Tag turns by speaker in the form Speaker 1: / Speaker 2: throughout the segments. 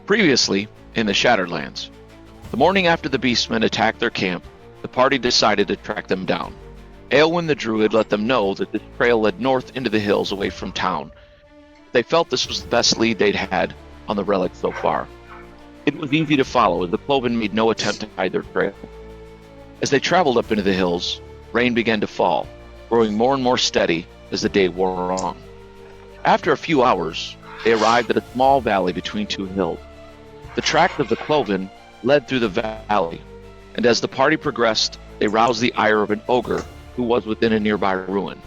Speaker 1: Previously, in the Shattered-Lands. The morning after the beastmen attacked their camp, the party decided to track them down. Aelwyn the druid let them know that this trail led north into the hills away from town. They felt this was the best lead they'd had on the relic so far. It was easy to follow, as the Cloven made no attempt to hide their trail. As they traveled up into the hills, rain began to fall, growing more and more steady as the day wore on. After a few hours, they arrived at a small valley between two hills. The track of the Cloven led through the valley, and as the party progressed, they roused the ire of an ogre who was within a nearby ruin.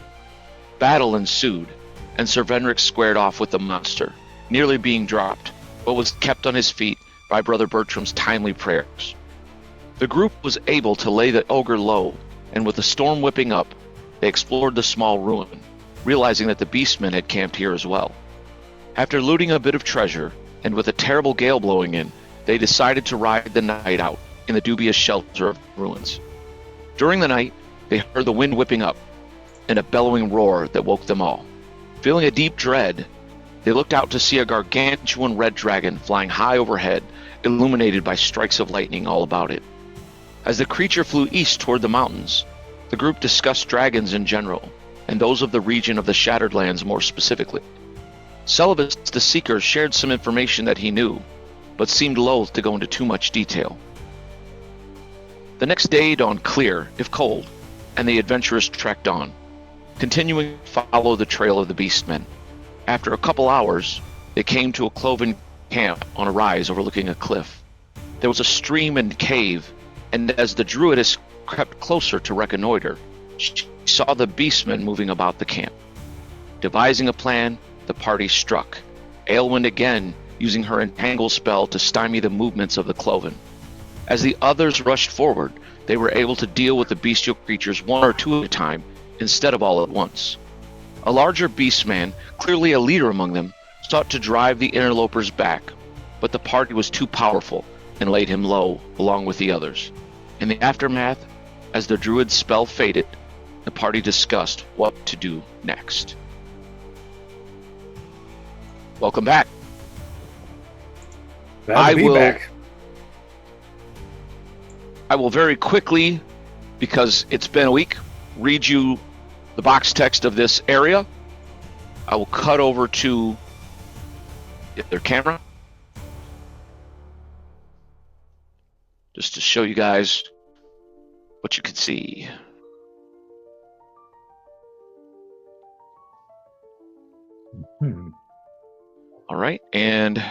Speaker 1: Battle ensued, and Sir Venric squared off with the monster, nearly being dropped, but was kept on his feet by Brother Bertram's timely prayers. The group was able to lay the ogre low, and with the storm whipping up, they explored the small ruin, realizing that the beastmen had camped here as well. After looting a bit of treasure, and with a terrible gale blowing in, they decided to ride the night out in the dubious shelter of ruins. During the night, they heard the wind whipping up, and a bellowing roar that woke them all. Feeling a deep dread, they looked out to see a gargantuan red dragon flying high overhead, illuminated by strikes of lightning all about it. As the creature flew east toward the mountains, the group discussed dragons in general, and those of the region of the Shattered Lands more specifically. Celibus the Seeker shared some information that he knew, but seemed loath to go into too much detail. The next day dawned clear, if cold, and the adventurers trekked on, continuing to follow the trail of the beastmen. After a couple hours, they came to a cloven camp on a rise overlooking a cliff. There was a stream and cave, and as the druidess crept closer to reconnoiter, she saw the beastmen moving about the camp. Devising a plan, the party struck, Aelwyn again using her entangle spell to stymie the movements of the cloven. As the others rushed forward, they were able to deal with the bestial creatures one or two at a time instead of all at once. A larger beastman, clearly a leader among them, sought to drive the interlopers back, but the party was too powerful and laid him low along with the others. In the aftermath, as the druid's spell faded, the party discussed what to do next. Welcome back. I will very quickly, because it's been a week, read you the box text of this area. I will cut over to their camera just to show you guys what you can see. All right, and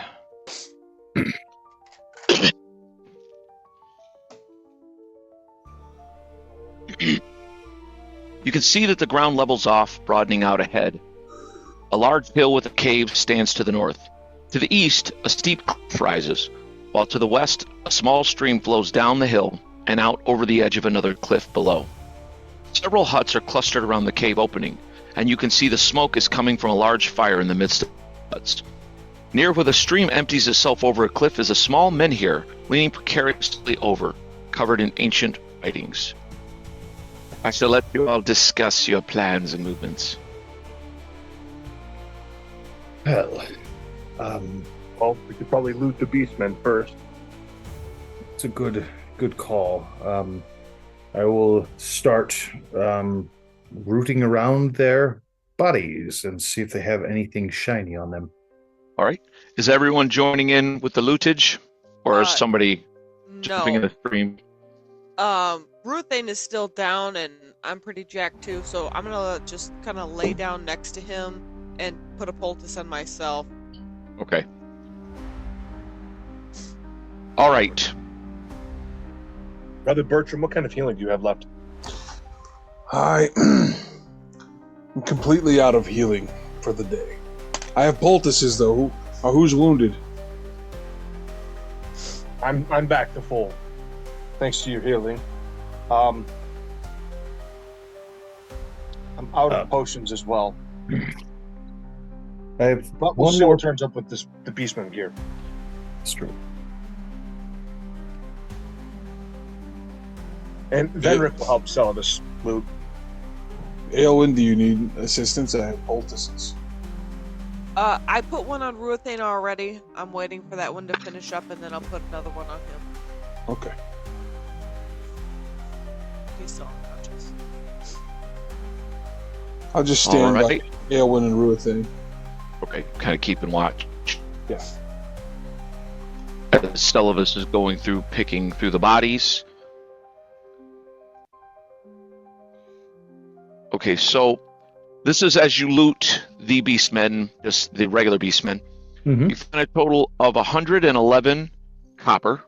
Speaker 1: you can see that the ground levels off, broadening out ahead. A large hill with a cave stands to the north. To the east, a steep cliff rises, while to the west, a small stream flows down the hill and out over the edge of another cliff below. Several huts are clustered around the cave opening, and you can see the smoke is coming from a large fire in the midst of the huts. Near where the stream empties itself over a cliff is a small menhir leaning precariously over, covered in ancient writings. I shall let you all discuss your plans and movements.
Speaker 2: Well,
Speaker 3: we could probably loot the beastmen first.
Speaker 2: it's a good call. I will start rooting around their bodies and see if they have anything shiny on them.
Speaker 1: All right. Is everyone joining in with the lootage? Or is somebody jumping in the stream?
Speaker 4: Ruthane is still down, and I'm pretty jacked too, so I'm gonna just kind of lay down next to him and put a poultice on myself.
Speaker 1: Okay. All right.
Speaker 3: Brother Bertram, what kind of healing do you have left?
Speaker 5: I am completely out of healing for the day. I have poultices though. Who's wounded?
Speaker 3: I'm back to full, thanks to your healing. I'm out of potions as well.
Speaker 2: I have
Speaker 3: But we'll
Speaker 2: one
Speaker 3: see
Speaker 2: more.
Speaker 3: what turns up with the beastman gear.
Speaker 2: It's true.
Speaker 3: And Venric will help sell this loot.
Speaker 5: Aelwyn, do you need assistance? I have poultices.
Speaker 4: I put one on Ruthane already. I'm waiting for that one to finish up, and then I'll put another one on him.
Speaker 5: Okay.
Speaker 4: He's still unconscious.
Speaker 5: I'll just stand
Speaker 1: Alright.
Speaker 5: by Aelwyn and Ruthane.
Speaker 1: Okay, kind of keeping watch.
Speaker 5: Yeah.
Speaker 1: As Stellivus is going through, picking through the bodies. Okay, so this is as you loot the beastmen, just the regular beastmen.
Speaker 2: Mm-hmm.
Speaker 1: You find a total of 111 copper,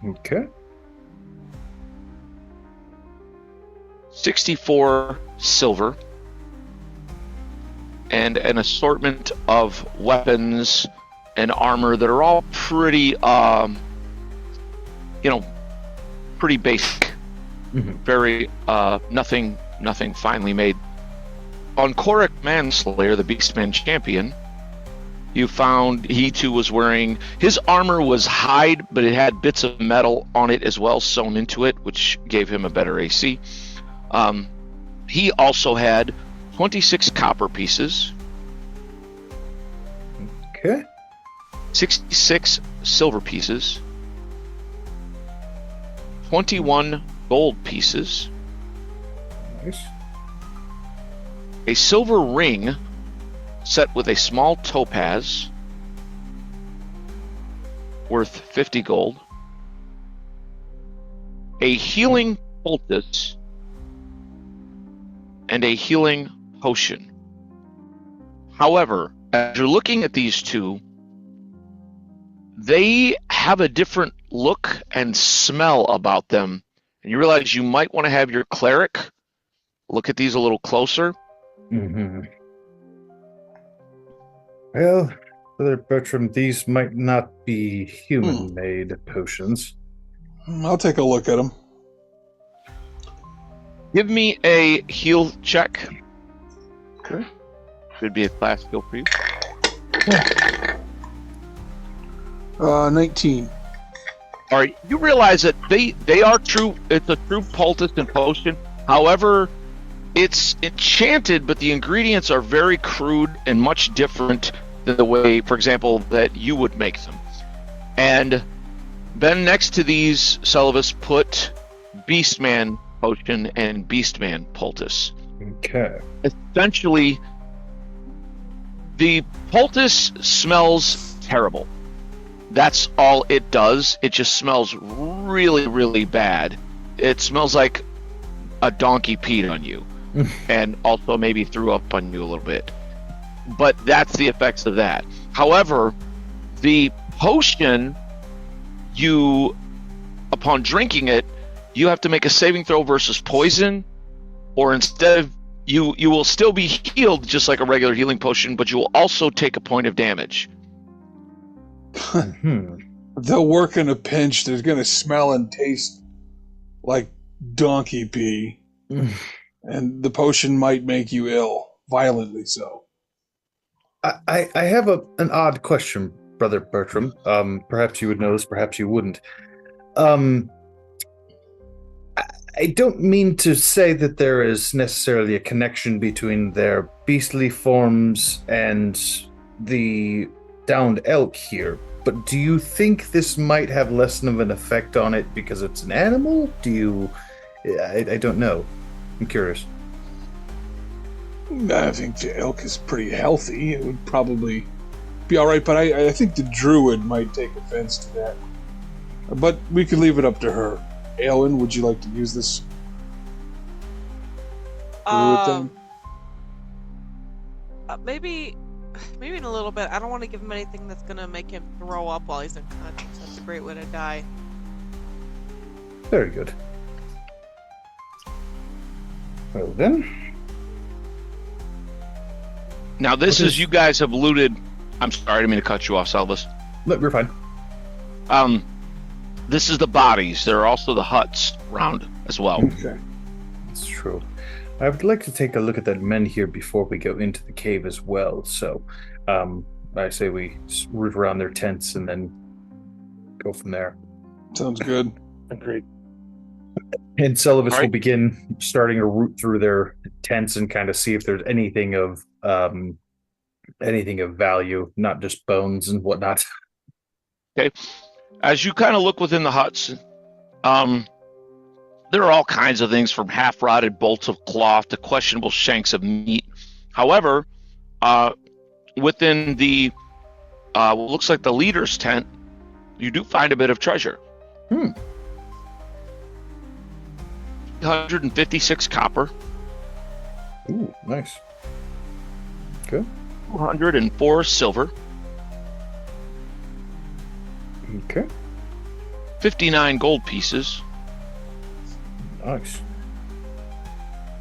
Speaker 2: Okay.
Speaker 1: 64 silver, and an assortment of weapons and armor that are all pretty, pretty basic.
Speaker 2: Mm-hmm.
Speaker 1: Very, nothing finely made. On Korik Manslayer, the Beastman champion, you found he too was wearing, his armor was hide, but it had bits of metal on it as well sewn into it, which gave him a better AC. He also had 26 copper pieces,
Speaker 2: Okay.
Speaker 1: 66 silver pieces, 21 gold pieces,
Speaker 2: Nice.
Speaker 1: a silver ring set with a small topaz worth 50 gold, a healing poultice, and a healing potion. However, as you're looking at these two, they have a different look and smell about them, and you realize you might want to have your cleric look at these a little closer.
Speaker 2: Mm-hmm. Well, Brother Bertram, these might not be human-made potions.
Speaker 5: I'll take a look at them.
Speaker 1: Give me a heal check.
Speaker 5: Okay.
Speaker 1: Should be a class skill for you.
Speaker 5: 19.
Speaker 1: All right, you realize that they are true. It's a true poultice and potion. However, it's enchanted, but the ingredients are very crude and much different than the way, for example, that you would make them. And then next to these, Stellivus put Beastman potion and Beastman poultice.
Speaker 2: Okay.
Speaker 1: Essentially, the poultice smells terrible. That's all it does. It just smells really, really bad. It smells like a donkey peed on you and also maybe threw up on you a little bit. But that's the effects of that. However, the potion, upon drinking it, you have to make a saving throw versus poison, or instead of you will still be healed just like a regular healing potion, but you will also take a point of damage.
Speaker 2: Mm-hmm.
Speaker 5: They'll work in a pinch. They're going to smell and taste like donkey pee. And the potion might make you ill, violently so.
Speaker 2: I have an odd question, Brother Bertram. Perhaps you would know this, perhaps you wouldn't. I don't mean to say that there is necessarily a connection between their beastly forms and the downed elk here, but do you think this might have less of an effect on it because it's an animal? I don't know. I'm curious.
Speaker 5: I think the elk is pretty healthy. It would probably be alright, but I think the druid might take offense to that. But we could leave it up to her. Aelwyn, would you like to use this druid thing?
Speaker 4: Maybe in a little bit. I don't want to give him anything that's gonna make him throw up while he's unconscious. That's a great way to die.
Speaker 2: Very good. Well then.
Speaker 1: Now this is you guys have looted. I'm sorry, I didn't mean to cut you off, Salvus.
Speaker 2: Look, we're fine.
Speaker 1: This is the bodies. There are also the huts around as well.
Speaker 5: Okay.
Speaker 2: That's true. I would like to take a look at that men here before we go into the cave as well. So, I say we root around their tents and then go from there.
Speaker 5: Sounds good.
Speaker 3: Agreed.
Speaker 2: And Stellivus
Speaker 1: All right.
Speaker 2: will begin starting a route through their tents and kind of see if there's anything of anything of value, not just bones and whatnot.
Speaker 1: Okay. As you kind of look within the huts, there are all kinds of things from half-rotted bolts of cloth to questionable shanks of meat. However, within the what looks like the leader's tent, you do find a bit of treasure. 156 copper.
Speaker 2: Ooh, nice. Okay.
Speaker 1: 204 silver.
Speaker 2: Okay.
Speaker 1: 59 gold pieces.
Speaker 2: Nice.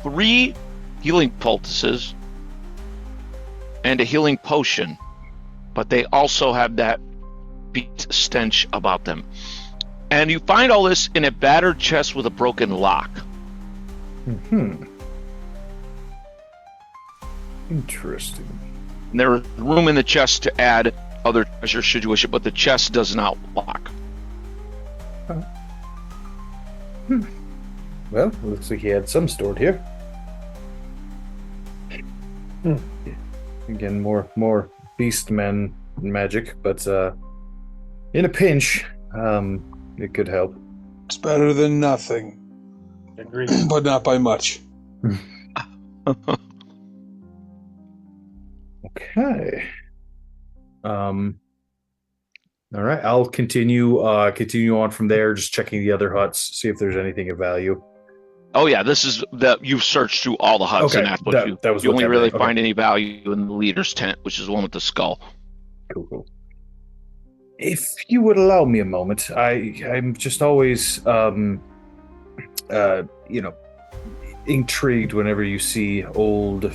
Speaker 1: 3 healing poultices. And a healing potion. But they also have that beat stench about them. And you find all this in a battered chest with a broken lock.
Speaker 2: Interesting.
Speaker 1: And there is room in the chest to add other treasure should you wish it, but the chest does not lock.
Speaker 2: Well, looks like he had some stored here. Again, more beastmen magic, but in a pinch, it could help.
Speaker 5: It's better than nothing,
Speaker 3: Agreed.
Speaker 5: but not by much.
Speaker 2: Okay. All right. I'll continue on from there, just checking the other huts, see if there's anything of value.
Speaker 1: Oh yeah, this is that you've searched through all the huts,
Speaker 2: Okay,
Speaker 1: and that's what
Speaker 2: that was
Speaker 1: you
Speaker 2: what's
Speaker 1: only really
Speaker 2: happening. Okay.
Speaker 1: find any value in the leader's tent, which is the one with the skull.
Speaker 2: Cool. If you would allow me a moment, I'm just always intrigued whenever you see old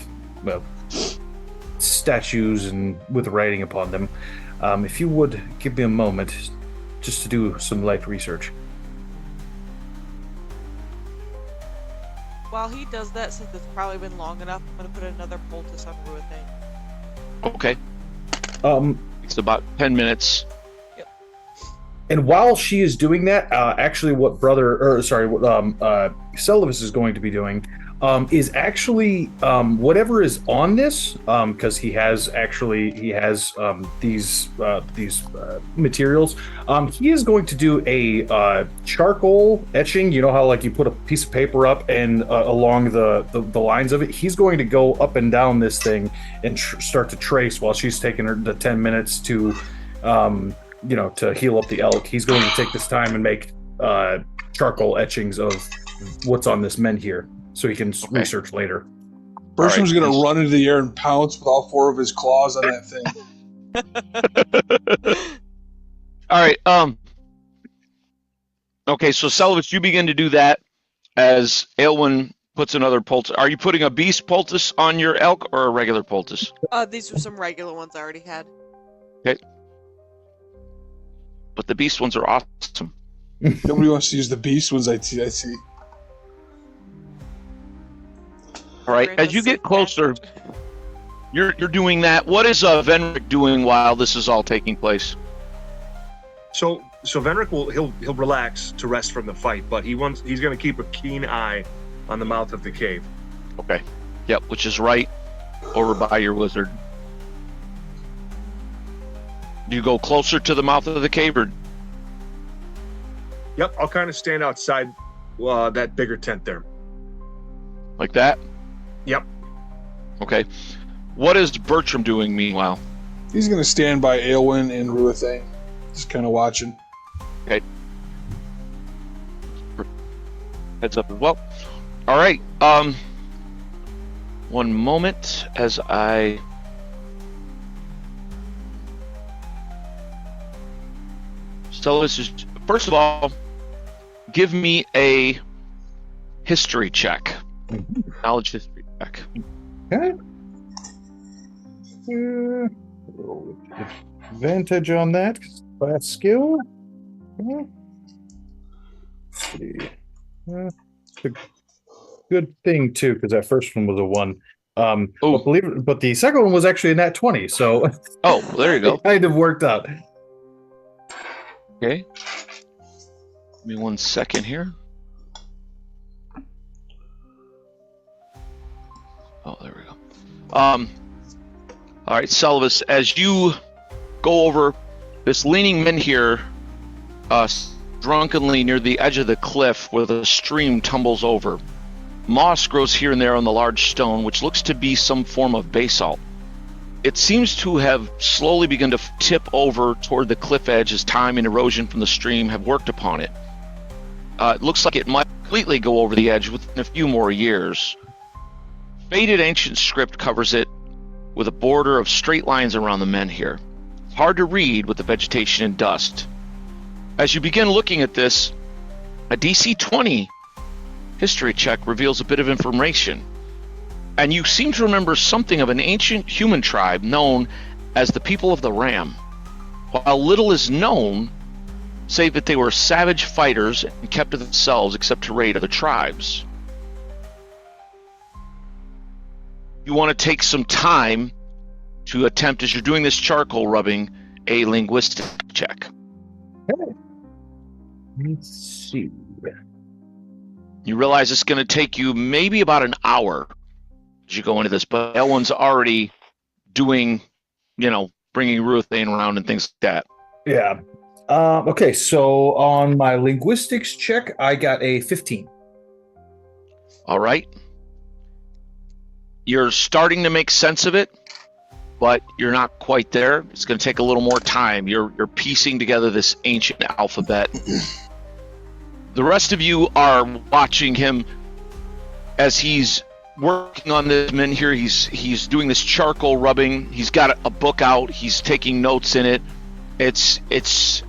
Speaker 2: statues and with writing upon them. If you would give me a moment just to do some light research.
Speaker 4: While he does that, since it's probably been long enough, I'm going to put another poultice on Ruithane.
Speaker 1: Okay. It's about 10 minutes.
Speaker 2: And while she is doing that, actually, what Selvus is going to be doing is actually whatever is on this, because he has these materials. He is going to do a charcoal etching. You know how like you put a piece of paper up and along the lines of it. He's going to go up and down this thing and start to trace while she's taking the 10 minutes to. To heal up the elk. He's going to take this time and make charcoal etchings of what's on this menhir so he can research later.
Speaker 5: Bertram's going to run into the air and pounce with all 4 of his claws on that thing.
Speaker 1: All right. Okay, so Selvus, you begin to do that as Aelwyn puts another poultice. Are you putting a beast poultice on your elk or a regular poultice?
Speaker 4: These were some regular ones I already had.
Speaker 1: Okay. But the beast ones are awesome.
Speaker 5: Nobody wants to use the beast ones, I see.
Speaker 1: All right, as you get closer, you're doing that. What is Venric doing while this is all taking place?
Speaker 6: So Venric he'll relax to rest from the fight, but he's going to keep a keen eye on the mouth of the cave.
Speaker 1: Okay. Yep, which is right over by your wizard. Do you go closer to the mouth of the cave, or?
Speaker 6: Yep, I'll kind of stand outside that bigger tent there.
Speaker 1: Like that?
Speaker 6: Yep.
Speaker 1: Okay. What is Bertram doing meanwhile?
Speaker 5: He's going to stand by Aelwyn and Ruithane, just kind of watching.
Speaker 1: Okay. Heads up as well. All right. One moment as I... So this is, first of all, give me a history check. Knowledge history check.
Speaker 2: Okay. Advantage on that. Class skill. Let's see. It's a good thing too, because that first one was a 1. But the second one was actually a nat 20. So.
Speaker 1: Oh, there you go.
Speaker 2: It kind of worked out.
Speaker 1: Okay. Give me 1 second here. Oh, there we go. All right, Selvus, as you go over, this leaning menhir drunkenly near the edge of the cliff where the stream tumbles over. Moss grows here and there on the large stone, which looks to be some form of basalt. It seems to have slowly begun to tip over toward the cliff edge as time and erosion from the stream have worked upon it. It looks like it might completely go over the edge within a few more years. Faded ancient script covers it with a border of straight lines around the menhir. It's hard to read with the vegetation and dust. As you begin looking at this, a DC 20 history check reveals a bit of information. And you seem to remember something of an ancient human tribe known as the People of the Ram. While little is known, save that they were savage fighters and kept to themselves except to raid other tribes. You want to take some time to attempt, as you're doing this charcoal rubbing, a linguistic check.
Speaker 2: Okay. Let's see.
Speaker 1: You realize it's going to take you maybe about an hour as you go into this, but Elwyn's already doing, bringing Ruthane around and things like that.
Speaker 2: Yeah. Okay, so on my linguistics check, I got a 15.
Speaker 1: All right. You're starting to make sense of it, but you're not quite there. It's going to take a little more time. You're piecing together this ancient alphabet. The rest of you are watching him as he's working on this menhir. He's doing this charcoal rubbing. He's got a book out. He's taking notes in it. It's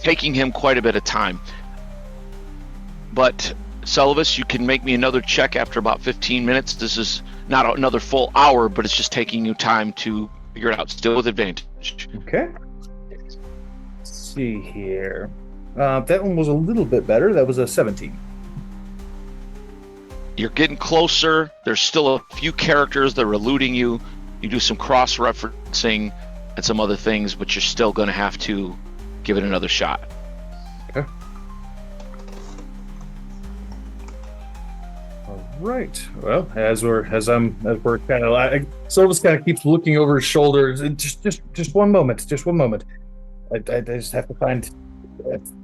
Speaker 1: taking him quite a bit of time. But Selvus, you can make me another check after about 15 minutes. This is not another full hour, but it's just taking you time to figure it out, still with advantage.
Speaker 2: Okay. Let's see here. That one was a little bit better. That was a 17.
Speaker 1: You're getting closer. There's still a few characters that are eluding you. You do some cross-referencing and some other things, but you're still going to have to give it another shot.
Speaker 2: Okay. All right. Well, as we're kind of, Silvus kind of keeps looking over his shoulder. Just one moment. Just one moment. I just have to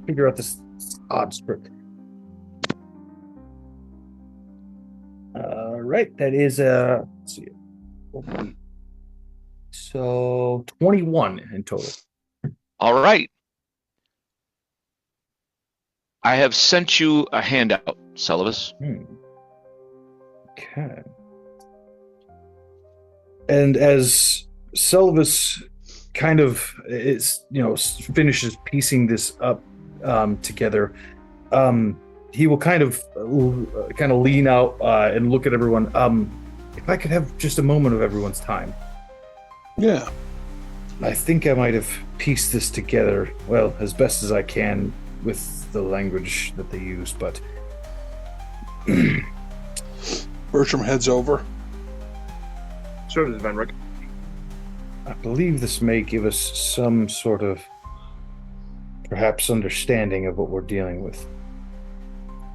Speaker 2: figure out this odd script. All right. That is let's see. So 21 in total.
Speaker 1: All right. I have sent you a handout, Selvus.
Speaker 2: Okay. And as Selvus kind of finishes piecing this up together, he will kind of lean out and look at everyone. If I could have just a moment of everyone's time.
Speaker 5: Yeah.
Speaker 2: I think I might have pieced this together, well, as best as I can with the language that they use, but...
Speaker 5: Bertram heads over.
Speaker 6: So does Venric.
Speaker 2: I believe this may give us some sort of, perhaps, understanding of what we're dealing with.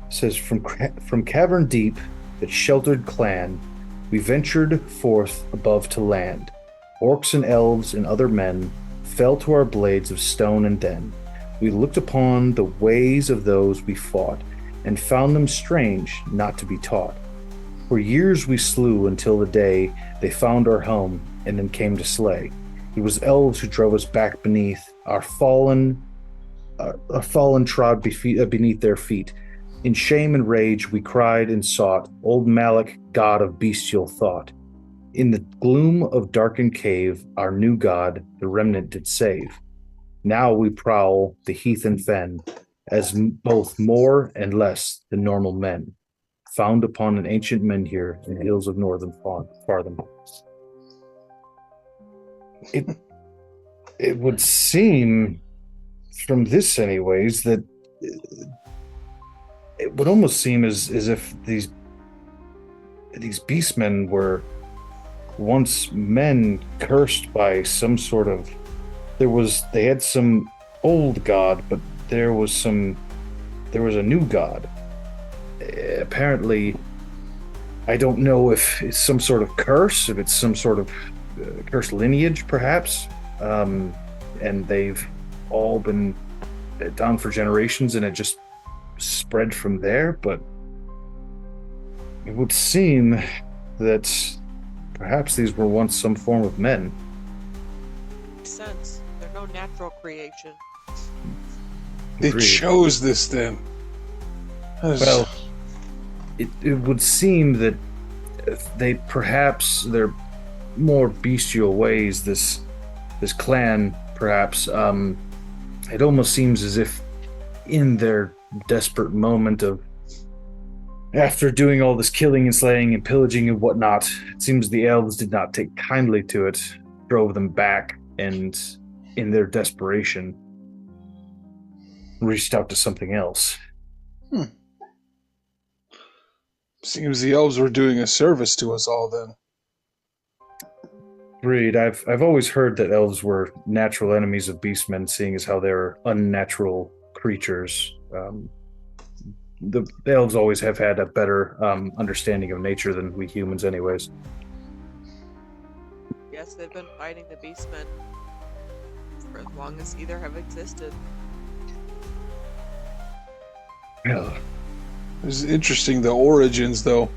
Speaker 2: It says, from cavern deep, that sheltered clan, we ventured forth above to land. Orcs and elves and other men fell to our blades of stone and den. We looked upon the ways of those we fought, and found them strange not to be taught. For years we slew until the day they found our home, and then came to slay. It was elves who drove us back beneath our fallen trod beneath their feet. In shame and rage we cried and sought old Malak, god of bestial thought. In the gloom of darkened cave, our new god, the remnant did save. Now we prowl the heath and fen, as both more and less than normal men, found upon an ancient menhir in the hills of northern fartham. It would seem, from this anyways, that it would almost seem as if these beastmen were once men cursed by some sort of... They had some old god, but there was a new god. Apparently, I don't know if it's some sort of curse, if it's some sort of cursed lineage, perhaps, and they've all been down for generations, and it just spread from there. But it would seem that perhaps these were once some form of men.
Speaker 4: Makes sense. They're no natural creation.
Speaker 5: They
Speaker 2: Agreed.
Speaker 5: chose this then.
Speaker 2: Well, it would seem that they're more bestial ways. This clan, perhaps. It almost seems as if, in their desperate moment of, after doing all this killing and slaying and pillaging and whatnot, it seems the elves did not take kindly to it, drove them back, and in their desperation, reached out to something else.
Speaker 5: Seems the elves were doing a service to us all then.
Speaker 2: Agreed. I've always heard that elves were natural enemies of beastmen, seeing as how they're unnatural creatures. The elves always have had a better understanding of nature than we humans, anyways.
Speaker 4: Yes, they've been fighting the beastmen for as long as either have existed.
Speaker 2: Yeah,
Speaker 5: It's interesting, the origins, though.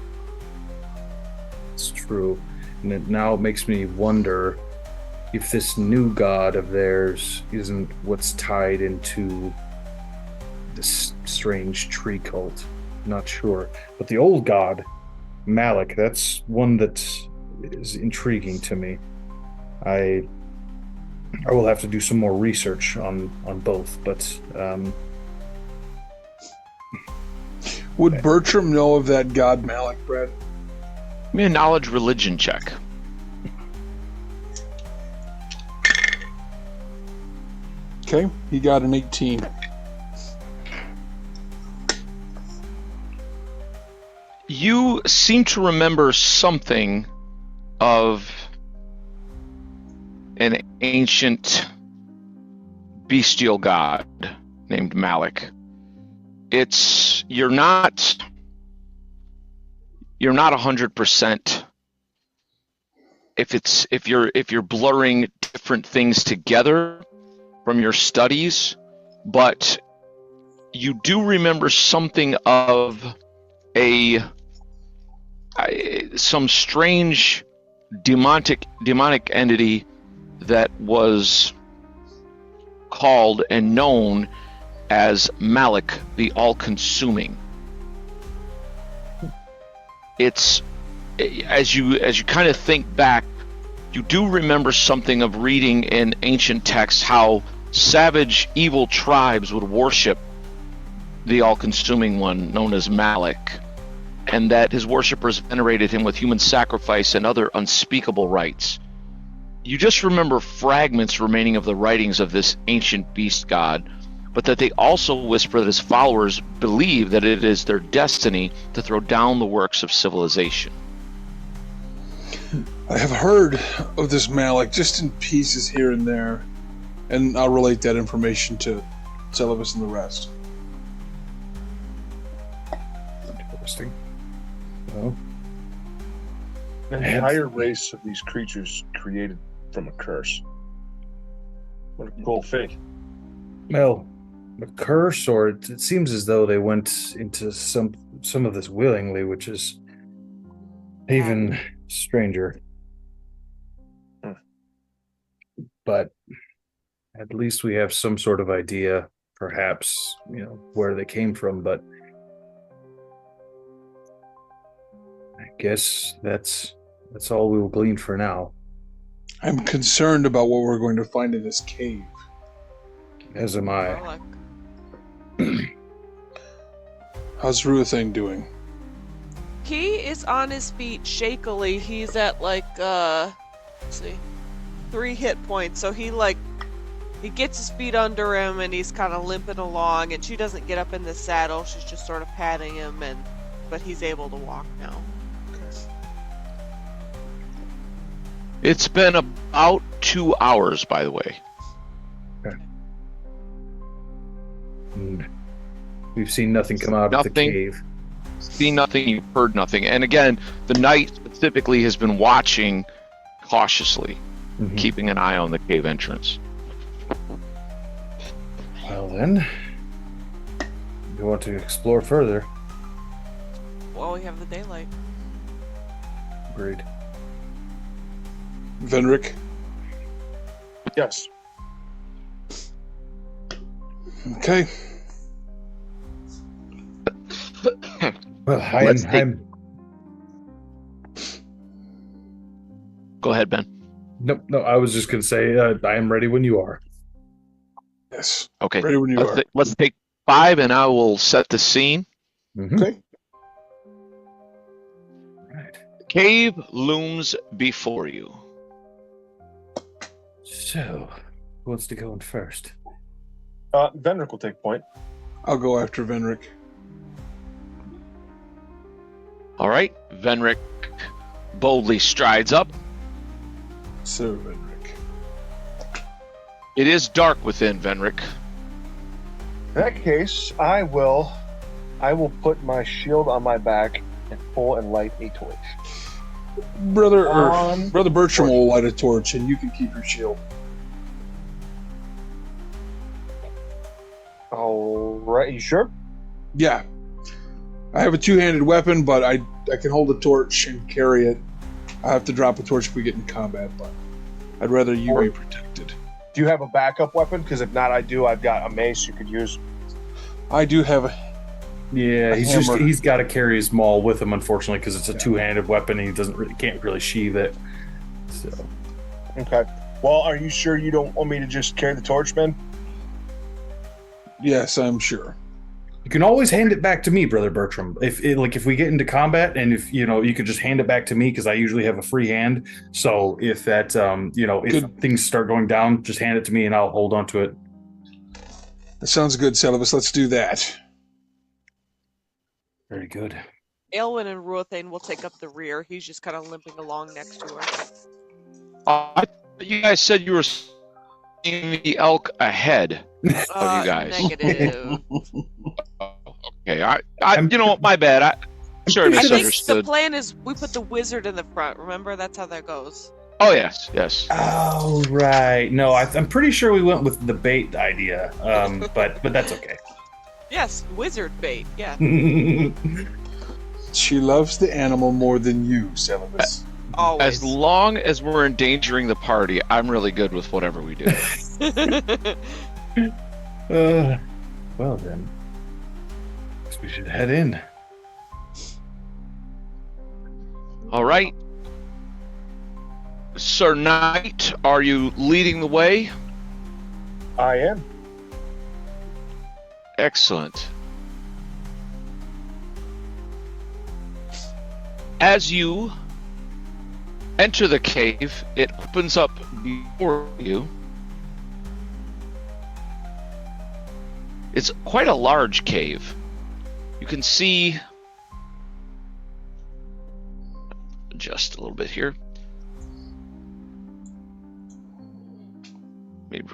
Speaker 2: it's true. And it now makes me wonder if this new god of theirs isn't what's tied into this strange tree cult. Not sure. But the old god, Malak, that's one that is intriguing to me. I will have to do some more research on both, but
Speaker 5: Would Bertram know of that god Malak, Brad?
Speaker 1: Give me a knowledge religion check.
Speaker 5: Okay, he got an 18.
Speaker 1: You seem to remember something of an ancient bestial god named Malak. You're not 100% if you're blurring different things together from your studies, but you do remember something of some strange demonic entity that was called and known as Malak the All-Consuming. It's as you kind of think back, you do remember something of reading in ancient texts how savage, evil tribes would worship the All-Consuming One known as Malak, and that his worshippers venerated him with human sacrifice and other unspeakable rites. You just remember fragments remaining of the writings of this ancient beast god, but that they also whisper that his followers believe that it is their destiny to throw down the works of civilization.
Speaker 5: I have heard of this Malak just in pieces here and there, and I'll relate that information to Celibus and the rest.
Speaker 2: interesting. Well,
Speaker 3: An entire race of these creatures created from a curse. What a cool fate.
Speaker 2: well, a curse, or it seems as though they went into some of this willingly, which is even stranger. But at least we have some sort of idea, perhaps, where they came from. But I guess that's all we will glean for now.
Speaker 5: I'm concerned about what we're going to find in this cave.
Speaker 2: As am I.
Speaker 4: Malak.
Speaker 5: How's Ruathane doing?
Speaker 4: He is on his feet shakily. He's at let's see, 3 hit points. So he gets his feet under him and he's kind of limping along. And she doesn't get up in the saddle. She's just sort of patting him, but he's able to walk now.
Speaker 1: It's been about 2 hours, by the way.
Speaker 2: And we've seen nothing come out of the
Speaker 1: Nothing.
Speaker 2: cave.
Speaker 1: Seen nothing, you've heard nothing. And again, the knight specifically has been watching cautiously, keeping an eye on the cave entrance.
Speaker 2: Well then, you want to explore further?
Speaker 4: Well, we have the daylight.
Speaker 2: Agreed.
Speaker 5: Venric.
Speaker 3: Yes.
Speaker 5: Okay.
Speaker 2: Well, I'm.
Speaker 1: Go ahead, Ben.
Speaker 2: No. I was just gonna say I am ready when you are.
Speaker 5: Yes.
Speaker 1: Okay.
Speaker 5: Ready when you are.
Speaker 1: Let's take 5, and I will set the scene.
Speaker 5: Okay.
Speaker 2: Right.
Speaker 1: The cave looms before you.
Speaker 2: So, who wants to go in first?
Speaker 3: Venric will take point.
Speaker 5: I'll go after Venric.
Speaker 1: All right. Venric boldly strides up.
Speaker 5: Sir Venric.
Speaker 1: It is dark within, Venric.
Speaker 3: In that case, I will put my shield on my back and pull and light a torch.
Speaker 5: Brother Bertram
Speaker 3: torch.
Speaker 5: will light a torch, and you can keep your shield.
Speaker 3: All right, you sure?
Speaker 5: Yeah. I have a two-handed weapon, but I can hold a torch and carry it. I have to drop a torch if we get in combat, but I'd rather you be protected.
Speaker 3: Do you have a backup weapon? Because if not, I do. I've got a mace you could use.
Speaker 5: I do have a...
Speaker 2: Yeah,
Speaker 5: A hammer.
Speaker 2: he's got to carry his maul with him, unfortunately, because it's a two-handed weapon. And he can't really sheath it. So,
Speaker 3: Okay. Well, are you sure you don't want me to just carry the torch, Ben?
Speaker 5: Yes, I'm sure.
Speaker 2: you can always hand it back to me, Brother Bertram. If we get into combat, and if you could just hand it back to me because I usually have a free hand. So if that if things start going down, just hand it to me and I'll hold on to it.
Speaker 5: That sounds good, Celibus. Let's do that.
Speaker 2: Very good.
Speaker 4: Aelwyn and Ruthane will take up the rear. He's just kind of limping along next to her.
Speaker 1: I thought you guys said you were seeing the elk ahead of you guys.
Speaker 4: Negative.
Speaker 1: Okay, my bad. I'm sure I
Speaker 4: I think the
Speaker 1: misunderstood.
Speaker 4: plan is we put the wizard in the front. Remember, that's how that goes.
Speaker 1: Oh yes.
Speaker 2: Oh right. No, I'm pretty sure we went with the bait idea. But that's okay.
Speaker 4: Yes, wizard bait. Yeah.
Speaker 5: She loves the animal more than you, Celibus.
Speaker 4: Always.
Speaker 1: As long as we're endangering the party, I'm really good with whatever we do.
Speaker 2: Well then, guess we should head in.
Speaker 1: All right. Sir Knight, are you leading the way?
Speaker 3: I am.
Speaker 1: Excellent. As you enter the cave, it opens up before you. It's quite a large cave. You can see just a little bit here. Maybe.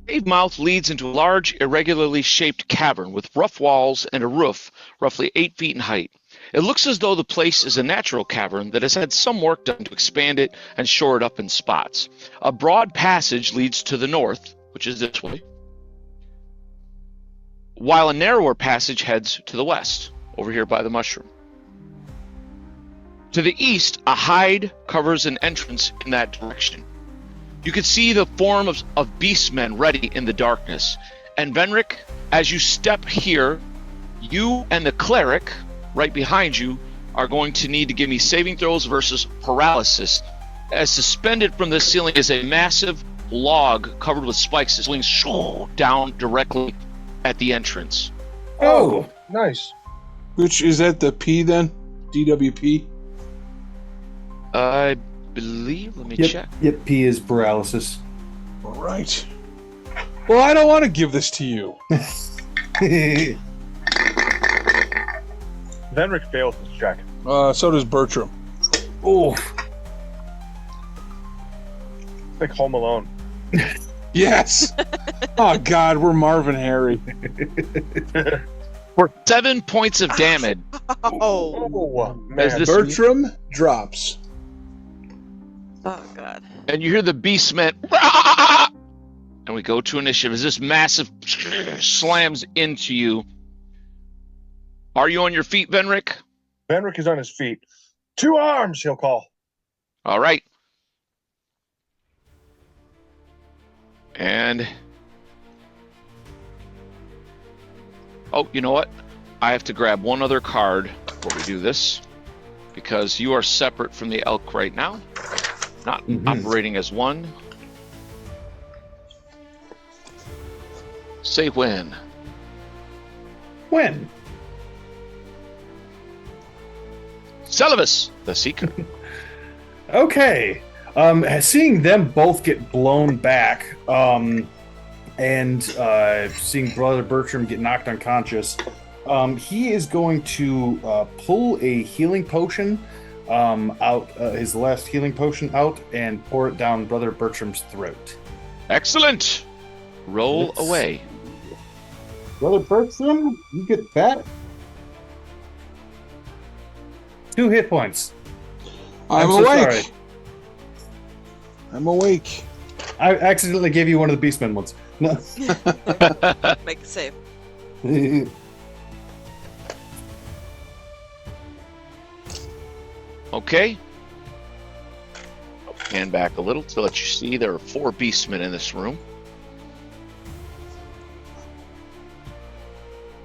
Speaker 1: Cave mouth leads into a large, irregularly shaped cavern with rough walls and a roof roughly 8 feet in height. It looks as though the place is a natural cavern that has had some work done to expand it and shore it up in spots. A broad passage leads to the north, which is this way, while a narrower passage heads to the west, over here by the mushroom. To the east, a hide covers an entrance in that direction. You can see the form of beastmen ready in the darkness. And Venric, as you step here, you and the cleric right behind you are going to need to give me saving throws versus paralysis. As suspended from the ceiling is a massive log covered with spikes that swings down directly at the entrance.
Speaker 3: Oh, nice.
Speaker 5: Which is that the P then? DWP?
Speaker 1: I believe, let me check.
Speaker 2: Yep, P is paralysis.
Speaker 5: All right. Well, I don't want to give this to you.
Speaker 3: Venric fails this check.
Speaker 5: So does Bertram.
Speaker 2: Oh,
Speaker 3: Like Home Alone.
Speaker 5: Yes. Oh God, we're Marvin Harry.
Speaker 1: For 7 points of damage.
Speaker 4: Oh.
Speaker 6: Oh,
Speaker 1: As
Speaker 6: man.
Speaker 1: this-
Speaker 5: Bertram drops.
Speaker 4: Oh god.
Speaker 1: And you hear the beastmen. And we go to initiative as this massive slams into you. Are you on your feet, Venric?
Speaker 6: Benrick is on his feet. 2 arms, he'll call.
Speaker 1: All right. And oh, you know what? I have to grab one other card before we do this, because you are separate from the elk right now, not operating as one. Say when.
Speaker 2: When?
Speaker 1: Celibus, the Seeker.
Speaker 2: Okay. Seeing them both get blown back, and seeing Brother Bertram get knocked unconscious, he is going to pull a healing potion out, his last healing potion out, and pour it down Brother Bertram's throat.
Speaker 1: Excellent. Roll away.
Speaker 2: Brother Bertram, you get that. 2 hit points.
Speaker 5: I'm
Speaker 2: so
Speaker 5: awake.
Speaker 2: sorry.
Speaker 5: I'm awake.
Speaker 2: I accidentally gave you one of the Beastmen ones. No.
Speaker 4: Make it safe.
Speaker 1: Okay. I'll pan back a little to let you see there are 4 beastmen in this room.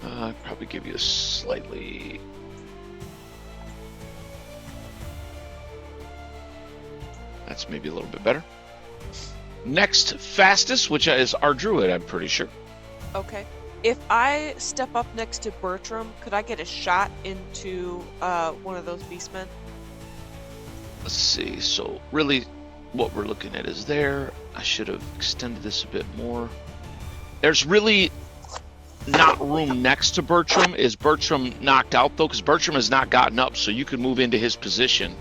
Speaker 1: I'll probably give you a slightly... That's maybe a little bit better. Next, fastest, which is our druid, I'm pretty sure.
Speaker 4: Okay. If I step up next to Bertram, could I get a shot into one of those beastmen?
Speaker 1: Let's see. So really, what we're looking at is there. I should have extended this a bit more. There's really not room next to Bertram. Is Bertram knocked out, though? Because Bertram has not gotten up, so you could move into his position,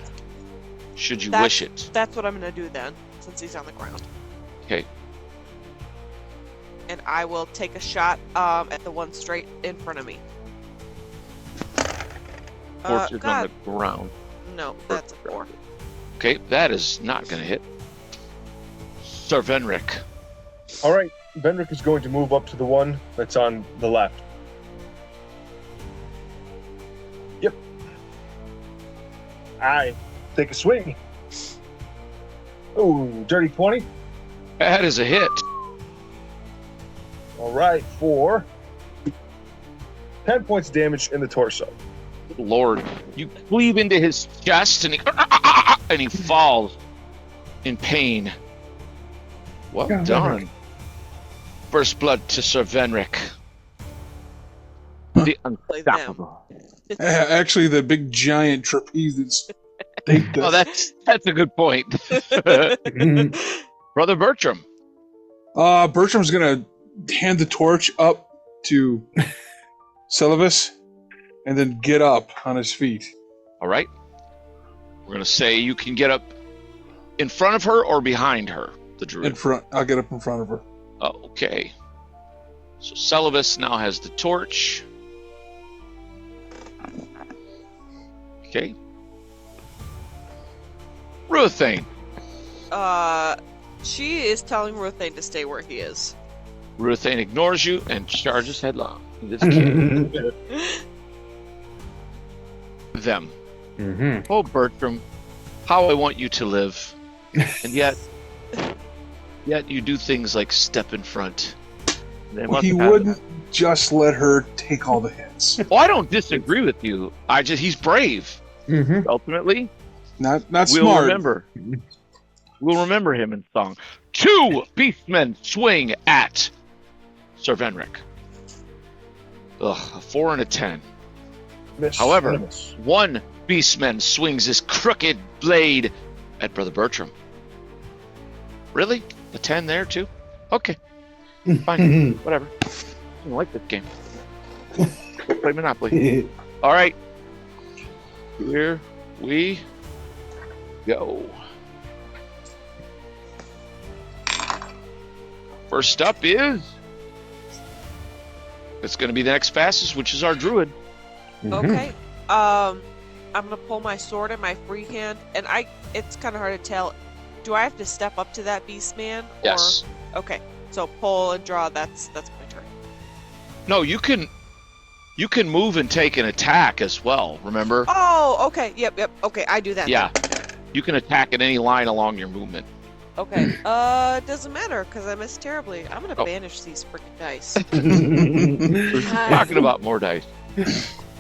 Speaker 1: should you wish it.
Speaker 4: That's what I'm going to do then, since he's on the ground.
Speaker 1: Okay.
Speaker 4: And I will take a shot at the one straight in front of me.
Speaker 1: Fortune's on
Speaker 4: God.
Speaker 1: the ground.
Speaker 4: No, that's a 4.
Speaker 1: Okay, that is not going to hit. Sir Venric.
Speaker 6: All right. Benrick is going to move up to the one that's on the left. Yep. I take a swing. Ooh, dirty 20.
Speaker 1: That is a hit.
Speaker 6: All right, for 10 points of damage in the torso.
Speaker 1: Lord, you cleave into his chest and he falls in pain. Well
Speaker 2: God,
Speaker 1: done.
Speaker 2: Venric.
Speaker 1: First blood to Sir Venric. The
Speaker 4: Play them.
Speaker 1: unstoppable.
Speaker 5: Actually, the big giant trapeze that's.
Speaker 1: Oh, that's a good point. Brother Bertram.
Speaker 5: Bertram's gonna hand the torch up to Celibus and then get up on his feet.
Speaker 1: All right. We're going to say you can get up in front of her or behind her, the druid.
Speaker 5: In front. I'll get up in front of her.
Speaker 1: Oh, okay. So Celibus now has the torch. Okay. Ruthane.
Speaker 4: She is telling Ruthane to stay where he is.
Speaker 1: Ruthane ignores you and charges headlong. This kid. Them. Oh, Bertram, how I want you to live. And yet you do things like step in front. They must
Speaker 5: He
Speaker 1: have
Speaker 5: wouldn't just let her take all the hits.
Speaker 1: that. Oh, I don't disagree with you. He's brave. Ultimately,
Speaker 5: Not
Speaker 1: we'll
Speaker 5: smart.
Speaker 1: remember. We'll remember him in song. 2 beastmen swing at Sir Venric. Ugh, a 4 and a 10.
Speaker 6: Miss.
Speaker 1: However,
Speaker 6: Miss.
Speaker 1: 1 beastman swings his crooked blade at Brother Bertram. Really? A 10 there too? Okay. Fine. Whatever. I don't like this game. Go play Monopoly. All right. Here we go. First up is it's going to be the next fastest, which is our druid.
Speaker 4: Okay. I'm gonna pull my sword in my free hand, and it's kind of hard to tell. Do I have to step up to that beast man?
Speaker 1: Yes.
Speaker 4: Or... Okay. So pull and draw. That's my turn.
Speaker 1: No, you can move and take an attack as well. Remember?
Speaker 4: Oh, okay. Yep. Okay, I do that.
Speaker 1: Yeah.
Speaker 4: Then.
Speaker 1: You can attack at any line along your movement.
Speaker 4: Okay. It doesn't matter because I missed terribly. I'm gonna banish these freaking dice.
Speaker 1: We're talking about more dice.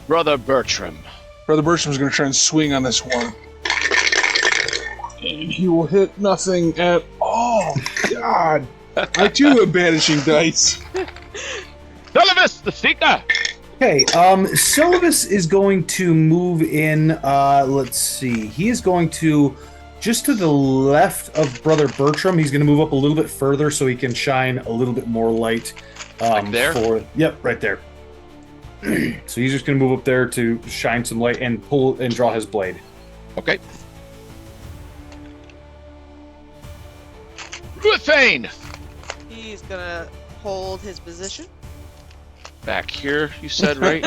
Speaker 1: Brother Bertram.
Speaker 5: Brother Bertram's going to try and swing on this one. And he will hit nothing at all. God. I too am banishing dice.
Speaker 1: Syllabus, the Seeker!
Speaker 2: Okay, Syllabus is going to move in, let's see. He is going to, just to the left of Brother Bertram, he's going to move up a little bit further so he can shine a little bit more light.
Speaker 1: Like there?
Speaker 2: Yep, right there. So he's just going to move up there to shine some light and pull and draw his blade.
Speaker 1: Okay. Ruthane!
Speaker 4: He's gonna hold his position.
Speaker 1: Back here, you said, right?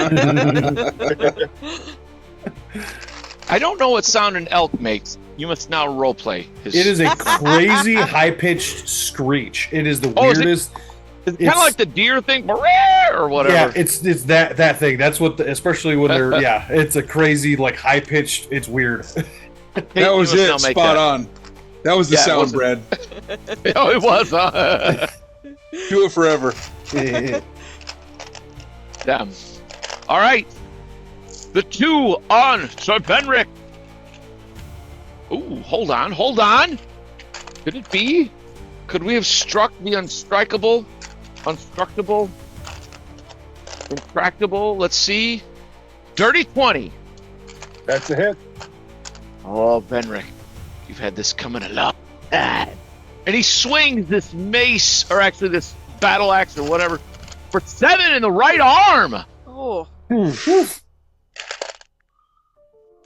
Speaker 1: I don't know what sound an elk makes. You must now roleplay.
Speaker 2: It is a crazy high-pitched screech. It is the
Speaker 1: Oh, is it-
Speaker 2: weirdest.
Speaker 1: It's kind of like the deer thing, "Barrrr," or whatever.
Speaker 2: Yeah, it's that thing. That's what, especially when they're it's a crazy like high pitched. It's weird.
Speaker 5: That was
Speaker 1: You
Speaker 5: it.
Speaker 1: must now make
Speaker 5: Spot
Speaker 1: that.
Speaker 5: on. That was the
Speaker 1: Yeah, it
Speaker 5: sound,
Speaker 1: was-
Speaker 5: Brad.
Speaker 1: Oh, it was. Huh?
Speaker 5: Do it forever.
Speaker 1: Damn. All right. The two on Sir Benric. Ooh, hold on. Could it be? Could we have struck the unstrikeable? Unstructable? Intractable? Let's see. Dirty 20.
Speaker 3: That's a hit.
Speaker 1: Oh, Benric, you've had this coming a lot. And he swings this mace, or actually this battle axe or whatever, for 7 in the right arm.
Speaker 4: Oh.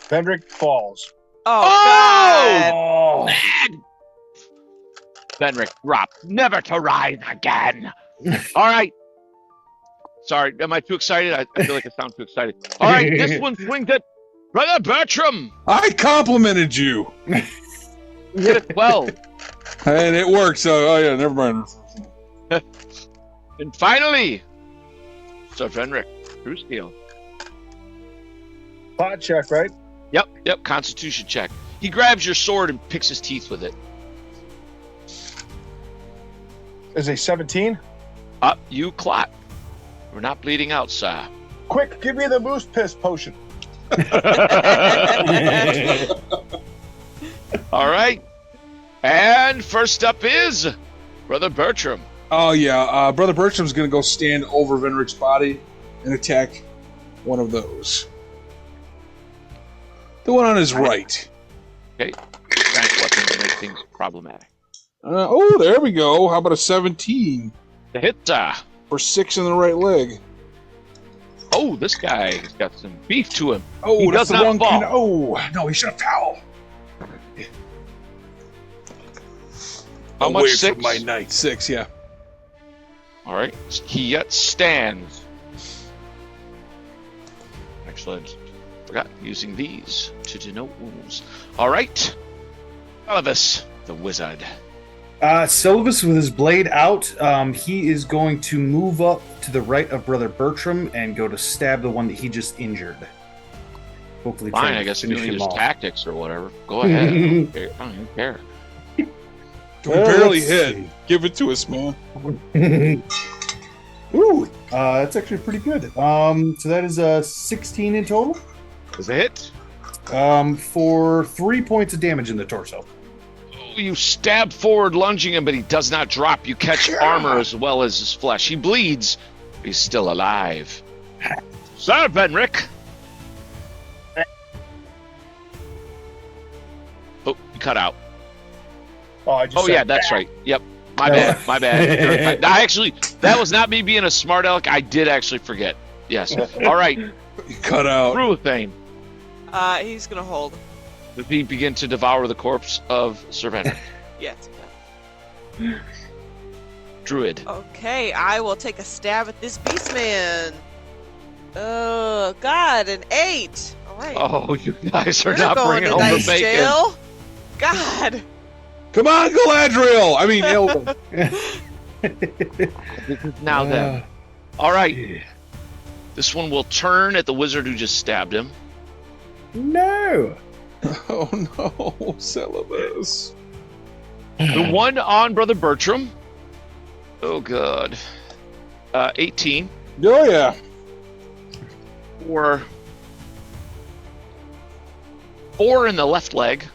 Speaker 3: Vendrick falls.
Speaker 4: Oh, God.
Speaker 1: Man! Benric, drop, never to rise again. All right. Sorry, am I too excited? I feel like I sound too excited. All right, this one swings at Brother Bertram.
Speaker 5: I complimented you.
Speaker 1: You hit it 12.
Speaker 5: And it worked, so, oh yeah, never mind.
Speaker 1: And finally, Sir Benric, true steel.
Speaker 3: Pot check, right?
Speaker 1: Yep, Constitution check. He grabs your sword and picks his teeth with it.
Speaker 3: Is a 17?
Speaker 1: Up, you clot. We're not bleeding out, sir.
Speaker 3: Quick, give me the moose piss potion.
Speaker 1: All right. And first up is Brother Bertram.
Speaker 5: Oh yeah, Brother Bertram's gonna go stand over Venric's body and attack one of those. The one on his right.
Speaker 1: Okay. Giant weapons make things problematic.
Speaker 5: Oh, there we go. How about a 17
Speaker 1: The hit,
Speaker 5: for 6 in the right leg?
Speaker 1: Oh, this guy's got some beef to him.
Speaker 5: Oh,
Speaker 1: He
Speaker 5: that's
Speaker 1: does
Speaker 5: the
Speaker 1: not
Speaker 5: wrong
Speaker 1: fall.
Speaker 5: kind. Oh, no, he should have foul.
Speaker 1: How much,
Speaker 5: Away
Speaker 1: 6?
Speaker 5: from my knight. 6, yeah.
Speaker 1: All right. He yet stands. Excellent. Forgot using these to denote wounds. All right. Elvis, the wizard.
Speaker 2: Syllabus with his blade out, he is going to move up to the right of Brother Bertram and go to stab the one that he just injured. Hopefully, try
Speaker 1: Fine,
Speaker 2: to
Speaker 1: I guess
Speaker 2: finish
Speaker 1: doing
Speaker 2: him
Speaker 1: his
Speaker 2: off.
Speaker 1: tactics or whatever. Go ahead. I don't even care.
Speaker 5: We barely
Speaker 2: let's
Speaker 5: hit.
Speaker 2: see.
Speaker 5: Give it to us, man.
Speaker 2: Ooh, that's actually pretty good. So that is 16 in total,
Speaker 1: Is a hit.
Speaker 2: for 3 points of damage in the torso.
Speaker 1: You stab forward, lunging him, but he does not drop. You catch armor as well as his flesh. He bleeds, but he's still alive. Sir Benric. Oh, you cut out.
Speaker 3: Oh, I just
Speaker 1: Oh,
Speaker 3: said,
Speaker 1: yeah, that's right. Yep. My bad. My bad. I actually, that was not me being a smart aleck. I did actually forget. Yes. All right.
Speaker 5: You cut out.
Speaker 1: Ruthane.
Speaker 4: He's gonna hold.
Speaker 1: Does he begin to devour the corpse of Sir Benric?
Speaker 4: Yes.
Speaker 1: druid.
Speaker 4: Okay, I will take a stab at this beastman. Oh, God, an 8. All right.
Speaker 1: Oh, you guys are
Speaker 4: You're
Speaker 1: not
Speaker 4: going
Speaker 1: bringing
Speaker 4: to
Speaker 1: home the
Speaker 4: dice
Speaker 1: bacon.
Speaker 4: jail. God.
Speaker 5: Come on, Galadriel! I mean, Elwin.
Speaker 1: This is now then. All right. This one will turn at the wizard who just stabbed him.
Speaker 2: No.
Speaker 5: Oh no, Celibus.
Speaker 1: The one on Brother Bertram. Oh, God. 18.
Speaker 5: Oh yeah.
Speaker 1: Or 4 in the left leg.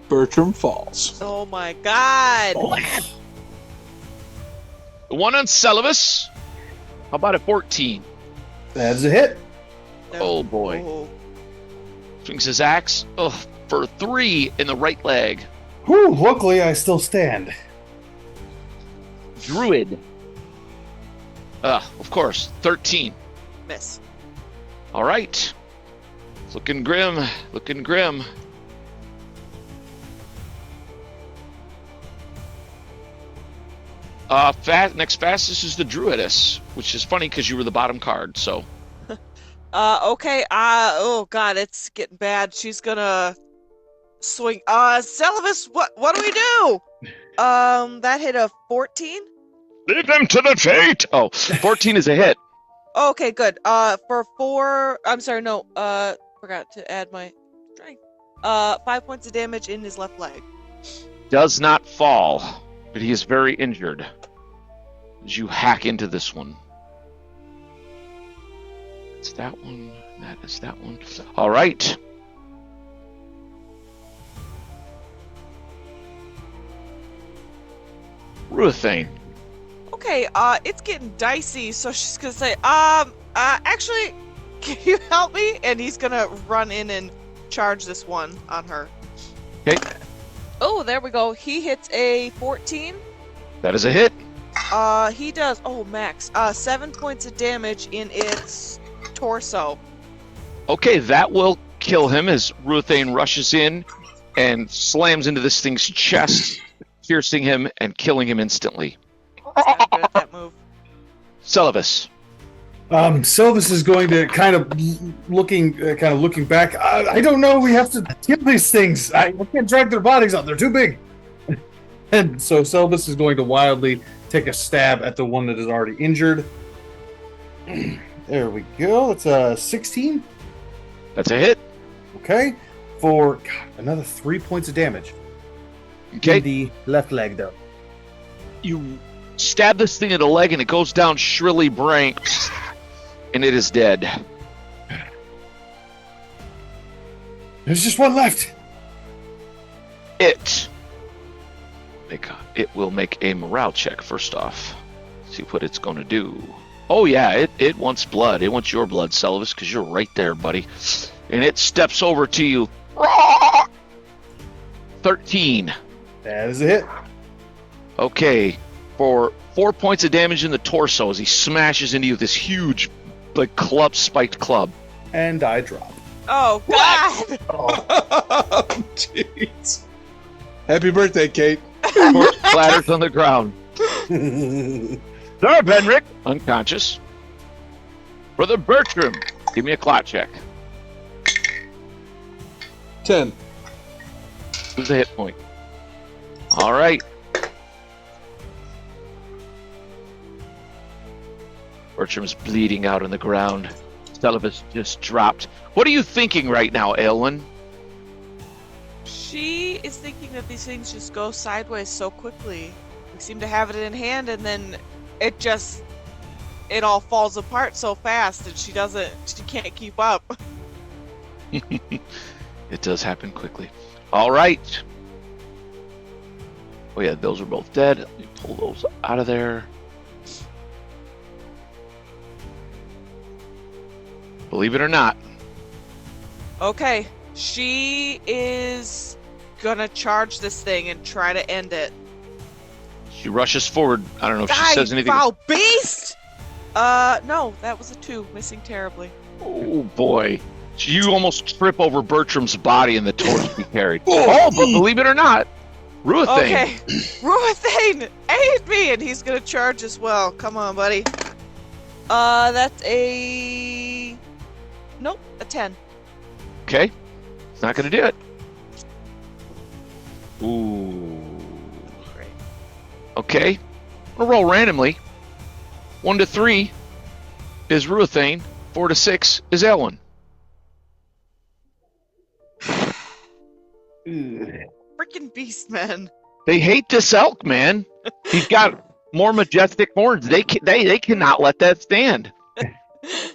Speaker 5: Bertram falls.
Speaker 4: Oh, my God.
Speaker 1: The one on Celibus. How about a 14?
Speaker 2: That's a hit.
Speaker 1: Oh, boy.
Speaker 4: Oh.
Speaker 1: Swings his axe. Oh, for 3 in the right leg.
Speaker 2: Whew, luckily, I still stand.
Speaker 1: Druid. Of course. 13.
Speaker 4: Miss.
Speaker 1: All right. Looking grim. Looking grim. Next fastest is the Druidess, which is funny because you were the bottom card, so.
Speaker 4: Okay, oh, God, it's getting bad. She's gonna swing. Celibus, what do we do? That hit a 14?
Speaker 1: Lead them to the fate! Oh, 14 is a hit.
Speaker 4: Okay, good. For 4, I'm sorry, no, forgot to add my strength. 5 points of damage in his left leg.
Speaker 1: Does not fall, but he is very injured as you hack into this one. It's that one. That is that one. All right. Ruthane.
Speaker 4: Okay, it's getting dicey, so she's gonna say, actually, can you help me? And he's gonna run in and charge this one on her.
Speaker 1: Okay.
Speaker 4: Oh, there we go. He hits a 14.
Speaker 1: That is a hit.
Speaker 4: He does, max, 7 points of damage in its torso.
Speaker 1: Okay, that will kill him as Ruthane rushes in and slams into this thing's chest, piercing him and killing him instantly.
Speaker 4: He's not good at that move.
Speaker 1: Celibus.
Speaker 2: Silvis is going to kind of looking back. I don't know. We have to kill these things. I can't drag their bodies out. They're too big. And so Silvis is going to wildly take a stab at the one that is already injured. There we go. That's a 16.
Speaker 1: That's a hit.
Speaker 2: Okay. For another 3 points of damage.
Speaker 1: Okay.
Speaker 2: In the left leg, though.
Speaker 1: You stab this thing in the leg and it goes down shrilly braying, and it is dead.
Speaker 2: There's just one left.
Speaker 1: It will make a morale check first off. See what it's going to do. Oh yeah, it wants blood. It wants your blood, Celibus, because you're right there, buddy. And it steps over to you. 13.
Speaker 2: That is a hit.
Speaker 1: Okay, for 4 points of damage in the torso as he smashes into you with this huge, spiked club.
Speaker 2: And I drop.
Speaker 4: Oh, God!
Speaker 5: Jeez. Happy birthday, Kate.
Speaker 1: Corpse clatters on the ground. Sir Benrick, unconscious. Brother Bertram, give me a clot check.
Speaker 5: 10.
Speaker 1: Who's the hit point? All right. Bertram's bleeding out on the ground. Celibus just dropped. What are you thinking right now, Aelwyn?
Speaker 4: She is thinking that these things just go sideways so quickly. We seem to have it in hand, and then it all falls apart so fast, and she can't keep up.
Speaker 1: It does happen quickly. All right. Oh yeah, those are both dead. Let me pull those out of there. Believe it or not.
Speaker 4: Okay, she is gonna charge this thing and try to end it.
Speaker 1: She rushes forward. I don't know if she says anything.
Speaker 4: Foul beast! No, that was a 2, missing terribly.
Speaker 1: Oh boy. You almost trip over Bertram's body and the torch he carried. Oh, but believe it or not, Ruathane.
Speaker 4: Okay, Ruathane, aid me, and he's gonna charge as well. Come on, buddy. That's a... Nope, a 10.
Speaker 1: Okay. It's not going to do it. Ooh.
Speaker 4: Great.
Speaker 1: Okay. I'm going to roll randomly. 1 to 3 is Ruathane. 4 to 6 is Elwyn.
Speaker 4: Freaking beastmen.
Speaker 1: They hate this elk, man. He's got more majestic horns. They cannot let that stand.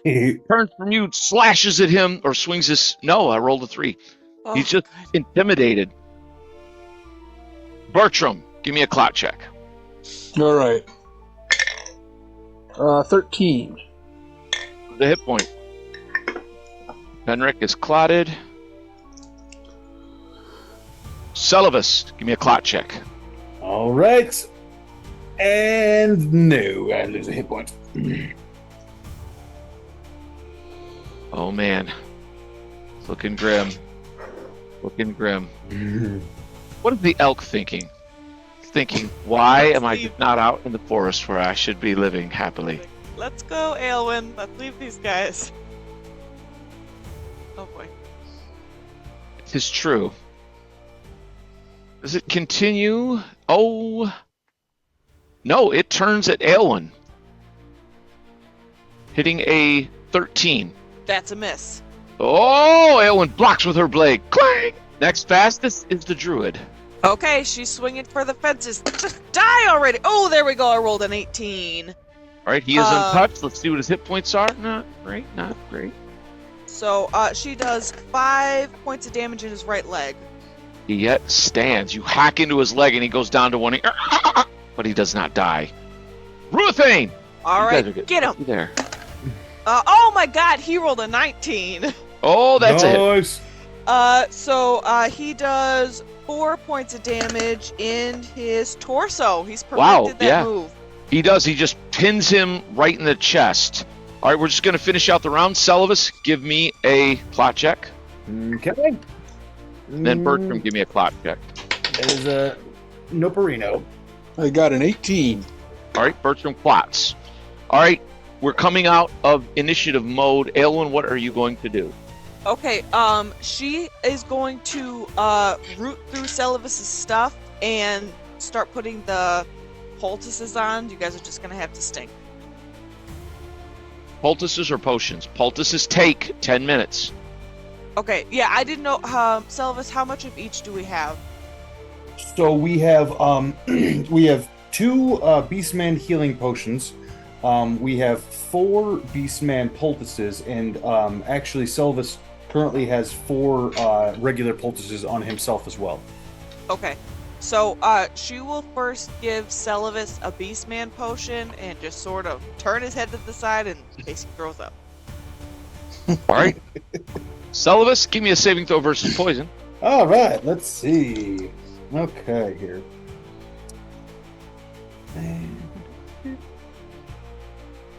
Speaker 1: Turns from you, slashes at him, or swings his... No, I rolled a 3.
Speaker 4: Oh,
Speaker 1: He's just intimidated. Bertram, give me a clot check.
Speaker 5: All right. 13.
Speaker 1: The hit point. Benric is clotted. Celovus, give me a clot check.
Speaker 2: All right. And no, I lose a hit point.
Speaker 1: Oh man, it's looking grim. Looking grim. What is the elk thinking? It's thinking, why am I not out in the forest where I should be living happily?
Speaker 4: Let's go, Aelwyn. Let's leave these guys. Oh boy.
Speaker 1: It is true. Does it continue? Oh. No, it turns at Aelwyn. Hitting a 13.
Speaker 4: That's a miss.
Speaker 1: Oh, Aelwyn blocks with her blade. Clang! Next fastest is the druid.
Speaker 4: Okay, she's swinging for the fences. Just die already! Oh, there we go. I rolled an 18.
Speaker 1: All right, he is untouched. Let's see what his hit points are. Not great, not great.
Speaker 4: So, she does 5 points of damage in his right leg.
Speaker 1: He yet stands. You hack into his leg and he goes down to one. But he does not die. Ruathane!
Speaker 4: All
Speaker 1: You guys are
Speaker 4: right,
Speaker 1: getting
Speaker 4: get him.
Speaker 1: lucky there.
Speaker 4: Oh my god, he rolled a 19.
Speaker 1: Oh, that's it.
Speaker 2: Nice.
Speaker 4: So he does 4 points of damage in his torso. He's
Speaker 1: Wow,
Speaker 4: perfected that
Speaker 1: yeah.
Speaker 4: move.
Speaker 1: He does. He just pins him right in the chest. All right, we're just going to finish out the round. Celovus, give me a plot check.
Speaker 2: Okay.
Speaker 1: Then Bertram, give me a plot check.
Speaker 2: That is a Noperino.
Speaker 5: I got an 18.
Speaker 1: All right, Bertram plots. All right, we're coming out of initiative mode. Aelwyn, what are you going to do?
Speaker 4: Okay, she is going to root through Celovus' stuff and start putting the poultices on. You guys are just gonna have to stink.
Speaker 1: Poultices or potions? Poultices take 10 minutes.
Speaker 4: Okay, yeah, I didn't know, Celovus, how much of each do we have?
Speaker 2: So we have we have 2 Beastman healing potions. We have 4 Beastman poultices, and actually Celovus currently has 4 regular poultices on himself as well.
Speaker 4: Okay, so she will first give Celovus a Beastman potion and just sort of turn his head to the side in case he throws up.
Speaker 1: All right. Celovus, give me a saving throw versus poison.
Speaker 2: All right, let's see. Okay, here.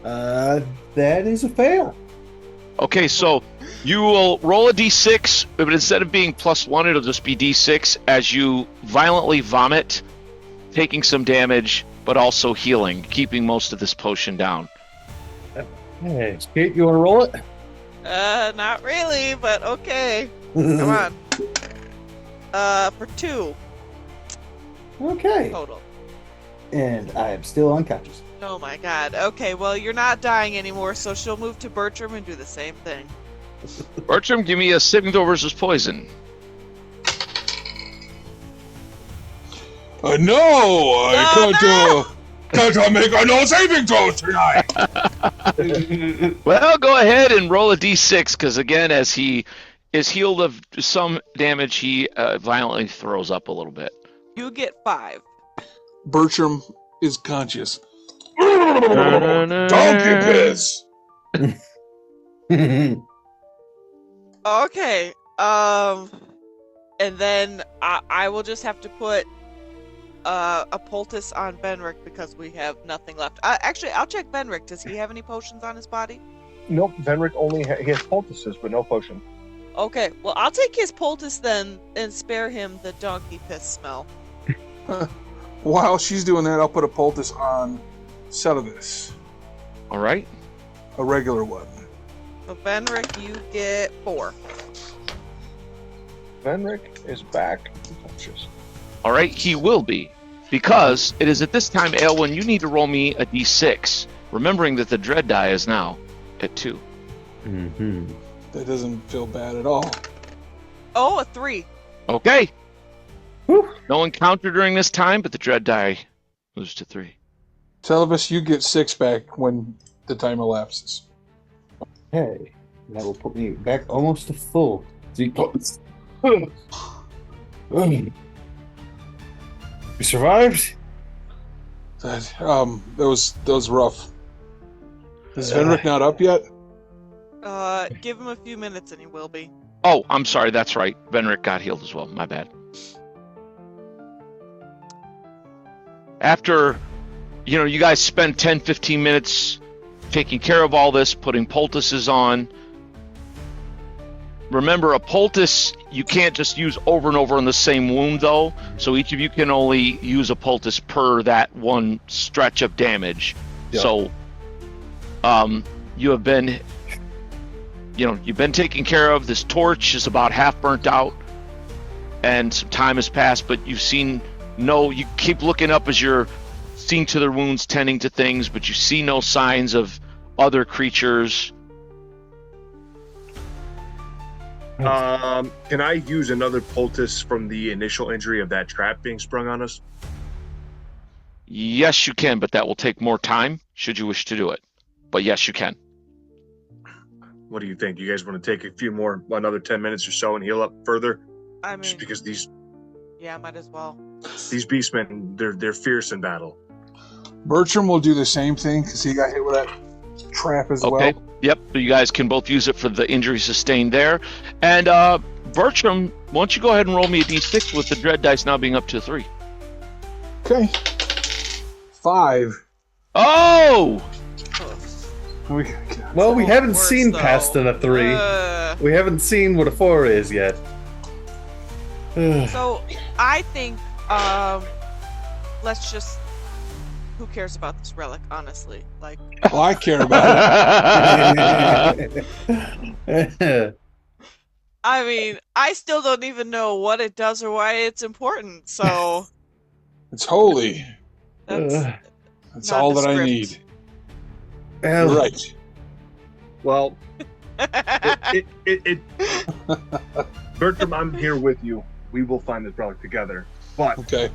Speaker 2: That is a fail.
Speaker 1: Okay, so you will roll a d6, but instead of being +1, it'll just be d6 as you violently vomit, taking some damage, but also healing, keeping most of this potion down.
Speaker 2: Hey, Kate, you want to roll it?
Speaker 4: Not really, but okay. Come on. For 2
Speaker 2: Okay.
Speaker 4: total.
Speaker 2: And I am still unconscious.
Speaker 4: Oh my god. Okay, well, you're not dying anymore, so she'll move to Bertram and do the same thing.
Speaker 1: Bertram, give me a saving throw versus poison.
Speaker 5: No, I can't make a no saving throw tonight.
Speaker 1: Well, go ahead and roll a d6, because again, as he is healed of some damage, he violently throws up a little bit.
Speaker 4: You get 5.
Speaker 5: Bertram is conscious. Donkey piss.
Speaker 4: Okay. And then I will just have to put a poultice on Benric because we have nothing left. Actually, I'll check Benric. Does he have any potions on his body?
Speaker 3: Nope, Venric only he has poultices, but no potion.
Speaker 4: Okay, well, I'll take his poultice then and spare him the donkey piss smell.
Speaker 5: While she's doing that, I'll put a poultice on Celavis,
Speaker 1: All right.
Speaker 5: a regular one.
Speaker 4: So Benric, you get 4.
Speaker 3: Venric is back. Just
Speaker 1: All right. He will be. Because it is at this time, Aelwyn, you need to roll me a d6. Remembering that the dread die is now at 2.
Speaker 2: Mm-hmm.
Speaker 5: That doesn't feel bad at all.
Speaker 4: Oh, a 3.
Speaker 1: Okay.
Speaker 2: Whew.
Speaker 1: No encounter during this time, but the dread die moves to 3.
Speaker 5: Celavis, you get 6 back when the time elapses.
Speaker 2: Okay. That will put me back almost to full. We survived?
Speaker 5: That was rough. Is Venric not up yet?
Speaker 4: Give him a few minutes and he will be.
Speaker 1: Oh, I'm sorry. That's right. Venric got healed as well. My bad. After, you guys spend 10, 15 minutes taking care of all this, putting poultices on. Remember, a poultice you can't just use over and over on the same wound, though. So each of you can only use a poultice per that one stretch of damage.
Speaker 2: Yeah.
Speaker 1: So, you have been, you've been taken care of. This torch is about half burnt out, and some time has passed. But you've seen you keep looking up as you're seeing to their wounds, tending to things, but you see no signs of other creatures.
Speaker 6: Can I use another poultice from the initial injury of that trap being sprung on us?
Speaker 1: Yes, you can, but that will take more time, should you wish to do it. But yes, you can.
Speaker 6: What do you think? You guys want to take another 10 minutes or so and heal up further?
Speaker 4: I mean,
Speaker 6: Just because these
Speaker 4: might as well.
Speaker 6: beastmen, they're fierce in battle.
Speaker 5: Bertram will do the same thing because he got hit with that trap as
Speaker 1: Okay.
Speaker 5: well.
Speaker 1: Yep. So you guys can both use it for the injury sustained there. And Bertram, why don't you go ahead and roll me a d6 with the dread dice now being up to 3.
Speaker 5: Okay. 5.
Speaker 1: Oh!
Speaker 2: Well, we haven't
Speaker 4: Worse,
Speaker 2: seen
Speaker 4: though.
Speaker 2: past a 3. We haven't seen what a 4 is yet.
Speaker 4: So I think let's just. Who cares about this relic, honestly? Like,
Speaker 5: Well, I care about it.
Speaker 4: I mean, I still don't even know what it does or why it's important. So
Speaker 5: It's holy.
Speaker 4: that's
Speaker 5: That's all that I
Speaker 4: nondescript.
Speaker 5: need.
Speaker 2: Well,
Speaker 5: You're right.
Speaker 6: Well, Bertram, I'm here with you. We will find this relic together. But
Speaker 5: Okay.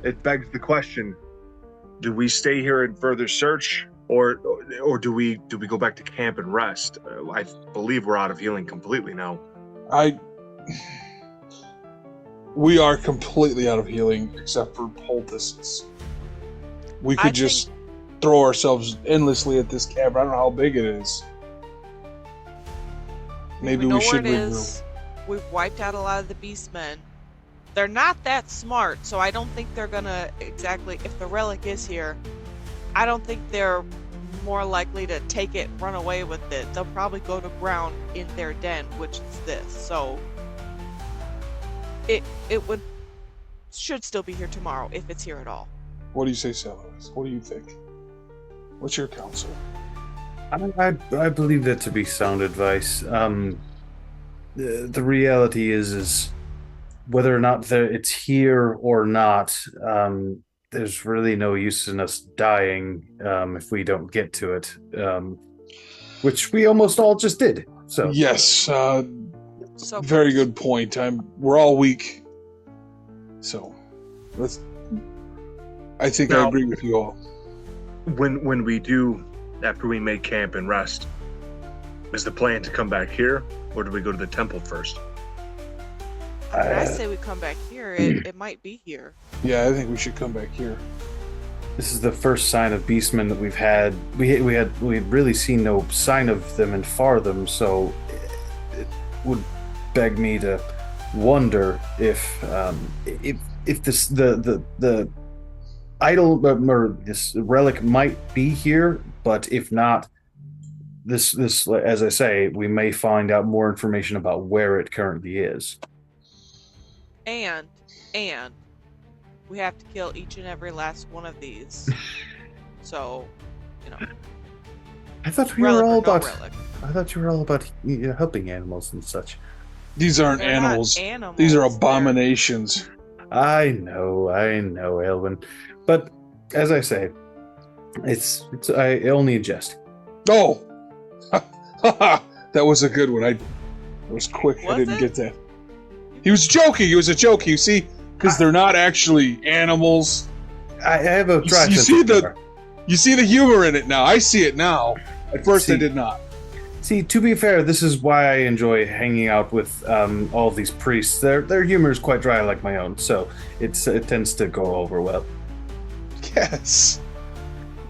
Speaker 6: it begs the question: do we stay here and further search, or do we go back to camp and rest? I believe we're out of healing completely now.
Speaker 5: We are completely out of healing except for poultices. We could just throw ourselves endlessly at this cavern. I don't know how big it is. Maybe
Speaker 4: we know
Speaker 5: we should
Speaker 4: where it
Speaker 5: regroup.
Speaker 4: is. We've wiped out a lot of the beastmen. They're not that smart, so I don't think they're gonna exactly. If the relic is here, I don't think they're more likely to take it, run away with it. They'll probably go to ground in their den, which is this. So it should still be here tomorrow if it's here at all.
Speaker 5: What do you say, Celavis? What do you think? What's your counsel?
Speaker 2: I believe that to be sound advice. The reality is whether or not it's here or not, there's really no use in us dying if we don't get to it, which we almost all just did. So
Speaker 5: Yes,
Speaker 4: So
Speaker 5: very good point. We're all weak, so I think I
Speaker 6: Now-
Speaker 5: agree with you all.
Speaker 6: When we do, after we make camp and rest, is the plan to come back here, or do we go to the temple first?
Speaker 4: I say we come back here. It might be here.
Speaker 5: Yeah, I think we should come back here.
Speaker 2: this is the first sign of beastmen that we've had. We'd really seen no sign of them in Fartham, so it would beg me to wonder if this the idol or this relic might be here, but if not, this as I say, we may find out more information about where it currently is.
Speaker 4: And we have to kill each and every last one of these. So,
Speaker 2: I thought we
Speaker 4: relic
Speaker 2: were
Speaker 4: or
Speaker 2: all
Speaker 4: no
Speaker 2: about.
Speaker 4: relic.
Speaker 2: I thought you were all about helping animals and such.
Speaker 5: These aren't
Speaker 4: They're not
Speaker 5: animals.
Speaker 4: animals.
Speaker 5: These are
Speaker 4: They're-
Speaker 5: abominations.
Speaker 2: I know, Elwin. But as I say, I only jest.
Speaker 5: Oh! That was a good one. I was quick. I
Speaker 4: Was
Speaker 5: didn't
Speaker 4: it?
Speaker 5: get that. He was joking. It was a joke. You see? Because they're not actually animals.
Speaker 2: I have a dry
Speaker 5: You
Speaker 2: sense
Speaker 5: see
Speaker 2: of
Speaker 5: the-
Speaker 2: humor.
Speaker 5: You see the humor in it now. I see it now. At first, I
Speaker 2: See.
Speaker 5: did not.
Speaker 2: See, to be fair, this is why I enjoy hanging out with all of these priests. Their humor is quite dry, like my own, so it tends to go over well.
Speaker 5: Yes.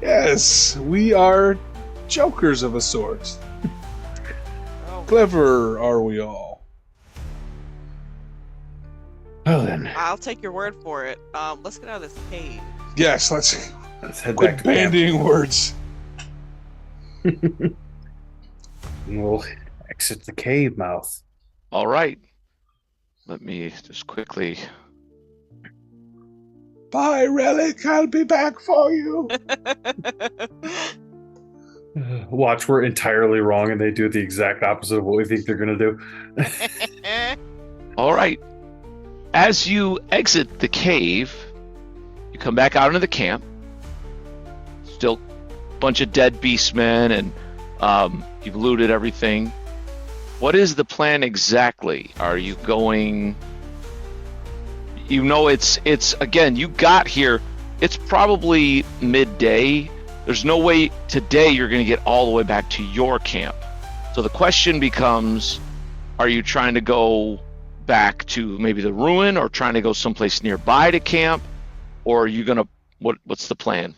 Speaker 5: Yes. We are jokers of a sort.
Speaker 4: Oh,
Speaker 5: Clever are we all.
Speaker 2: Well then,
Speaker 4: I'll take your word for it. Let's get out of this cave.
Speaker 5: Yes, let's
Speaker 2: head
Speaker 5: quit
Speaker 2: back to camp.
Speaker 5: bandying words.
Speaker 2: We'll exit the cave mouth.
Speaker 1: All right. Let me just quickly.
Speaker 5: Bye, Relic. I'll be back for you.
Speaker 2: Watch, we're entirely wrong, and they do the exact opposite of what we think they're going to do.
Speaker 1: All right. As you exit the cave, you come back out into the camp. Still a bunch of dead beastmen, and you've looted everything. What is the plan exactly? Are you going... it's again, you got here, it's probably midday. There's no way today you're going to get all the way back to your camp. So the question becomes, are you trying to go back to maybe the ruin, or trying to go someplace nearby to camp, or are you going to, what's the plan?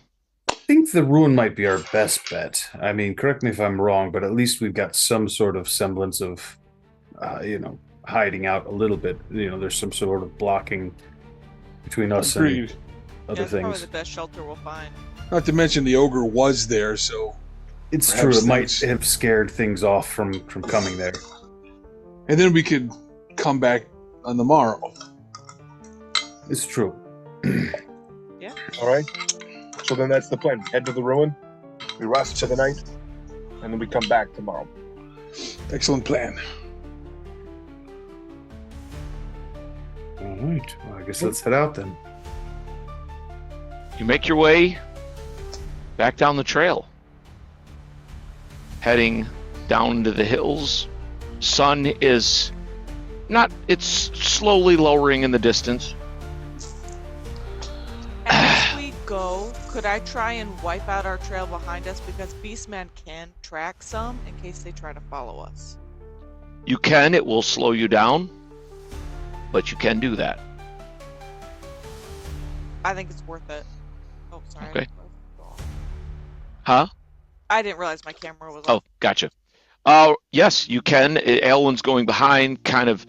Speaker 2: I think the ruin might be our best bet. I mean, correct me if I'm wrong, but at least we've got some sort of semblance of, hiding out a little bit. There's some sort of blocking between us
Speaker 5: Agreed.
Speaker 2: and other
Speaker 4: That's probably
Speaker 2: things.
Speaker 4: the best shelter we'll find.
Speaker 5: Not to mention the ogre was there, so...
Speaker 2: It's
Speaker 5: Perhaps
Speaker 2: true. It might
Speaker 5: things-
Speaker 2: have scared things off from coming there.
Speaker 5: And then we could come back on the morrow.
Speaker 2: It's true.
Speaker 6: All right. So then that's the plan. Head to the ruin. We rest for the night, and then we come back tomorrow.
Speaker 5: Excellent plan.
Speaker 2: All right. Well, I guess let's head out then.
Speaker 1: You make your way back down the trail, heading down into the hills. Sun is it's slowly lowering in the distance.
Speaker 4: As we go, could I try and wipe out our trail behind us? Because Beastman can track some in case they try to follow us.
Speaker 1: You can, it will slow you down, but you can do that.
Speaker 4: I think it's worth it. Oh, sorry.
Speaker 1: Okay. Huh?
Speaker 4: I didn't realize my camera was
Speaker 1: Oh,
Speaker 4: off.
Speaker 1: gotcha. Yes, you can. Elwyn's going behind, kind of,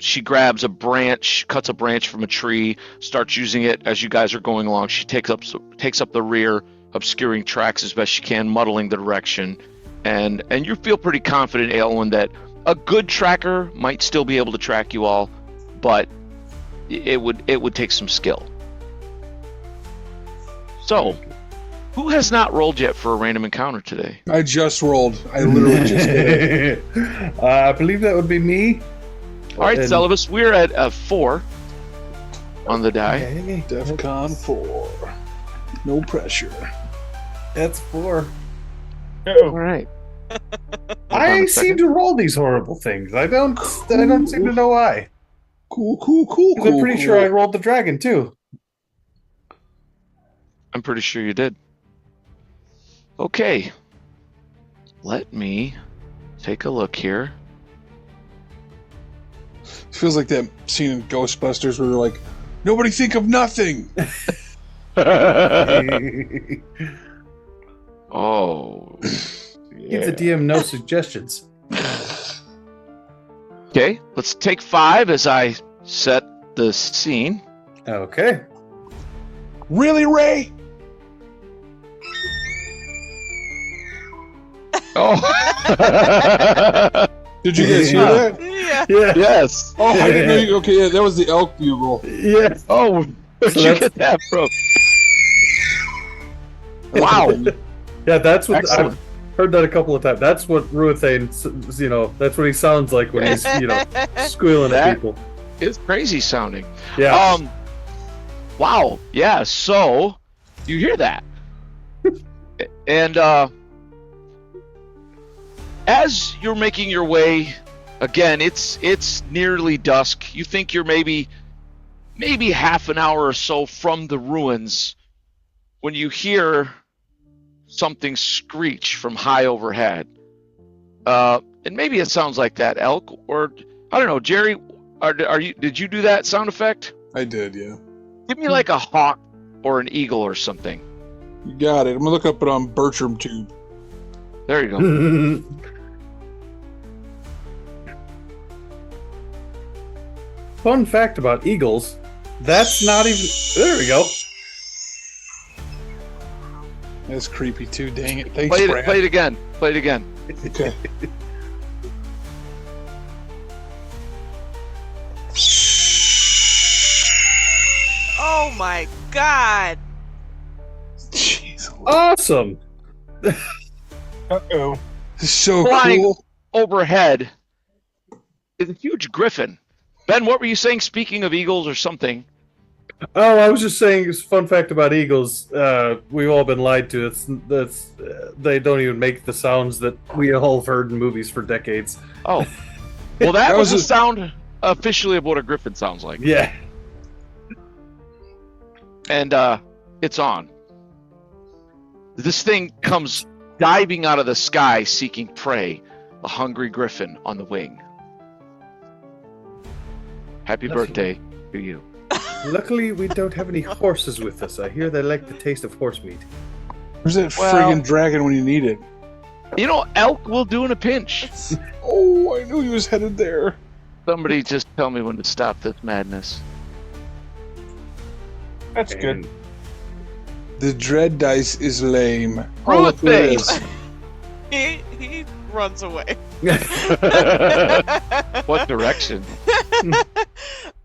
Speaker 1: she grabs a branch, cuts a branch from a tree, starts using it as you guys are going along. She takes up the rear, obscuring tracks as best she can, muddling the direction. And you feel pretty confident, Elwyn, that a good tracker might still be able to track you all, but it would take some skill. So, who has not rolled yet for a random encounter today?
Speaker 5: I just rolled. I literally just did it.
Speaker 2: I believe that would be me.
Speaker 1: All right,
Speaker 2: And-
Speaker 1: Celibus, we're at 4 on the die.
Speaker 2: Okay,
Speaker 5: DEFCON 4. No pressure.
Speaker 2: that's 4.
Speaker 1: All right.
Speaker 2: I
Speaker 1: on a
Speaker 2: seem to roll these horrible things. I don't seem to know why.
Speaker 5: Cool.
Speaker 2: 'Cause I'm pretty sure I rolled the dragon too.
Speaker 1: I'm pretty sure you did. Okay. Let me take a look here.
Speaker 5: Feels like that scene in Ghostbusters where they're like, nobody think of nothing.
Speaker 1: Oh.
Speaker 2: Give the DM no suggestions.
Speaker 1: Okay, let's take 5 as I set the scene.
Speaker 2: Okay.
Speaker 5: Really, Ray?
Speaker 1: Oh.
Speaker 5: Did you guys hear that?
Speaker 4: Yeah.
Speaker 2: Yeah.
Speaker 1: Yes.
Speaker 5: Oh, I didn't know you. Okay, yeah, that was the elk bugle.
Speaker 2: Yeah.
Speaker 1: Oh, Where'd you get that from? Wow.
Speaker 2: Yeah, that's what
Speaker 1: Excellent.
Speaker 2: I've heard that a couple of times. That's what Ruethane, that's what he sounds like when he's, squealing at
Speaker 1: That-
Speaker 2: people.
Speaker 1: It's crazy sounding.
Speaker 2: Yeah.
Speaker 1: Wow. Yeah. So you hear that, and as you're making your way, again, it's nearly dusk. You think you're maybe half an hour or so from the ruins when you hear something screech from high overhead. And maybe it sounds like that elk, or I don't know, Jerry. Did you do that sound effect?
Speaker 5: I did, yeah.
Speaker 1: Give me like a hawk or an eagle or something.
Speaker 5: You got it. I'm gonna look up it on Bertram Tube.
Speaker 1: There you go.
Speaker 2: Fun fact about eagles, that's not even... There we go.
Speaker 5: That's creepy too. Dang it! Thanks,
Speaker 1: Play
Speaker 5: Brad.
Speaker 1: it again. Play it again.
Speaker 5: Okay.
Speaker 4: Oh my god!
Speaker 5: Jeez.
Speaker 2: Awesome.
Speaker 3: Uh-oh.
Speaker 5: So
Speaker 1: Flying
Speaker 5: cool.
Speaker 1: overhead is a huge griffin. Ben, what were you saying? Speaking of eagles or something?
Speaker 2: Oh, I was just saying, it's a fun fact about eagles. We've all been lied to. They don't even make the sounds that we all have heard in movies for decades.
Speaker 1: Oh, well, that
Speaker 5: That
Speaker 1: was
Speaker 5: was
Speaker 1: a sound officially of what a griffin sounds like,
Speaker 2: Yeah.
Speaker 1: and it's on. This thing comes diving out of the sky, seeking prey. A hungry griffin on the wing. Happy
Speaker 2: That's-
Speaker 1: birthday to you.
Speaker 2: Luckily, we don't have any horses with us. I hear they like the taste of horse meat.
Speaker 5: Where's that
Speaker 1: Well-
Speaker 5: friggin' dragon when you need it?
Speaker 1: You know, elk will do in a pinch.
Speaker 5: Oh, I knew he was headed there.
Speaker 1: Somebody just tell me when to stop this madness.
Speaker 3: That's good.
Speaker 2: And
Speaker 5: The dread dice is lame.
Speaker 1: Roll
Speaker 5: Oh,
Speaker 1: it,
Speaker 5: there
Speaker 1: babe.
Speaker 5: is.
Speaker 4: He runs away.
Speaker 1: What direction?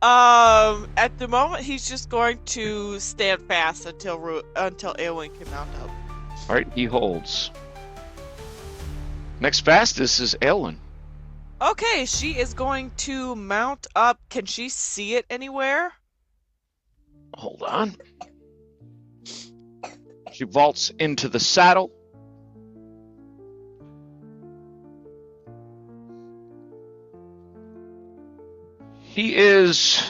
Speaker 4: At the moment, he's just going to stand fast until Eowyn can mount up.
Speaker 1: All right, he holds. Next fastest is Ellen.
Speaker 4: Okay, she is going to mount up. Can she see it anywhere?
Speaker 1: Hold on. She vaults into the saddle. He is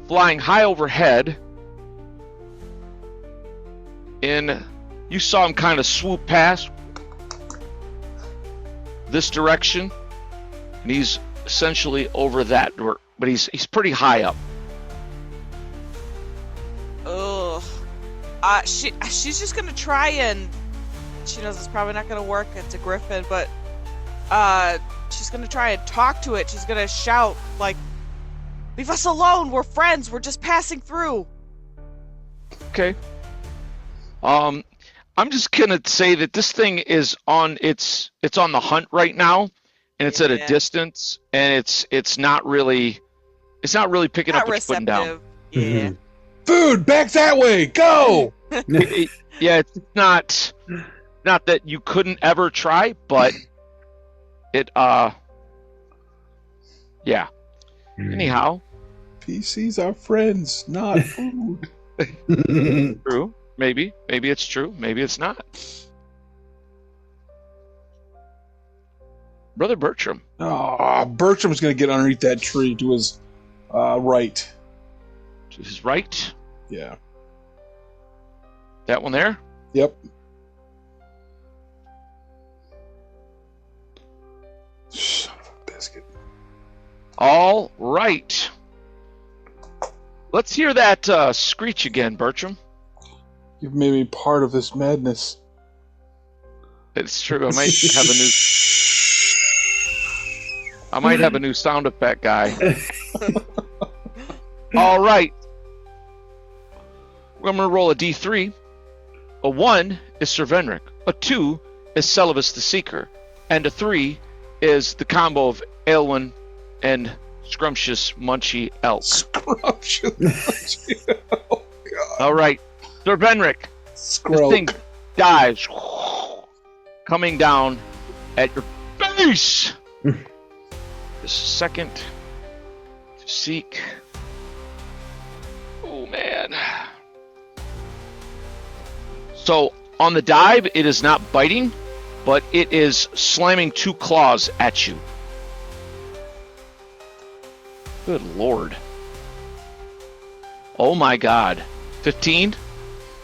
Speaker 1: flying high overhead. You saw him kind of swoop past this direction, and he's essentially over that door, but he's pretty high up.
Speaker 4: Ugh. She's just gonna try and. She knows it's probably not gonna work. It's a griffin, but she's gonna try and talk to it. She's gonna shout like, "Leave us alone! We're friends. We're just passing through."
Speaker 1: Okay. I'm just gonna say that this thing is on it's on the hunt right now, and it's at a
Speaker 4: Yeah.
Speaker 1: distance, and it's not really picking
Speaker 4: Not
Speaker 1: up what you're putting down.
Speaker 4: receptive. Yeah.
Speaker 5: Food, back that way. Go.
Speaker 1: Yeah, it's not that you couldn't ever try, but it yeah. Anyhow,
Speaker 5: PCs are friends, not food.
Speaker 1: true. Maybe it's true. Maybe it's not. Brother Bertram.
Speaker 5: Bertram's gonna get underneath that tree to his right.
Speaker 1: To his right.
Speaker 5: Yeah.
Speaker 1: That one there.
Speaker 5: Yep. Son of a biscuit.
Speaker 1: All right. Let's hear that screech again, Bertram.
Speaker 5: You've made me part of this madness.
Speaker 1: It's true. I might have a new sound effect guy. All right. I'm going to roll a d3. A 1 is Sir Venric. A 2 is Celibus the Seeker. And a 3 is the combo of Aelwyn and Scrumptious Munchy Elk.
Speaker 5: Scrumptious.
Speaker 1: All right, Sir Benric, this thing
Speaker 5: Scroke.
Speaker 1: dives, coming down at your face. Just a second to seek. Oh man. So on the dive, it is not biting, but it is slamming 2 claws at you. Good lord. Oh my god. 15?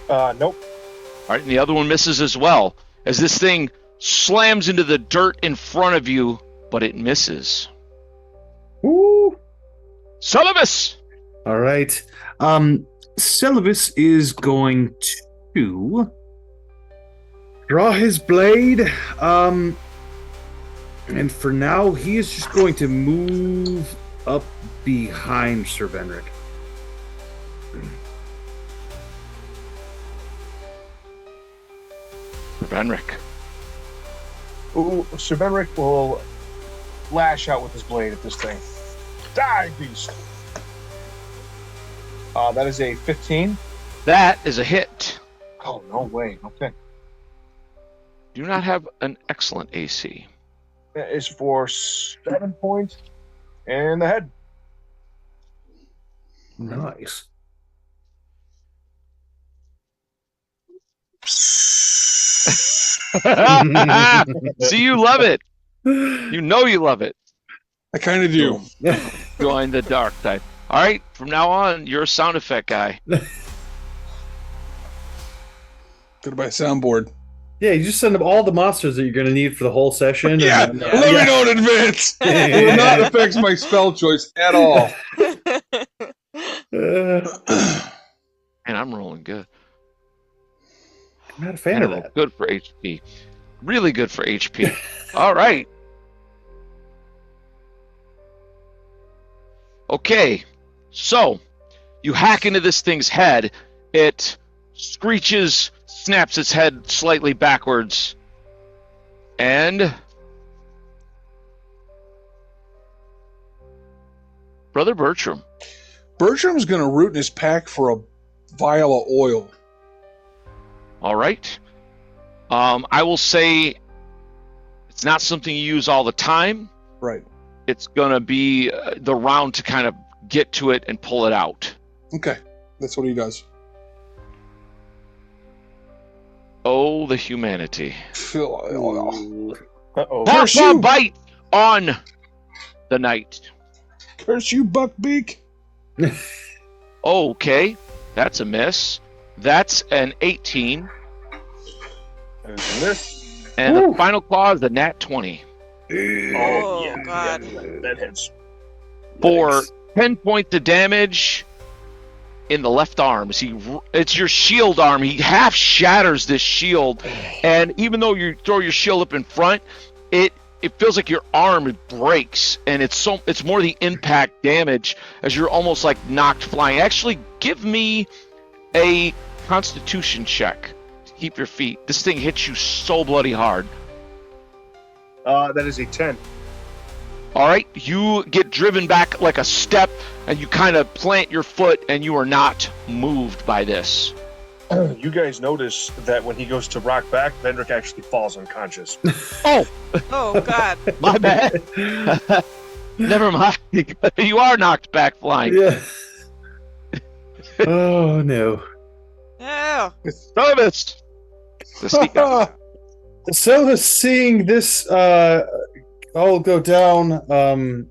Speaker 6: Nope.
Speaker 1: All right, and the other one misses as well, as this thing slams into the dirt in front of you, but it misses.
Speaker 2: Woo!
Speaker 1: Celibus!
Speaker 2: All right. Celibus is going to draw his blade. And for now, he is just going to move up behind Sir Benric.
Speaker 1: Benric.
Speaker 6: Ooh, Sir Benric will lash out with his blade at this thing. Die, beast! That is a 15.
Speaker 1: That is a hit.
Speaker 6: Oh, no way. Okay.
Speaker 1: Do not have an excellent AC.
Speaker 6: That is for 7 points in the head.
Speaker 2: Nice.
Speaker 1: See, you love it. You know you love it.
Speaker 5: I kind of do.
Speaker 1: Join the dark side. All right, from now on, you're a sound effect guy.
Speaker 5: Gotta buy a soundboard.
Speaker 2: Yeah, you just send them all the monsters that you're going to need for the whole session.
Speaker 5: Yeah,
Speaker 2: and
Speaker 5: let me know in advance. It will not affect my spell choice at all.
Speaker 1: And I'm rolling good.
Speaker 2: I'm not a fan of
Speaker 1: roll
Speaker 2: that.
Speaker 1: Good for HP. Really good for HP. All right. Okay, so you hack into this thing's head. It screeches, snaps its head slightly backwards, and Brother Bertram.
Speaker 5: Bertram's gonna root in his pack for a vial of oil.
Speaker 1: All right. I will say it's not something you use all the time.
Speaker 5: Right.
Speaker 1: It's gonna be the round to kind of get to it and pull it out.
Speaker 5: Okay. That's what he does.
Speaker 1: Oh, the humanity.
Speaker 5: Phil,
Speaker 6: Uh-oh.
Speaker 5: Curse
Speaker 1: Pop
Speaker 5: you!
Speaker 1: bite on the knight.
Speaker 5: curse you, Buckbeak.
Speaker 1: Okay, that's a miss. That's an 18.
Speaker 6: And this.
Speaker 1: And the final claw is a nat 20.
Speaker 4: Oh, God.
Speaker 6: That hits.
Speaker 1: For 10 points of damage in the left arm. It's your shield arm. He half shatters this shield. And even though you throw your shield up in front, it feels like your arm breaks. And it's more the impact damage as you're almost like knocked flying. Actually, give me a constitution check to keep your feet. This thing hits you so bloody hard.
Speaker 6: That is a 10.
Speaker 1: All right, you get driven back like a step, and you kind of plant your foot, and you are not moved by this.
Speaker 6: You guys notice that when he goes to rock back, Vendrick actually falls unconscious.
Speaker 1: Oh,
Speaker 4: Oh, God.
Speaker 1: my bad. Never mind. You are knocked back flying.
Speaker 2: Yeah. Oh, no.
Speaker 4: Oh.
Speaker 1: Service. The sneak out.
Speaker 2: So seeing this all go down, and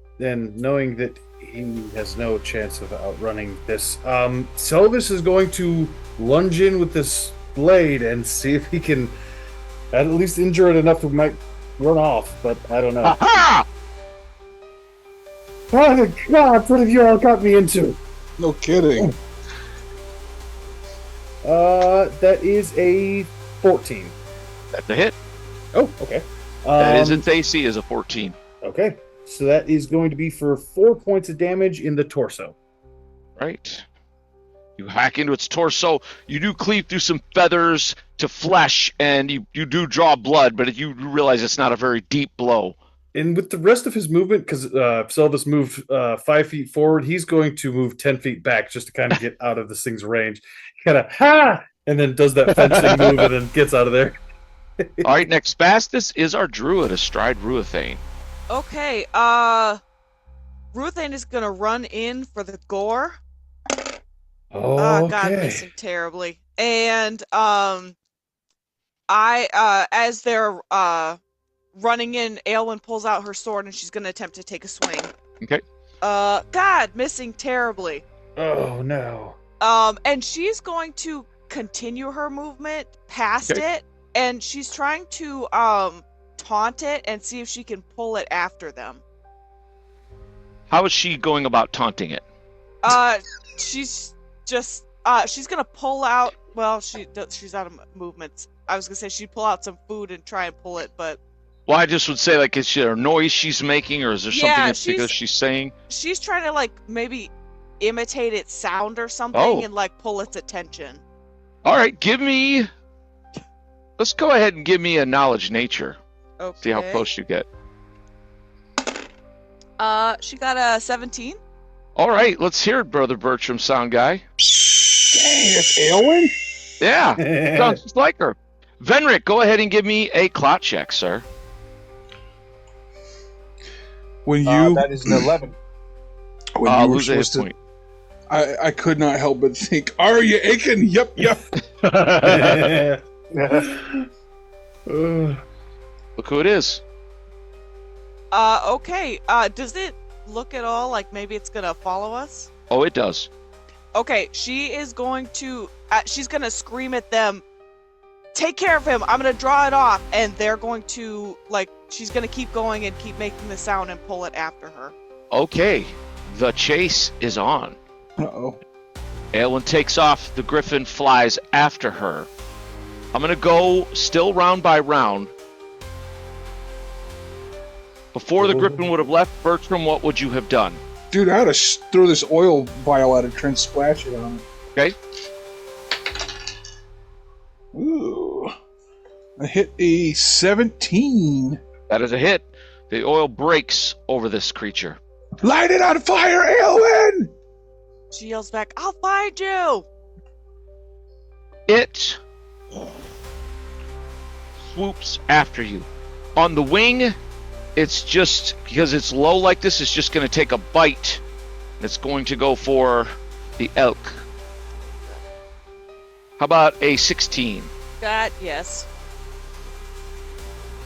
Speaker 2: knowing that he has no chance of outrunning this, Selvus is going to lunge in with this blade and see if he can at least injure it enough to might run off, but I don't know.
Speaker 1: Aha!
Speaker 2: Oh God, what have you all got me into?
Speaker 5: No kidding.
Speaker 2: That is a 14.
Speaker 1: That's a hit.
Speaker 2: Oh, okay.
Speaker 1: That is its AC is a 14.
Speaker 2: Okay, so that is going to be for 4 points of damage in the torso.
Speaker 1: Right. You hack into its torso. You do cleave through some feathers to flesh, and you do draw blood, but you realize it's not a very deep blow.
Speaker 2: And with the rest of his movement, because Selvus moved 5 feet forward, he's going to move 10 feet back just to kind of get out of this thing's range. Kind of, ha! And then does that fencing move and then gets out of there.
Speaker 1: All right, next fastest is our druid astride Ruethane.
Speaker 4: Okay, Ruthane is gonna run in for the gore.
Speaker 2: Oh,
Speaker 4: God, missing terribly. And as they're running in, Aelwyn pulls out her sword and she's gonna attempt to take a swing.
Speaker 1: Okay.
Speaker 4: God, missing terribly.
Speaker 2: Oh no.
Speaker 4: And she's going to continue her movement past it, and she's trying to taunt it and see if she can pull it after them.
Speaker 1: How is she going about taunting it?
Speaker 4: She's just she's gonna pull out. Well, she's out of movements. I was gonna say she'd pull out some food and try and pull it, but.
Speaker 1: Well, I just would say, like, is there a noise she's making, or is there something in particular she's saying?
Speaker 4: She's trying to, like, maybe imitate its sound or something and, like, pull its attention.
Speaker 1: All right, let's go ahead and give me a knowledge nature.
Speaker 4: Okay.
Speaker 1: See how close you get.
Speaker 4: She got a 17.
Speaker 1: All right, let's hear it, Brother Bertram, sound guy.
Speaker 5: Dang, it's Aelwyn?
Speaker 1: Yeah, sounds just like her. Venric, go ahead and give me a clot check, sir.
Speaker 5: When you
Speaker 3: that is an 11.
Speaker 5: when you were
Speaker 1: lose a hit
Speaker 5: supposed to,
Speaker 1: point.
Speaker 5: I could not help but think, are you aching? Yep.
Speaker 1: Look who it is.
Speaker 4: Okay. Does it look at all like maybe it's gonna follow us?
Speaker 1: Oh, it does.
Speaker 4: Okay, she is going to. She's gonna scream at them. Take care of him. I'm gonna draw it off, and they're going to she's gonna keep going and keep making the sound and pull it after her.
Speaker 1: Okay, the chase is on.
Speaker 5: Uh-oh.
Speaker 1: Aelwyn takes off. The griffin flies after her. I'm going to go still round by round. Before the griffin would have left, Bertram, what would you have done?
Speaker 5: Dude, I had to throw this oil vial out and try and splash it on it.
Speaker 1: Okay.
Speaker 5: Ooh. I hit a 17.
Speaker 1: That is a hit. The oil breaks over this creature.
Speaker 5: Light it on fire, Aelwyn!
Speaker 4: She yells back, "I'll find you!"
Speaker 1: It swoops after you. On the wing, it's just, because it's low like this, it's just going to take a bite. It's going to go for the elk. How about a 16?
Speaker 4: God, yes.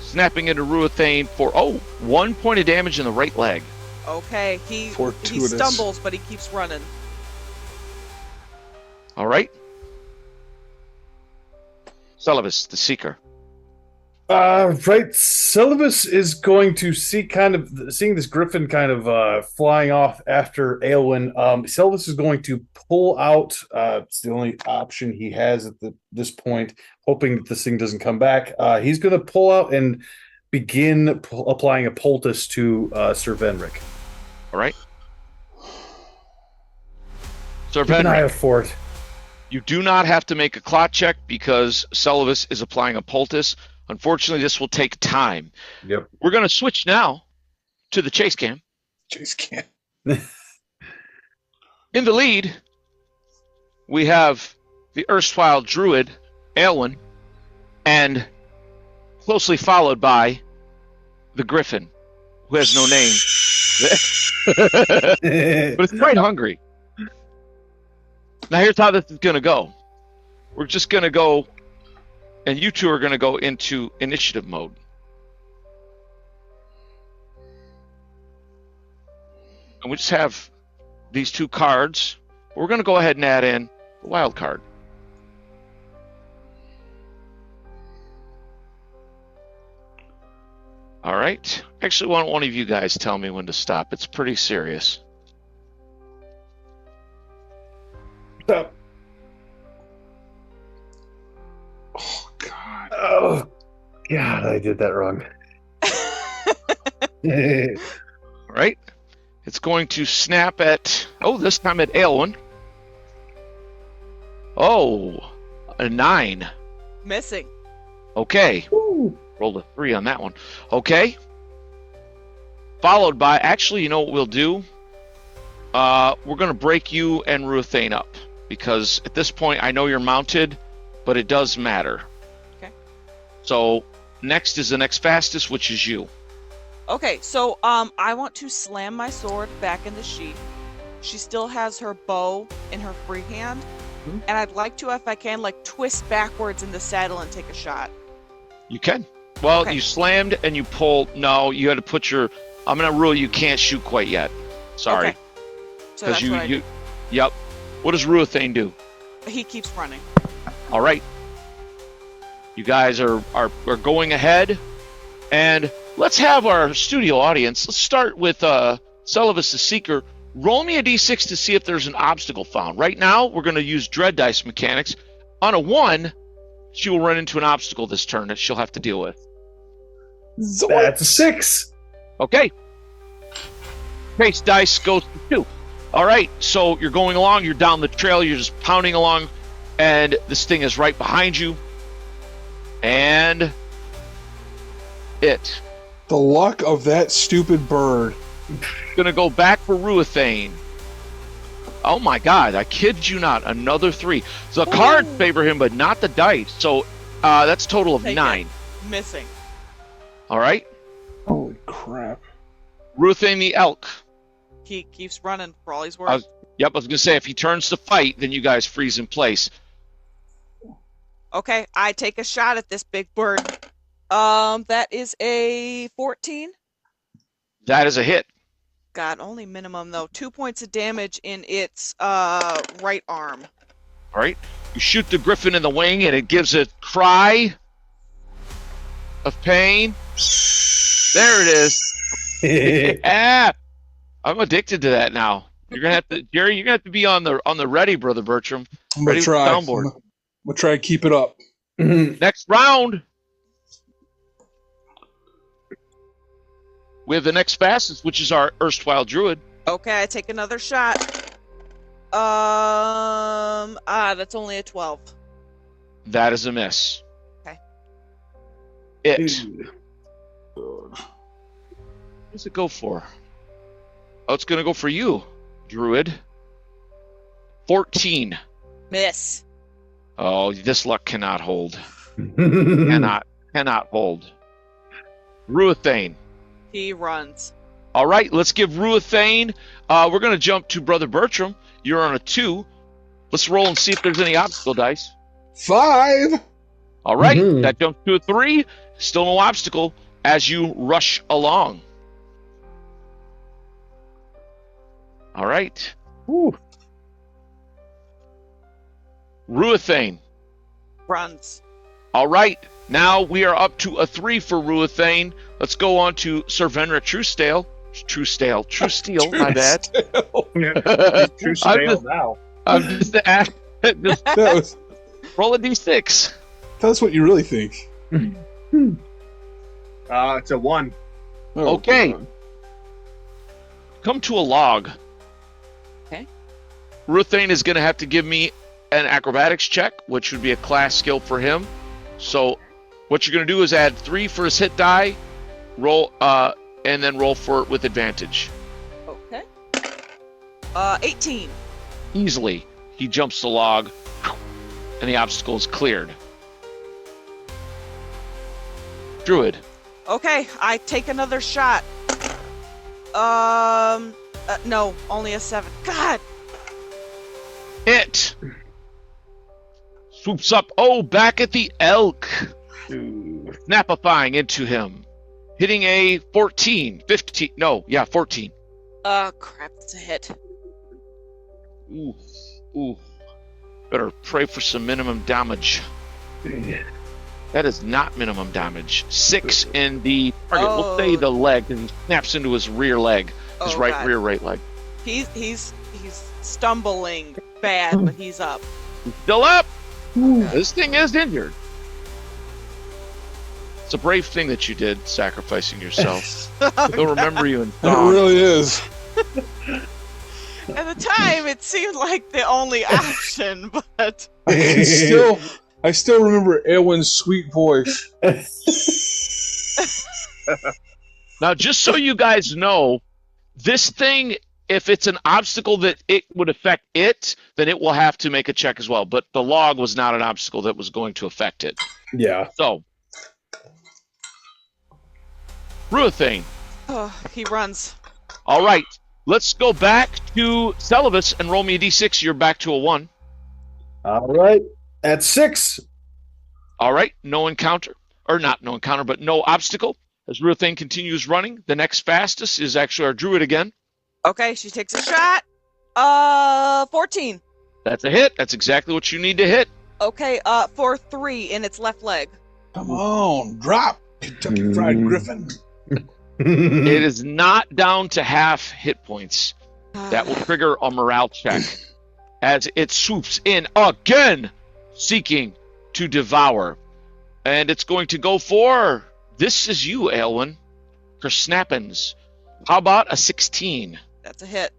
Speaker 1: Snapping into Ruethane for, 1 point of damage in the right leg.
Speaker 4: Okay, he
Speaker 5: Fortuitous.
Speaker 4: stumbles, but he keeps running.
Speaker 1: All right. Celibus, the Seeker.
Speaker 2: Right. Celibus is going to seeing this griffin kind of flying off after Aelwyn. Celibus is going to pull out. It's the only option he has at this point, hoping that this thing doesn't come back. He's going to pull out and begin applying a poultice to Sir Venric.
Speaker 1: All right. Sir
Speaker 2: Keep an eye out
Speaker 1: Venric,
Speaker 2: for it.
Speaker 1: you do not have to make a clot check because Celibus is applying a poultice. Unfortunately, this will take time.
Speaker 2: Yep.
Speaker 1: We're going to switch now to the chase cam.
Speaker 5: Chase can't.
Speaker 1: In the lead, we have the erstwhile druid, Aelwyn, and closely followed by the griffin, who has no name. But it's quite hungry. Now here's how this is going to go. We're just going to go, and you two are going to go into initiative mode. And we just have these two cards. We're going to go ahead and add in the wild card. All right. Actually, why don't one of you guys tell me when to stop? It's pretty serious.
Speaker 2: Stop.
Speaker 5: Oh, God.
Speaker 2: Oh, God, I did that wrong.
Speaker 1: All right. It's going to snap at, this time at Aelwyn. A 9.
Speaker 4: Missing.
Speaker 1: Okay.
Speaker 2: Ooh.
Speaker 1: Rolled a 3 on that one. Okay. Followed by, actually, you know what we'll do? We're going to break you and Ruthane up. Because at this point, I know you're mounted, but it does matter.
Speaker 7: Okay.
Speaker 1: So, next is the next fastest, which is you.
Speaker 7: Okay, so I want to slam my sword back in the sheath. She still has her bow in her free hand.
Speaker 1: Mhm.
Speaker 7: And I'd like to, if I can, like twist backwards in the saddle and take a shot.
Speaker 1: You can. Well,
Speaker 7: Okay.
Speaker 1: you slammed and you pulled. No, you had to put your. I'm going to rule you can't shoot quite yet. Sorry.
Speaker 7: Okay. So that's what I do.
Speaker 1: Yep. What does Ruthane do?
Speaker 7: He keeps running.
Speaker 1: All right. You guys are going ahead, and let's have our studio audience. Let's start with Celavus the Seeker. Roll me a d6 to see if there's an obstacle found. Right now, we're going to use dread dice mechanics. On a 1, she will run into an obstacle this turn that she'll have to deal with.
Speaker 2: That's a 6.
Speaker 1: Okay. Base dice goes to 2. All right, so you're going along, you're down the trail, you're just pounding along, and this thing is right behind you. And it.
Speaker 5: The luck of that stupid bird.
Speaker 1: Gonna go back for Ruthane. Oh my god, I kid you not, another 3. The cards favor him, but not the dice. So that's a total of
Speaker 7: Take
Speaker 1: 9.
Speaker 7: it. Missing.
Speaker 1: All right,
Speaker 5: Holy crap.
Speaker 1: Ruthane the Elk.
Speaker 7: He keeps running for all he's worth.
Speaker 1: Yep, I was gonna say if he turns to fight, then you guys freeze in place.
Speaker 7: Okay, I take a shot at this big bird. That is a 14.
Speaker 1: That is a hit.
Speaker 7: God, only minimum though. 2 points of damage in its right arm.
Speaker 1: All right, you shoot the griffin in the wing, and it gives a cry of pain. There it is. Ah, I'm addicted to that now. You're gonna have to, Jerry. You're gonna have to be on the ready, brother Bertram.
Speaker 5: I'm gonna
Speaker 1: Ready with the
Speaker 5: try.
Speaker 1: soundboard.
Speaker 5: I'm gonna try and keep it up.
Speaker 1: Next round, we have the next fastest, which is our erstwhile druid.
Speaker 7: Okay, I take another shot. That's only a 12.
Speaker 1: That is a miss.
Speaker 7: Okay.
Speaker 1: It. What does it go for? Oh, it's gonna go for you, druid. 14.
Speaker 7: Miss.
Speaker 1: Oh, this luck cannot hold. Cannot hold. Ruthane.
Speaker 7: He runs.
Speaker 1: All right, let's give Ruthane. We're going to jump to Brother Bertram. You're on a 2. Let's roll and see if there's any obstacle dice.
Speaker 5: 5.
Speaker 1: All right,
Speaker 2: Mhm.
Speaker 1: that jumps to a 3. Still no obstacle as you rush along. All right.
Speaker 2: Woo.
Speaker 1: Ruthane.
Speaker 7: Runs.
Speaker 1: All right, now we are up to a 3 for Ruthane. Let's go on to Sir Venra Truesteel, my bad.
Speaker 6: True stale
Speaker 1: just-
Speaker 6: now.
Speaker 1: I'm just roll a d6.
Speaker 5: That's what you really think.
Speaker 6: It's a 1.
Speaker 5: Oh,
Speaker 1: Okay.
Speaker 5: God.
Speaker 1: Come to a log.
Speaker 7: Okay.
Speaker 1: Ruthane is going to have to give me an acrobatics check, which would be a class skill for him. So what you're going to do is add 3 for his hit die, roll, and then roll for it with advantage.
Speaker 7: Okay. 18.
Speaker 1: Easily, he jumps the log, and the obstacle is cleared. Druid.
Speaker 7: Okay, I take another shot. No, only a 7. God!
Speaker 1: It swoops up. Oh, back at the elk. Snapifying into him. Hitting a 14. 15. No, yeah, 14.
Speaker 7: Crap, that's a hit.
Speaker 1: Ooh. Better pray for some minimum damage. That is not minimum damage. 6 in the target. We'll say the leg, and he snaps into his rear leg. His rear right leg.
Speaker 7: He's stumbling bad, but he's up.
Speaker 1: He's still up. This thing is injured. It's a brave thing that you did, sacrificing yourself. They'll remember you in
Speaker 5: It
Speaker 1: song.
Speaker 5: really is.
Speaker 7: At the time, it seemed like the only option, but
Speaker 5: I still remember Elwin's sweet voice.
Speaker 1: Now, just so you guys know, this thing, if it's an obstacle that it would affect it, then it will have to make a check as well. But the log was not an obstacle that was going to affect it.
Speaker 2: Yeah.
Speaker 1: So, Ruthane.
Speaker 7: Oh, he runs.
Speaker 1: All right. Let's go back to Celovus and roll me a d6. You're back to a 1.
Speaker 2: All right. At 6.
Speaker 1: All right. No encounter. Or not no encounter, but no obstacle. As Ruthane continues running, the next fastest is actually our druid again.
Speaker 7: Okay, she takes a shot. 14.
Speaker 1: That's a hit. That's exactly what you need to hit.
Speaker 7: Okay, for 3 in its left leg.
Speaker 5: Come on, drop, Kentucky Fried Griffin.
Speaker 1: It is not down to half hit points. That will trigger a morale check as it swoops in again, seeking to devour. And it's going to go for, this is you, Aelwyn. Kersnappins. How about a 16?
Speaker 7: That's a hit.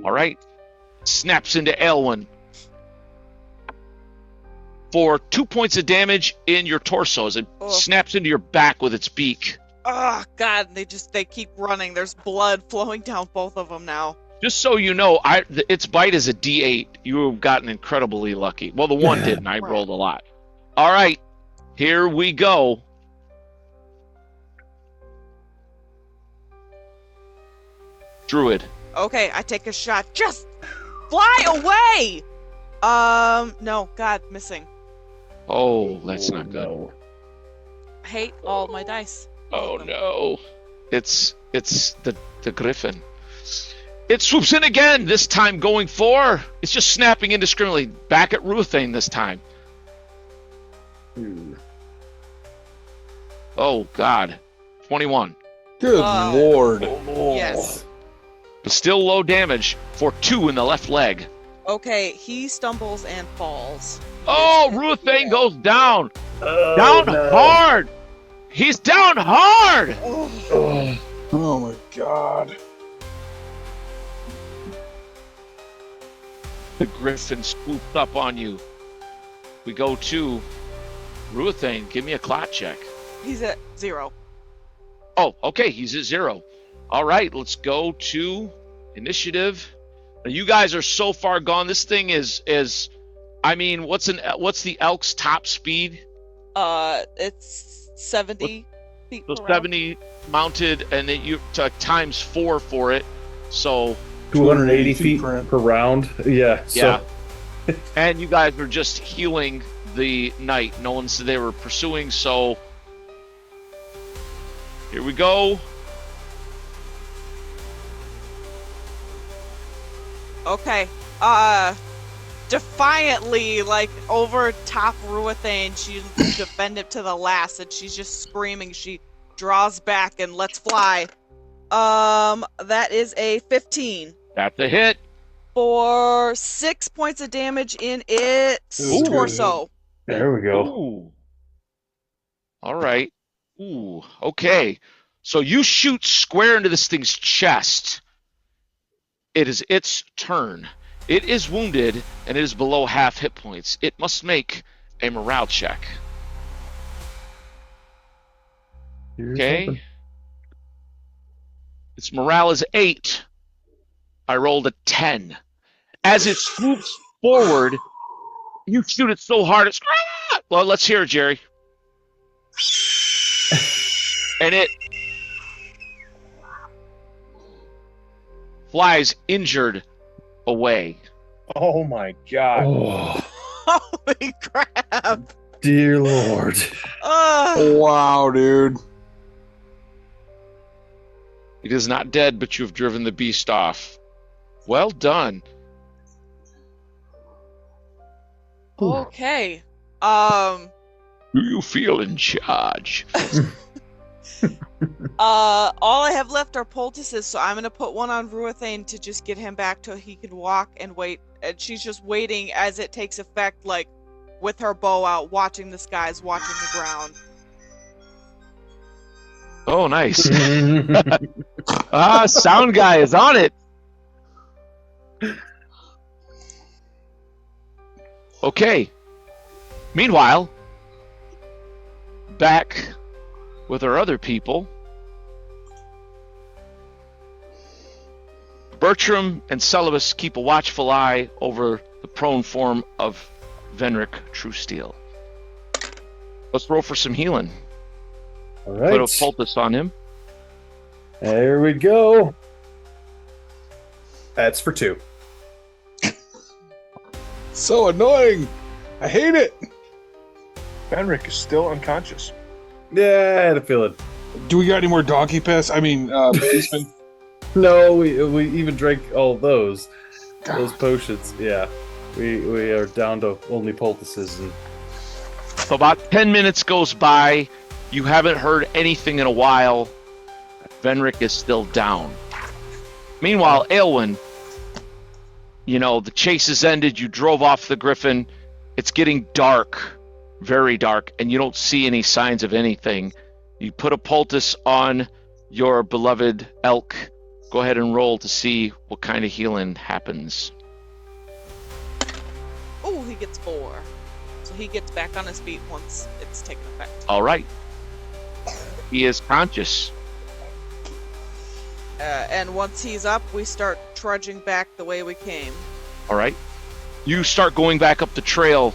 Speaker 1: All right. Snaps into Aelwyn for 2 points of damage in your torso as it snaps into your back with its beak.
Speaker 7: Oh, God, they keep running. There's blood flowing down both of them now.
Speaker 1: Just so you know, its bite is a D8. You have gotten incredibly lucky. Well, the one didn't. I rolled a lot. All right. Here we go. Druid.
Speaker 7: Okay, I take a shot. Just fly away! No, God, missing.
Speaker 1: Oh, that's not good.
Speaker 7: I hate all my dice.
Speaker 1: Oh no. It's the griffin. It swoops in again, this time going for. It's just snapping indiscriminately. Back at Ruthane this time. Oh God. 21.
Speaker 5: Good Lord.
Speaker 7: Yes.
Speaker 1: But still low damage for 2 in the left leg.
Speaker 7: Okay, he stumbles and falls.
Speaker 1: Oh, Ruthane goes down. Down hard. He's down hard.
Speaker 5: Oh my God.
Speaker 1: The griffin swoops up on you. We go to Ruthane. Give me a clot check.
Speaker 7: He's at 0.
Speaker 1: Oh, okay. He's at 0. All right. Let's go to initiative. Now, you guys are so far gone. This thing is. I mean, what's the elk's top speed?
Speaker 7: It's 70 feet
Speaker 1: So
Speaker 7: per
Speaker 1: 70 mounted, and then you times 4 for it. So
Speaker 2: 280 feet per round. Yeah. So.
Speaker 1: yeah. And you guys were just healing the knight. No one said they were pursuing. So here we go.
Speaker 7: Okay. Defiantly, like, over top Ruthane, she's defended to the last, and she's just screaming. She draws back and lets fly. That is a 15.
Speaker 1: That's a hit.
Speaker 7: For 6 points of damage in its
Speaker 5: Ooh.
Speaker 7: torso.
Speaker 2: There we go.
Speaker 1: Ooh. All right. Ooh. Okay. So you shoot square into this thing's chest. It is its turn. It is wounded, and it is below half hit points. It must make a morale check. Okay. Its morale is 8. I rolled a 10. As it swoops forward, you shoot it so hard it's... Well, let's hear it, Jerry. And it flies injured away.
Speaker 3: Oh my God.
Speaker 2: Oh,
Speaker 7: Holy crap.
Speaker 2: dear Lord.
Speaker 5: Wow, dude.
Speaker 1: It is not dead, but you have driven the beast off. Well done.
Speaker 7: Okay.
Speaker 1: Do you feel in charge?
Speaker 7: All I have left are poultices, so I'm gonna put one on Ruthane to just get him back till he can walk and wait. And she's just waiting as it takes effect, like with her bow out, watching the skies, watching the ground.
Speaker 1: Oh, nice. Sound guy is on it. Okay. Meanwhile, back with our other people, Bertram and Celibus keep a watchful eye over the prone form of Venric Truesteel. Let's roll for some healing.
Speaker 2: All right.
Speaker 1: Put a poultice on him.
Speaker 2: There we go. That's for 2.
Speaker 5: So annoying. I hate it.
Speaker 3: Benric is still unconscious.
Speaker 2: Yeah, I had a feeling.
Speaker 5: Do we got any more donkey piss? I mean, policeman.
Speaker 2: No, we even drank all those potions. Yeah, we are down to only poultices. And
Speaker 1: So about 10 minutes goes by. You haven't heard anything in a while. Venric is still down. Meanwhile, Aelwyn, the chase has ended. You drove off the Griffin. It's getting dark, very dark, and you don't see any signs of anything. You put a poultice on your beloved elk. Go ahead and roll to see what kind of healing happens.
Speaker 7: Oh, he gets 4. So he gets back on his feet once it's taken effect.
Speaker 1: All right. He is conscious.
Speaker 7: And once he's up, we start trudging back the way we came.
Speaker 1: All right. You start going back up the trail.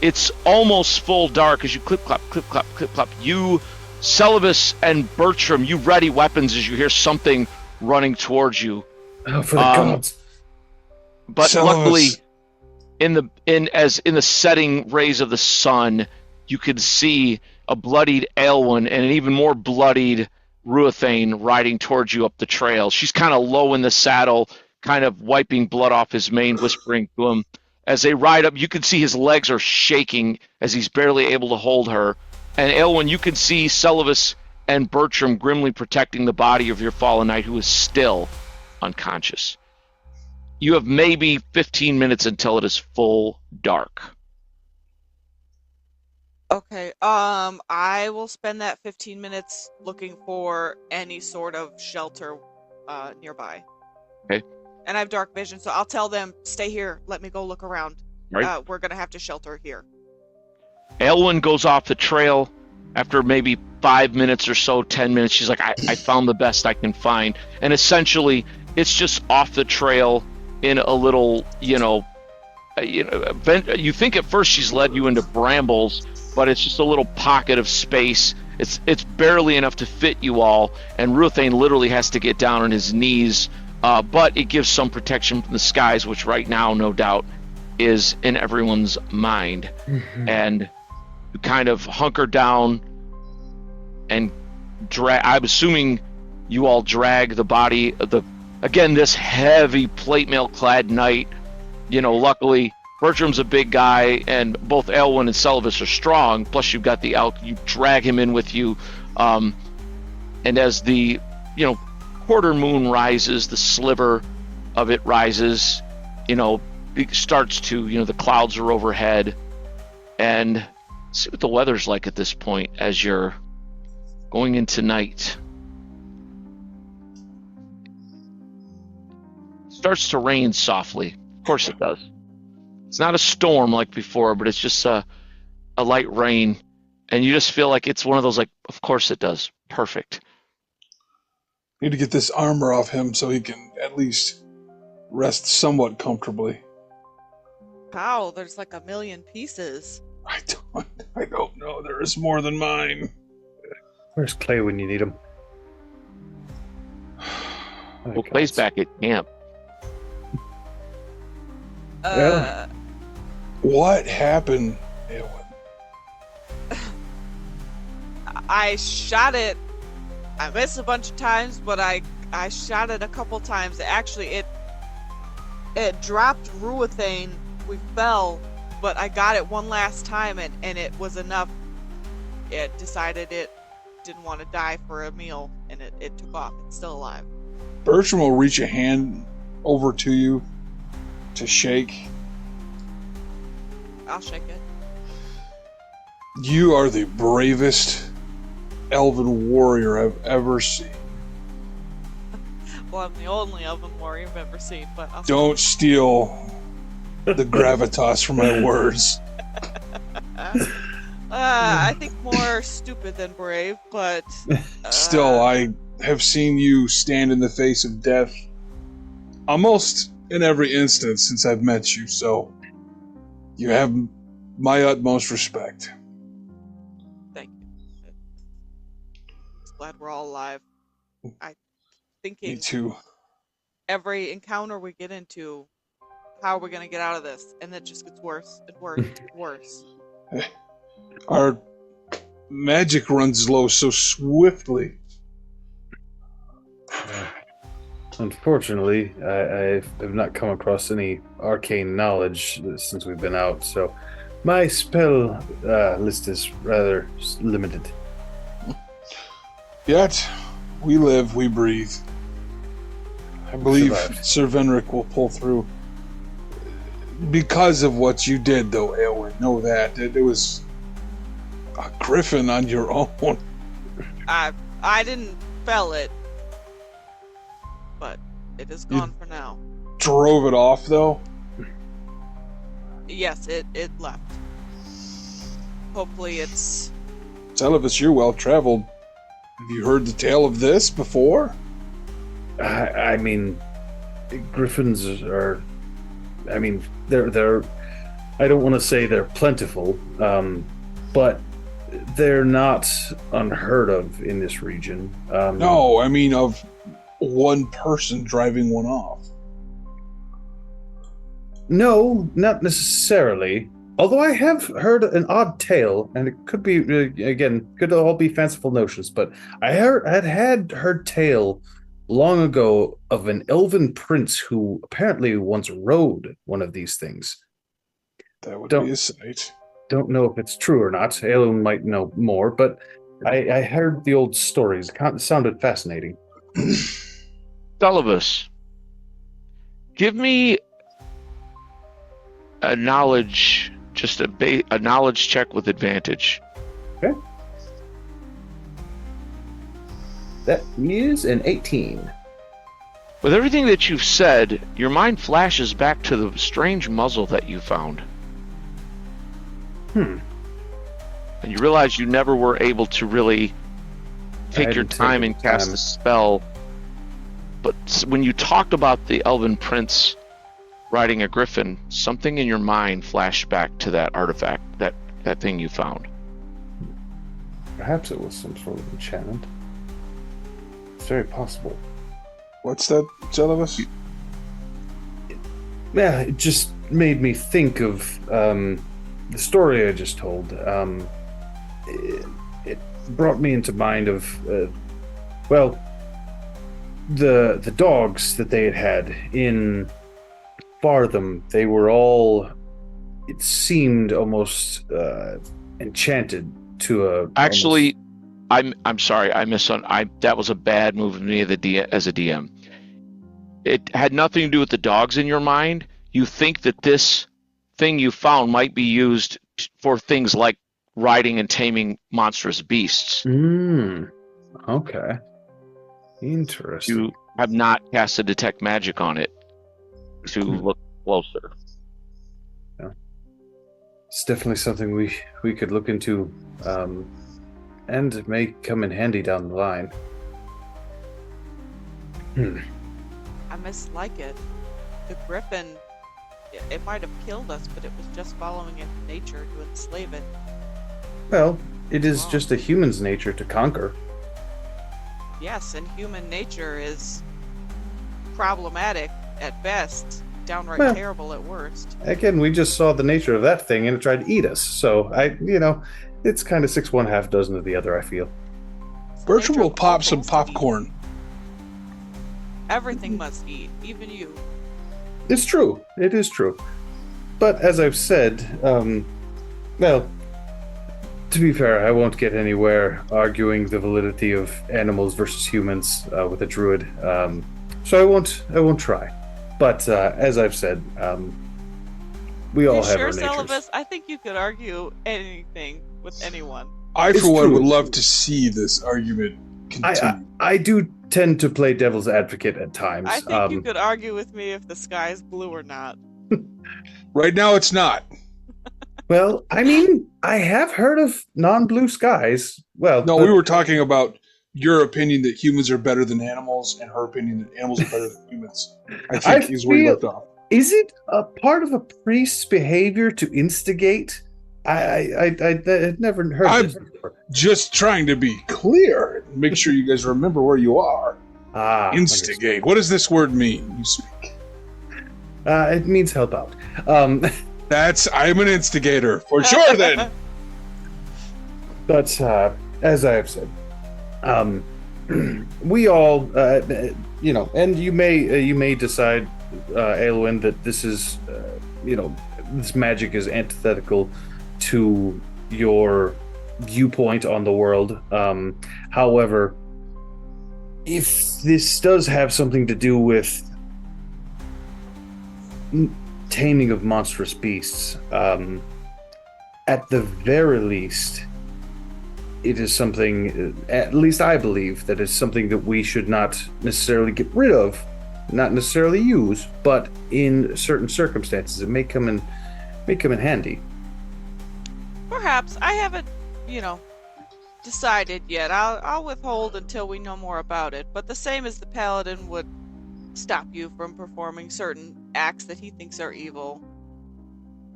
Speaker 1: It's almost full dark as you clip-clop, clip-clop, clip-clop. You, Celibus, and Bertram, you ready weapons as you hear something running towards you.
Speaker 2: oh, for the gods!
Speaker 1: But
Speaker 5: Celibus.
Speaker 1: luckily, in the setting rays of the sun, you could see a bloodied Aelwyn and an even more bloodied Ruathane riding towards you up the trail. She's kind of low in the saddle, kind of wiping blood off his mane, whispering to him. As they ride up, you can see his legs are shaking as he's barely able to hold her. And Aelwyn, you can see Celibus and Bertram grimly protecting the body of your fallen knight, who is still unconscious. You have maybe 15 minutes until it is full dark.
Speaker 7: Okay, I will spend that 15 minutes looking for any sort of shelter nearby.
Speaker 1: Okay.
Speaker 7: And I have dark vision, so I'll tell them, stay here, let me go look around.
Speaker 1: Right.
Speaker 7: We're gonna have to shelter here.
Speaker 1: Aelwyn goes off the trail after maybe 5 minutes or so, 10 minutes. She's like, I found the best I can find. And essentially, it's just off the trail in a little, you think at first she's led you into brambles, but it's just a little pocket of space. It's barely enough to fit you all, and Ruathane literally has to get down on his knees, but it gives some protection from the skies, which right now, no doubt, is in everyone's mind.
Speaker 2: Mm-hmm.
Speaker 1: And you kind of hunker down and drag. I'm assuming you all drag the body of this heavy plate mail clad knight. Luckily Bertram's a big guy, and both Aelwyn and Celibus are strong. Plus, you've got the elk. You drag him in with you, and as the quarter moon rises, the sliver of it rises. It starts to the clouds are overhead, and see what the weather's like at this point as you're going into night. It starts to rain softly. Of course, it does. It's not a storm like before, but it's just a light rain, and you just feel like it's one of those, like, of course it does. Perfect.
Speaker 5: Need to get this armor off him so he can at least rest somewhat comfortably.
Speaker 7: Wow, there's like 1 million pieces.
Speaker 5: I don't know. There is more than mine.
Speaker 2: Where's Clay when you need him?
Speaker 1: Well, Clay's back at camp.
Speaker 2: Yeah.
Speaker 5: What happened, Aelwyn?
Speaker 7: I shot it. I missed a bunch of times, but I shot it a couple times. Actually, it dropped Ruathane. We fell, but I got it one last time, and it was enough. It decided it didn't want to die for a meal, and it took off. It's still alive.
Speaker 5: Bertram will reach a hand over to you to shake.
Speaker 7: I'll shake it.
Speaker 5: You are the bravest elven warrior I've ever seen.
Speaker 7: Well, I'm the only elven warrior I've ever seen, but I'll
Speaker 5: Don't steal the gravitas from my words.
Speaker 7: I think more stupid than brave, but
Speaker 5: Still, I have seen you stand in the face of death almost in every instance since I've met you, so you have my utmost respect.
Speaker 7: Thank you. Just glad we're all alive.
Speaker 5: Me
Speaker 7: Thinking
Speaker 5: too.
Speaker 7: every encounter we get into, how are we gonna get out of this? And it just gets worse and worse and worse.
Speaker 5: Our magic runs low so swiftly.
Speaker 2: Unfortunately, I have not come across any arcane knowledge since we've been out, so my spell list is rather limited.
Speaker 5: Yet, we live, we breathe. I believe
Speaker 2: Survived.
Speaker 5: Sir Venric will pull through. Because of what you did, though, Aelwyn, know that. It was a griffin on your own.
Speaker 7: I didn't fell it, but it is gone for now.
Speaker 5: Drove it off, though?
Speaker 7: Yes, it left. Hopefully it's...
Speaker 5: Celibus, you're well traveled. Have you heard the tale of this before?
Speaker 2: I mean, griffins are. I mean, they're. I don't want to say they're plentiful, but they're not unheard of in this region.
Speaker 5: No, I mean of one person driving one off.
Speaker 2: No, not necessarily. Although I have heard an odd tale, and it could be again, could all be fanciful notions. But I had heard tale long ago of an elven prince who apparently once rode one of these things.
Speaker 5: That would be a sight.
Speaker 2: Don't know if it's true or not. Aelun might know more, but I heard the old stories. It sounded fascinating.
Speaker 1: Celibus, give me a knowledge, just a knowledge check with advantage.
Speaker 2: Okay. That is an 18.
Speaker 1: With everything that you've said, your mind flashes back to the strange muzzle that you found.
Speaker 2: Hmm.
Speaker 1: And you realize you never were able to really take your time and cast a spell. But when you talked about the elven prince riding a griffin, something in your mind flashed back to that artifact, that thing you found.
Speaker 2: Perhaps it was some sort of enchantment. It's very possible.
Speaker 5: What's that, Celibus?
Speaker 2: Yeah, it just made me think of the story I just told. It brought me into mind of, the dogs that they had in Fartham. They were all, it seemed almost enchanted to a.
Speaker 1: Actually, I'm sorry, that was a bad move of me as a DM. It had nothing to do with the dogs in your mind. You think that this thing you found might be used for things like riding and taming monstrous beasts.
Speaker 2: Okay. Interesting.
Speaker 1: You have not cast a detect magic on it to look closer.
Speaker 2: Yeah. It's definitely something we could look into, and it may come in handy down the line.
Speaker 7: I mislike it. The griffin, it might have killed us, but it was just following its nature to enslave it.
Speaker 2: Well, it is just a human's nature to conquer.
Speaker 7: Yes, and human nature is problematic at best, downright terrible at worst.
Speaker 2: Again, we just saw the nature of that thing and it tried to eat us. So it's kind of 6 1/2 dozen of the other, I feel.
Speaker 5: Bertram will pop some popcorn.
Speaker 7: Everything must eat, even you.
Speaker 2: It's true. It is true. But as I've said, to be fair, I won't get anywhere arguing the validity of animals versus humans with a druid. So I won't try. But as I've said, we all have our natures.
Speaker 7: Celibus? I think you could argue anything with anyone.
Speaker 5: I, for one, would love to see this argument continue.
Speaker 2: I do tend to play devil's advocate at times.
Speaker 7: I think you could argue with me if the sky is blue or not.
Speaker 5: Right now, it's not.
Speaker 2: Well, I mean, I have heard of non-blue skies. Well,
Speaker 5: no, we were talking about your opinion that humans are better than animals and her opinion that animals are better than humans, I think is where you left off.
Speaker 2: Is it a part of a priest's behavior to instigate? I'd never heard this before.
Speaker 5: Just trying to be clear. Make sure you guys remember where you are. Instigate. What does this word mean? You speak.
Speaker 2: It means help out.
Speaker 5: I'm an instigator for sure. Then.
Speaker 2: But as I have said, we all, and you may decide, Aelwyn, that this is, this magic is antithetical to your viewpoint on the world. However, if this does have something to do with taming of monstrous beasts, at the very least, it is something, at least I believe, that is something that we should not necessarily get rid of, not necessarily use, but in certain circumstances, it may come in handy.
Speaker 7: Perhaps. I haven't, decided yet. I'll withhold until we know more about it. But the same as the paladin would stop you from performing certain acts that he thinks are evil,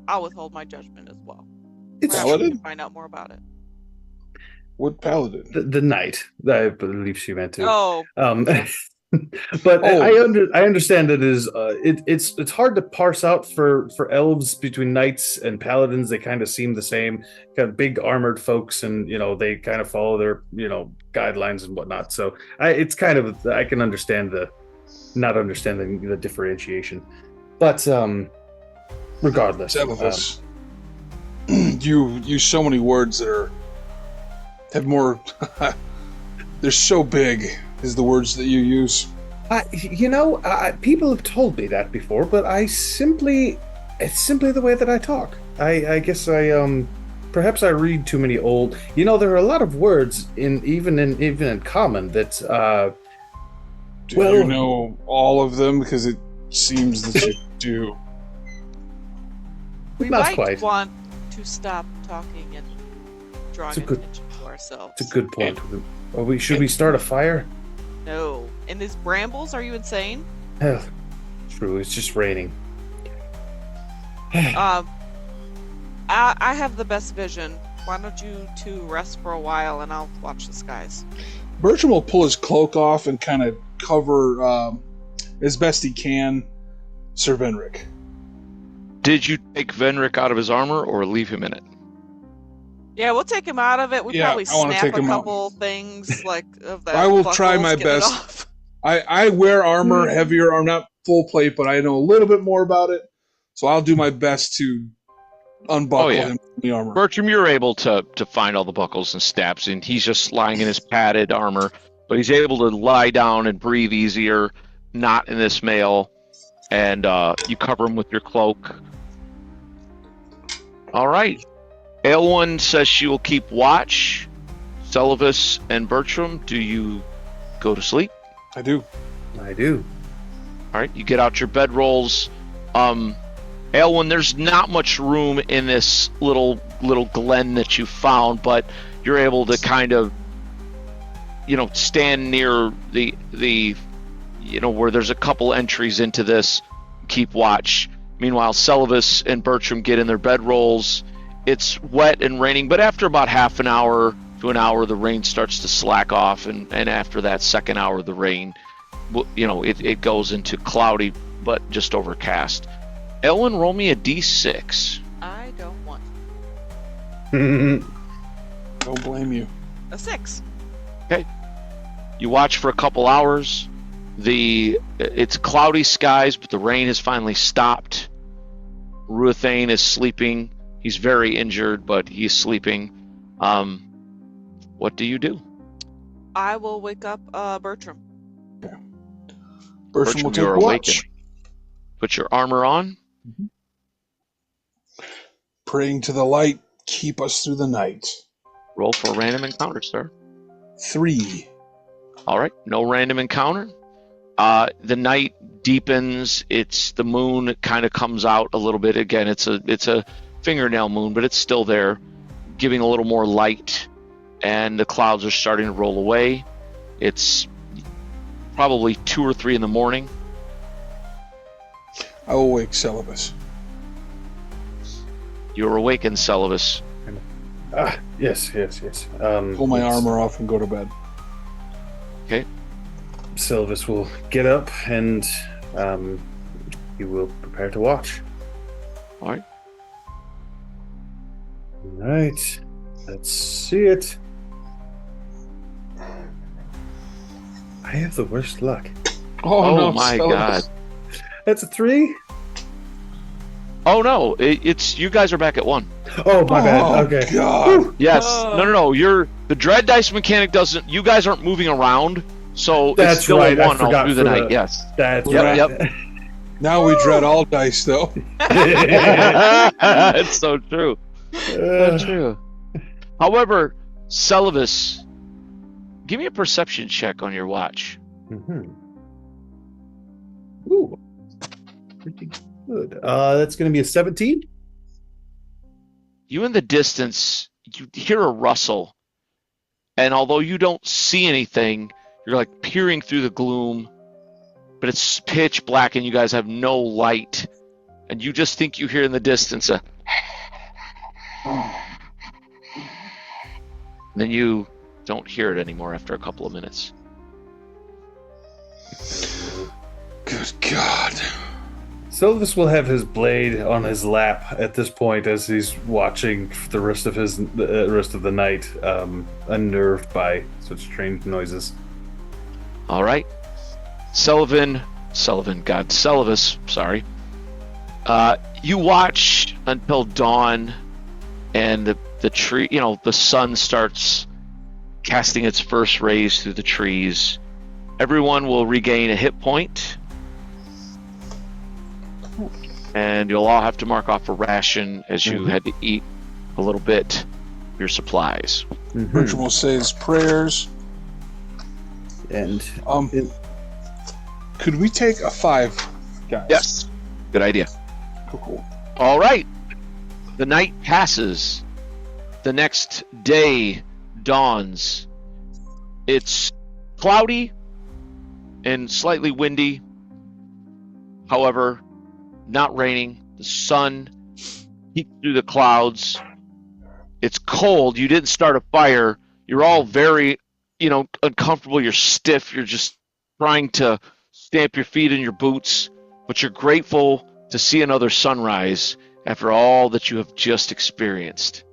Speaker 7: I'll withhold my judgment as well.
Speaker 2: It's
Speaker 5: paladin?
Speaker 7: Find out more about it.
Speaker 5: What paladin?
Speaker 2: The knight, I believe she meant to.
Speaker 7: Oh.
Speaker 2: But I understand it is it's hard to parse out for elves between knights and paladins. They kind of seem the same, kind of big armored folks, and they kind of follow their guidelines and whatnot. So it's kind of, I can understand the not understanding the differentiation, but regardless,
Speaker 5: Celibus, you use so many words that have more. They're so big. Is the words that you use?
Speaker 2: People have told me that before, but it's simply the way that I talk. I guess perhaps I read too many old. There are a lot of words even in common that.
Speaker 5: Do you know all of them? Because it seems that you do.
Speaker 7: We
Speaker 2: Not
Speaker 7: might
Speaker 2: quite.
Speaker 7: want to stop talking and drawing attention to ourselves.
Speaker 2: It's a good point. Should we start a fire?
Speaker 7: No. In these brambles? Are you insane?
Speaker 2: True. It's just raining.
Speaker 7: I have the best vision. Why don't you two rest for a while and I'll watch the skies?
Speaker 5: Bertram will pull his cloak off and kind of cover, as best he can, Sir Venric.
Speaker 1: Did you take Venric out of his armor or leave him in it?
Speaker 7: Yeah, we'll take him out of it. We probably snap a couple things of that.
Speaker 5: I will try my best. I wear armor, heavier armor, not full plate, but I know a little bit more about it. So I'll do my best to unbuckle him from the armor.
Speaker 1: Bertram, you're able to find all the buckles and stabs, and he's just lying in his padded armor, but he's able to lie down and breathe easier, not in this mail, and you cover him with your cloak. All right. Aelwyn says she will keep watch. Celibus and Bertram, do you go to sleep?
Speaker 5: I do.
Speaker 1: All right, you get out your bedrolls. Aelwyn, there's not much room in this little glen that you found, but you're able to kind of, stand near the where there's a couple entries into this, keep watch. Meanwhile, Celibus and Bertram get in their bedrolls. It's wet and raining, but after about half an hour to an hour, the rain starts to slack off, and after that second hour, the rain, it goes into cloudy, but just overcast. Aelwyn, roll me a d6.
Speaker 7: I don't want
Speaker 5: Don't blame you.
Speaker 7: a 6.
Speaker 1: Okay. You watch for a couple hours. It's cloudy skies, but the rain has finally stopped. Ruthane is sleeping. He's very injured, but he's sleeping. What do you do?
Speaker 7: I will wake up Bertram.
Speaker 5: Okay. Bertram will take
Speaker 1: you're
Speaker 5: watch.
Speaker 1: awakened. Put your armor on.
Speaker 5: Praying to the light, keep us through the night.
Speaker 1: Roll for a random encounter, sir.
Speaker 5: 3.
Speaker 1: All right, no random encounter. The night deepens. The moon kind of comes out a little bit. Again, it's a fingernail moon, but it's still there, giving a little more light, and the clouds are starting to roll away. It's probably 2 or 3 in the morning.
Speaker 5: I will wake Celibus.
Speaker 1: You're awakened, Celibus.
Speaker 2: Yes.
Speaker 5: Pull my
Speaker 2: yes.
Speaker 5: armor off and go to bed.
Speaker 1: Okay.
Speaker 2: Sylvis will get up and he will prepare to watch.
Speaker 1: All right.
Speaker 2: All right. Let's see it. I have the worst luck.
Speaker 1: Oh
Speaker 5: no,
Speaker 1: my
Speaker 5: Celibus.
Speaker 1: God.
Speaker 2: That's a 3?
Speaker 1: Oh no, it's you guys are back at 1.
Speaker 2: Oh, my bad. Okay.
Speaker 5: God.
Speaker 2: Whew.
Speaker 1: Yes.
Speaker 4: Oh.
Speaker 1: No. You're the dread dice mechanic doesn't. You guys aren't moving around, so
Speaker 2: That's
Speaker 1: it's still
Speaker 2: right, I
Speaker 1: a 1 all
Speaker 2: forgot
Speaker 1: through the
Speaker 2: for
Speaker 1: night.
Speaker 2: the-
Speaker 1: Yes.
Speaker 2: That's
Speaker 1: Yep,
Speaker 2: right.
Speaker 5: Now we dread all dice, though.
Speaker 1: It's so true. So true. However, Celibus, give me a perception check on your watch.
Speaker 2: Mhm. Ooh. Pretty good. That's going to be a 17.
Speaker 1: You in the distance, you hear a rustle, and although you don't see anything, you're like peering through the gloom, but it's pitch black and you guys have no light, and you just think you hear in the distance a then you don't hear it anymore after a couple of minutes.
Speaker 5: Good God.
Speaker 2: Sylvis will have his blade on his lap at this point as he's watching the rest of the night, unnerved by such strange noises.
Speaker 1: All right, Celibus, sorry. You watch until dawn, and the tree, the sun starts casting its first rays through the trees. Everyone will regain a hit point, and you'll all have to mark off a ration as you had to eat a little bit of your supplies.
Speaker 5: Bertram will say his prayers.
Speaker 2: And
Speaker 5: Could we take a 5, guys?
Speaker 1: Yes, good idea.
Speaker 5: Cool.
Speaker 1: All right. The night passes. The next day dawns. It's cloudy and slightly windy. However, not raining. The sun peeks through the clouds. It's cold. You didn't start a fire. You're all very, uncomfortable. You're stiff. You're just trying to stamp your feet in your boots. But you're grateful to see another sunrise after all that you have just experienced.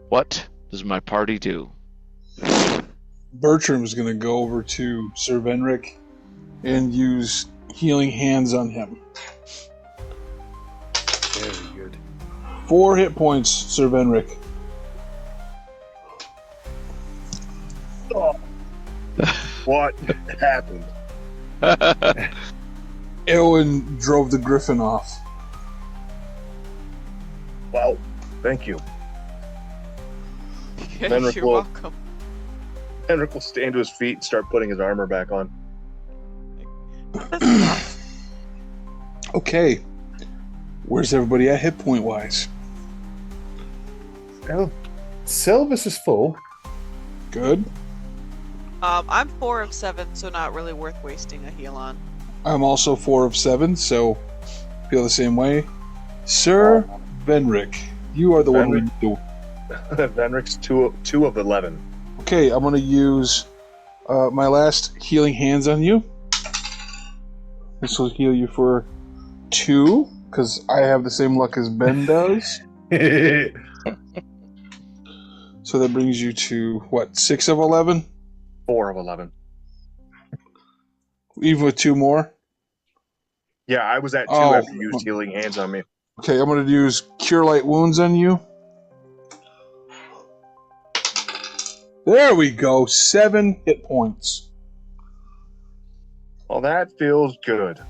Speaker 1: What does my party do?
Speaker 5: Bertram's going to go over to Sir Venric and use healing hands on him.
Speaker 2: very good.
Speaker 5: 4 hit points, Sir Venric.
Speaker 6: What happened?
Speaker 5: Eowyn drove the griffin off.
Speaker 6: Well, thank you. Henrik
Speaker 4: You're
Speaker 6: will-
Speaker 4: welcome.
Speaker 6: Henrik will stand to his feet and start putting his armor back on.
Speaker 5: Okay. Where's everybody at hit point wise?
Speaker 2: Well, Sylvis is full.
Speaker 5: Good.
Speaker 4: I'm 4 of 7, so not really worth wasting a heal on.
Speaker 5: I'm also 4 of 7, so feel the same way. Sir Venric, you are the one we do.
Speaker 6: Venric's 2 of 11.
Speaker 5: Okay, I'm going to use my last healing hands on you. This will heal you for 2, because I have the same luck as Ben does. So that brings you to, what, 6 of 11?
Speaker 6: 4 of 11.
Speaker 5: Even with 2 more?
Speaker 6: Yeah, I was at 2
Speaker 5: Oh.
Speaker 6: after you used healing hands on me.
Speaker 5: Okay, I'm going to use Cure Light Wounds on you. There we go, 7 hit points.
Speaker 6: Well, that feels good.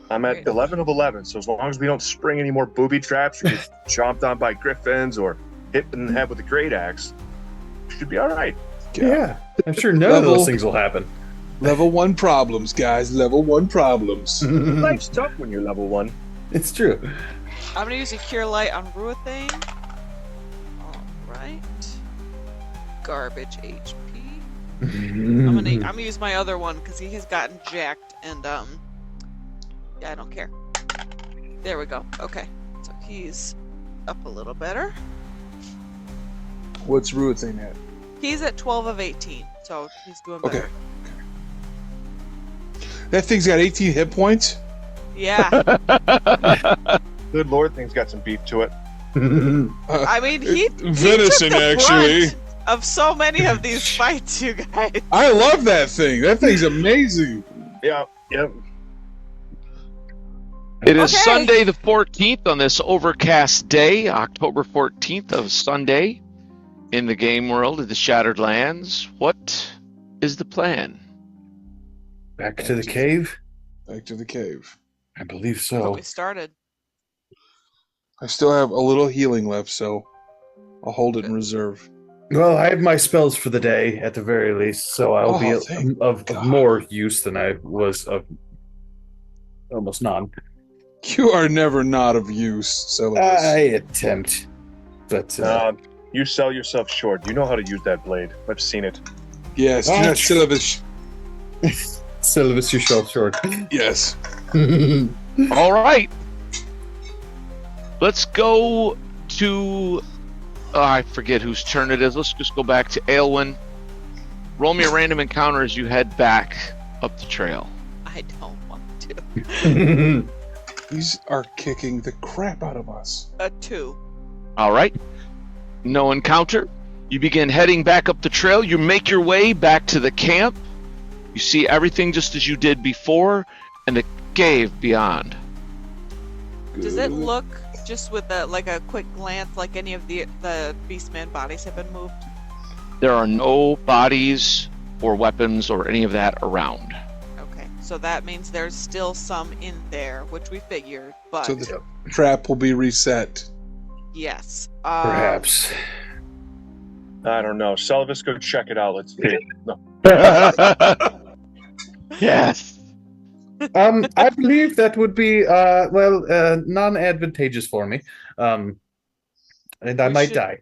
Speaker 6: I'm at
Speaker 4: Great.
Speaker 6: 11 of 11, so as long as we don't spring any more booby traps or get chomped on by griffins or hit in the head with a great axe, we should be all right.
Speaker 2: Yeah, I'm sure none of those things will happen.
Speaker 5: Level 1 problems, guys. Level 1 problems.
Speaker 6: Life's tough when you're level 1.
Speaker 2: It's true.
Speaker 4: I'm gonna use a Cure Light on Ruathane. Alright. Garbage HP. I'm gonna use my other one because he has gotten jacked, and yeah, I don't care. There we go. Okay, so he's up a little better.
Speaker 5: What's Ruthane at?
Speaker 4: He's at 12 of 18, so he's doing better.
Speaker 5: Okay. That thing's got 18 hit points?
Speaker 4: Yeah.
Speaker 6: Good lord, thing's got some beef to it.
Speaker 4: I mean, he
Speaker 5: venison,
Speaker 4: took the
Speaker 5: actually.
Speaker 4: brunt of so many of these fights, you guys.
Speaker 5: I love that thing. That thing's amazing.
Speaker 6: Yeah, yeah.
Speaker 1: It is
Speaker 4: Okay.
Speaker 1: Sunday the 14th on this overcast day, October 14th of Sunday, in the game world of the Shattered Lands. What is the plan?
Speaker 2: Back to the cave?
Speaker 5: Back to the cave.
Speaker 2: I believe
Speaker 4: But
Speaker 2: so.
Speaker 4: we started.
Speaker 5: I still have a little healing left, so I'll hold it in reserve.
Speaker 2: Well, I have my spells for the day at the very least, so I'll be
Speaker 5: thank
Speaker 2: of
Speaker 5: God.
Speaker 2: more use than I was of almost none.
Speaker 5: You are never not of use, so
Speaker 2: I attempt, but
Speaker 6: You sell yourself short. You know how to use that blade. I've seen it.
Speaker 5: yes, you're not syllabus.
Speaker 2: syllabus yourself short.
Speaker 5: Yes.
Speaker 1: All right. Let's go to... I forget whose turn it is. Let's just go back to Aelwyn. Roll me a random encounter as you head back up the trail.
Speaker 4: I don't want to.
Speaker 5: These are kicking the crap out of us.
Speaker 4: A 2.
Speaker 1: All right. No encounter. You begin heading back up the trail. You make your way back to the camp. You see everything just as you did before, and the cave beyond.
Speaker 4: Does it look, just with a quick glance, like any of the Beastman bodies have been moved?
Speaker 1: There are no bodies or weapons or any of that around.
Speaker 4: Okay, so that means there's still some in there, which we figured, but
Speaker 5: So the trap will be reset.
Speaker 4: yes.
Speaker 2: Perhaps.
Speaker 6: I don't know. Selvis, go check it out. Let's see. No.
Speaker 1: Yes.
Speaker 2: I believe that would be non-advantageous for me, and I
Speaker 4: We
Speaker 2: might
Speaker 4: should-
Speaker 2: die.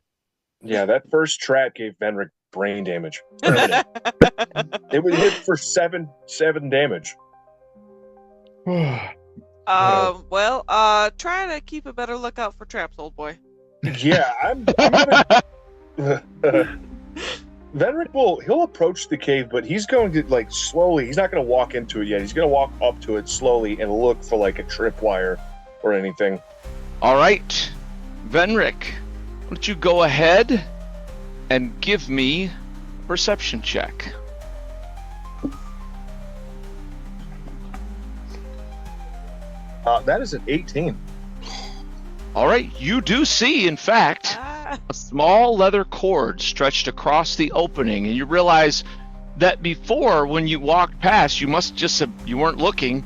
Speaker 6: Yeah, that first trap gave Venric brain damage. It would hit for seven damage.
Speaker 4: Well, try to keep a better lookout for traps, old boy.
Speaker 6: Yeah, I'm gonna. Venric he'll approach the cave, but he's going to slowly. He's not going to walk into it yet. He's going to walk up to it slowly and look for a tripwire or anything.
Speaker 1: All right. Venric, why don't you go ahead and give me a perception check.
Speaker 6: That is an 18.
Speaker 1: All right. You do see, in fact, a small leather cord stretched across the opening, and you realize that before, when you walked past, you must just have, you weren't looking,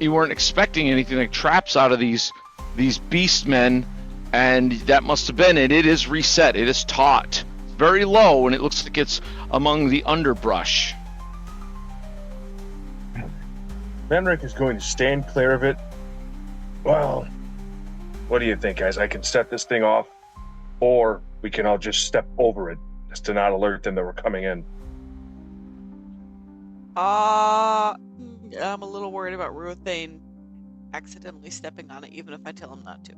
Speaker 1: you weren't expecting anything like traps out of these beastmen, and that must have been it. It is reset. It is taut, very low, and it looks like it's among the underbrush.
Speaker 6: Venric is going to stand clear of it. Well, what do you think, guys? I can set this thing off, or we can all just step over it just to not alert them that we're coming in.
Speaker 4: I'm a little worried about Ruthane accidentally stepping on it, even if I tell him not to.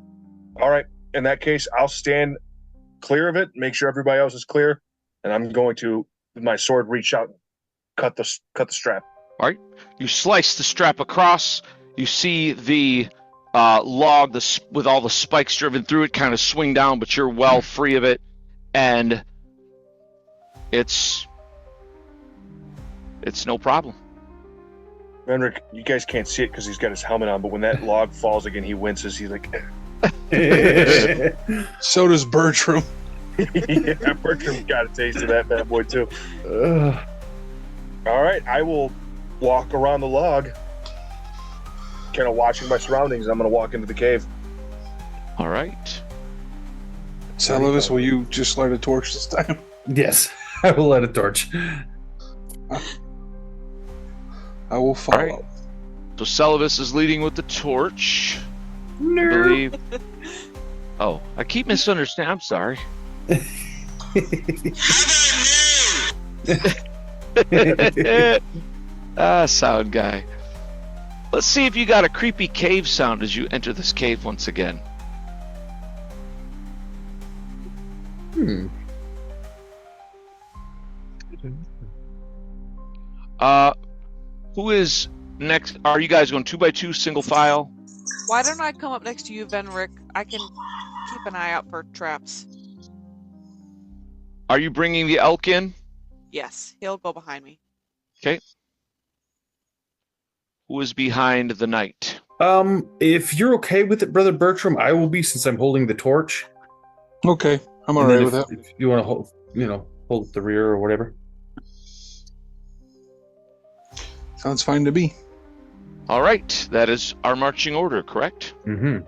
Speaker 6: All right. In that case, I'll stand clear of it, make sure everybody else is clear, and I'm going to, with my sword, reach out and cut the strap.
Speaker 1: All right. You slice the strap across. You see the log with all the spikes driven through it kind of swing down, but you're well free of it, and it's no problem.
Speaker 6: Venric, you guys can't see it because he's got his helmet on, but when that log falls again, he winces. He's like,
Speaker 5: So does Bertram.
Speaker 6: yeah, Bertram got a taste of that bad boy too. All right, I will walk around the log, kind of watching my surroundings. I'm going to walk into the cave.
Speaker 1: All right.
Speaker 5: Selvis, will you just light a torch this time?
Speaker 2: Yes, I will light a torch.
Speaker 5: I will follow.
Speaker 1: All right. So Selvis is leading with the torch. I believe. Oh, I keep misunderstanding. I'm sorry. Sound guy. Let's see if you got a creepy cave sound as you enter this cave once again. Who is next? Are you guys going 2x2 single file?
Speaker 7: Why don't I come up next to you, Venric? I can keep an eye out for traps.
Speaker 1: Are you bringing the elk in?
Speaker 7: Yes, he'll go behind me.
Speaker 1: Okay. Who is behind the knight?
Speaker 2: If you're okay with it, Brother Bertram, I will be, since I'm holding the torch.
Speaker 5: Okay, I'm all
Speaker 2: And then
Speaker 5: right with that.
Speaker 2: If you want to hold the rear or whatever.
Speaker 5: Sounds fine to me.
Speaker 1: All right, that is our marching order, correct?
Speaker 2: Mm-hmm.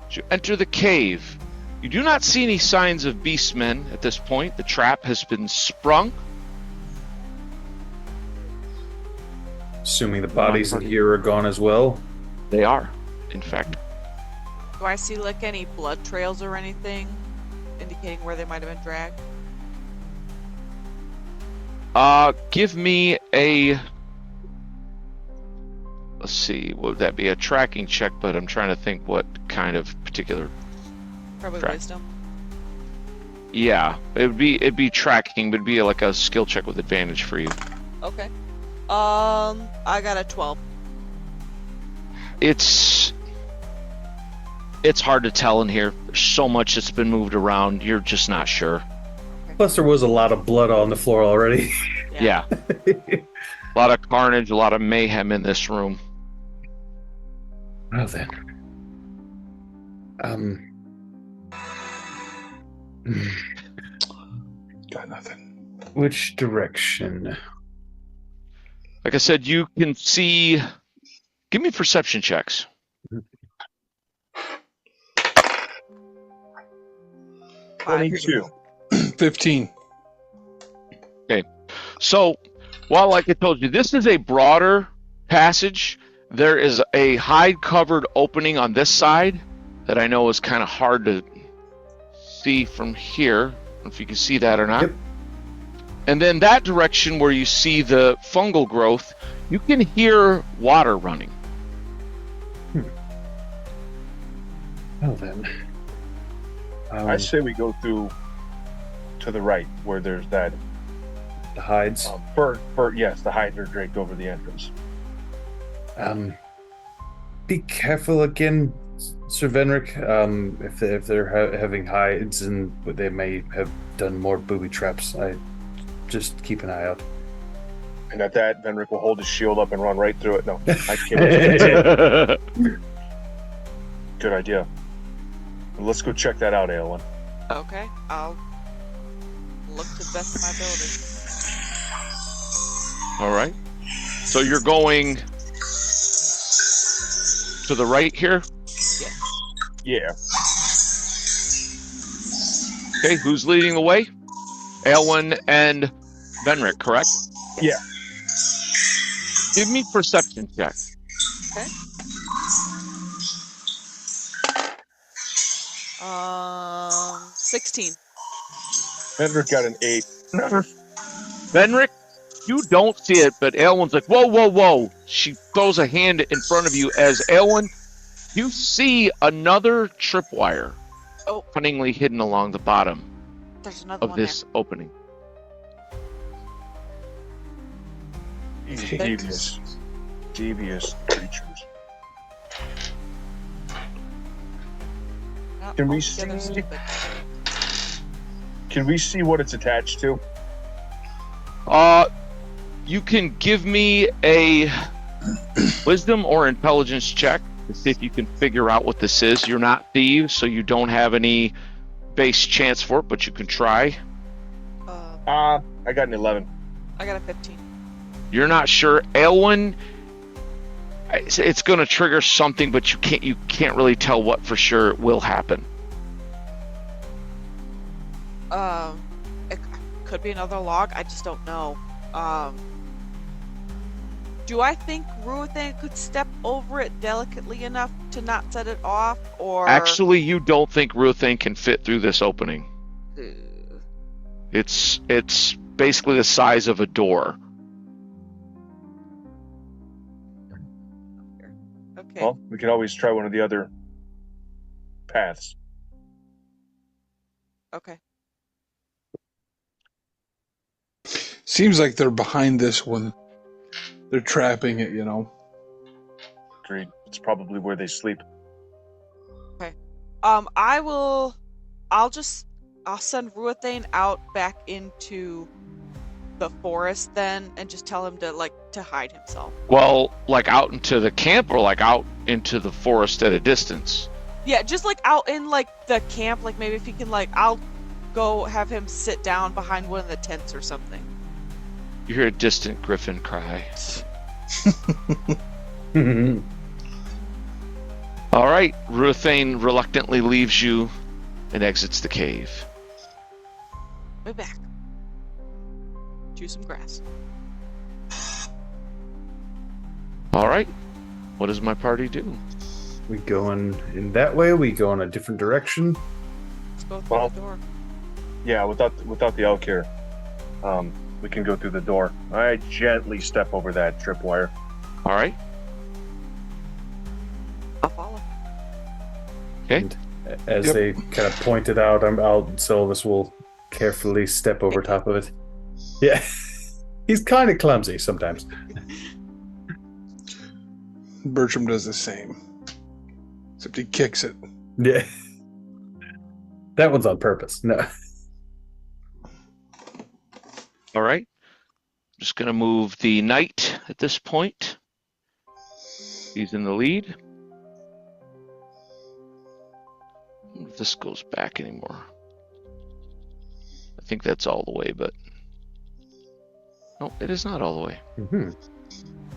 Speaker 1: As you enter the cave, you do not see any signs of beastmen at this point. The trap has been sprung.
Speaker 2: Assuming the bodies in here are gone as well.
Speaker 1: They are, in fact.
Speaker 7: Do I see like any blood trails or anything indicating where they might have been dragged?
Speaker 1: Give me a... Let's see, what would that be? A tracking check, but I'm trying to think what kind of particular...
Speaker 7: Probably
Speaker 1: Track.
Speaker 7: wisdom.
Speaker 1: Yeah, it'd be tracking, but it'd be like a skill check with advantage for you.
Speaker 7: Okay. I got a 12.
Speaker 1: It's hard to tell in here. There's so much that's been moved around, you're just not sure.
Speaker 2: Plus, there was a lot of blood on the floor already.
Speaker 1: Yeah. A lot of carnage, a lot of mayhem in this room.
Speaker 2: Well then.
Speaker 5: Got nothing.
Speaker 2: Which direction?
Speaker 1: Like I said, you can see... Give me perception checks.
Speaker 6: 22.
Speaker 5: 15.
Speaker 1: So, while like I told you, this is a broader passage, there is a hide-covered opening on this side that I know is kind of hard to see from here. I don't know if you can see that or not.
Speaker 2: Yep.
Speaker 1: And then that direction where you see the fungal growth, you can hear water running.
Speaker 2: Well then.
Speaker 6: I say we go through to the right where there's that
Speaker 2: the hides.
Speaker 6: yes, the hides are draped over the entrance.
Speaker 2: Be careful again, Sir Venric. If they're having hides, and they may have done more booby traps. I just keep an eye out.
Speaker 6: And at that, Venric will hold his shield up and run right through it. No, I can't. Good idea. Well, let's go check that out, Aelin.
Speaker 7: Okay, I'll look to the best of my ability.
Speaker 1: All right. So you're going to the right here?
Speaker 6: Yeah.
Speaker 1: Okay, who's leading the way? Aelwyn and Venric, correct?
Speaker 6: Yeah.
Speaker 1: Give me perception check.
Speaker 7: Okay. 16.
Speaker 6: Venric got an 8.
Speaker 1: Venric, you don't see it, but Aelwyn's like, whoa, whoa, whoa. She throws a hand in front of you as Aelwyn, you see another tripwire cunningly hidden along the bottom
Speaker 7: There's another
Speaker 1: of
Speaker 7: one
Speaker 1: this opening.
Speaker 6: Devious creatures.
Speaker 7: there.
Speaker 6: Can we
Speaker 7: Altogether
Speaker 6: see-
Speaker 7: stupid.
Speaker 6: Can we see what it's attached to?
Speaker 1: You can give me a wisdom or intelligence check to see if you can figure out what this is. You're not thieves, so you don't have any base chance for it, but you can try.
Speaker 6: I got an 11.
Speaker 7: I got a 15.
Speaker 1: You're not sure. Aelwyn, it's going to trigger something, but you can't really tell what for sure will happen.
Speaker 7: It could be another log. I just don't know. Do I think Ruathan could step over it delicately enough to not set it off, or
Speaker 1: Actually, you don't think Ruthane can fit through this opening.
Speaker 7: Uh,
Speaker 1: It's basically the size of a door.
Speaker 4: Okay.
Speaker 6: Well, we can always try one of the other paths.
Speaker 4: Okay.
Speaker 5: Seems like they're behind this one. They're trapping it,
Speaker 6: Agreed. It's probably where they sleep.
Speaker 7: I'll send Ruathane out back into the forest then and just tell him to hide himself.
Speaker 1: Well, like out into the camp or like out into the forest at a distance?
Speaker 7: Yeah, just like out in like the camp, like maybe if he can I'll go have him sit down behind one of the tents or something.
Speaker 1: You hear a distant griffin cry. All right, Ruathane reluctantly leaves you and exits the cave.
Speaker 7: Way back. Chew some grass.
Speaker 1: All right, what does my party do?
Speaker 2: We going in that way? We go in a different direction?
Speaker 7: Let's go through the door.
Speaker 6: Yeah, without the elk here, we can go through the door. I gently step over that tripwire.
Speaker 1: All right.
Speaker 7: I'll follow.
Speaker 1: Okay.
Speaker 2: And as they kind of pointed out, Silvis will carefully step over top of it. Yeah. He's kind of clumsy sometimes.
Speaker 5: Bertram does the same. Except he kicks it.
Speaker 2: Yeah. That one's on purpose. No.
Speaker 1: All right. Just going to move the knight at this point. He's in the lead. I wonder if this goes back anymore. I think that's all the way, but no, it is not all the way.
Speaker 2: Mm-hmm.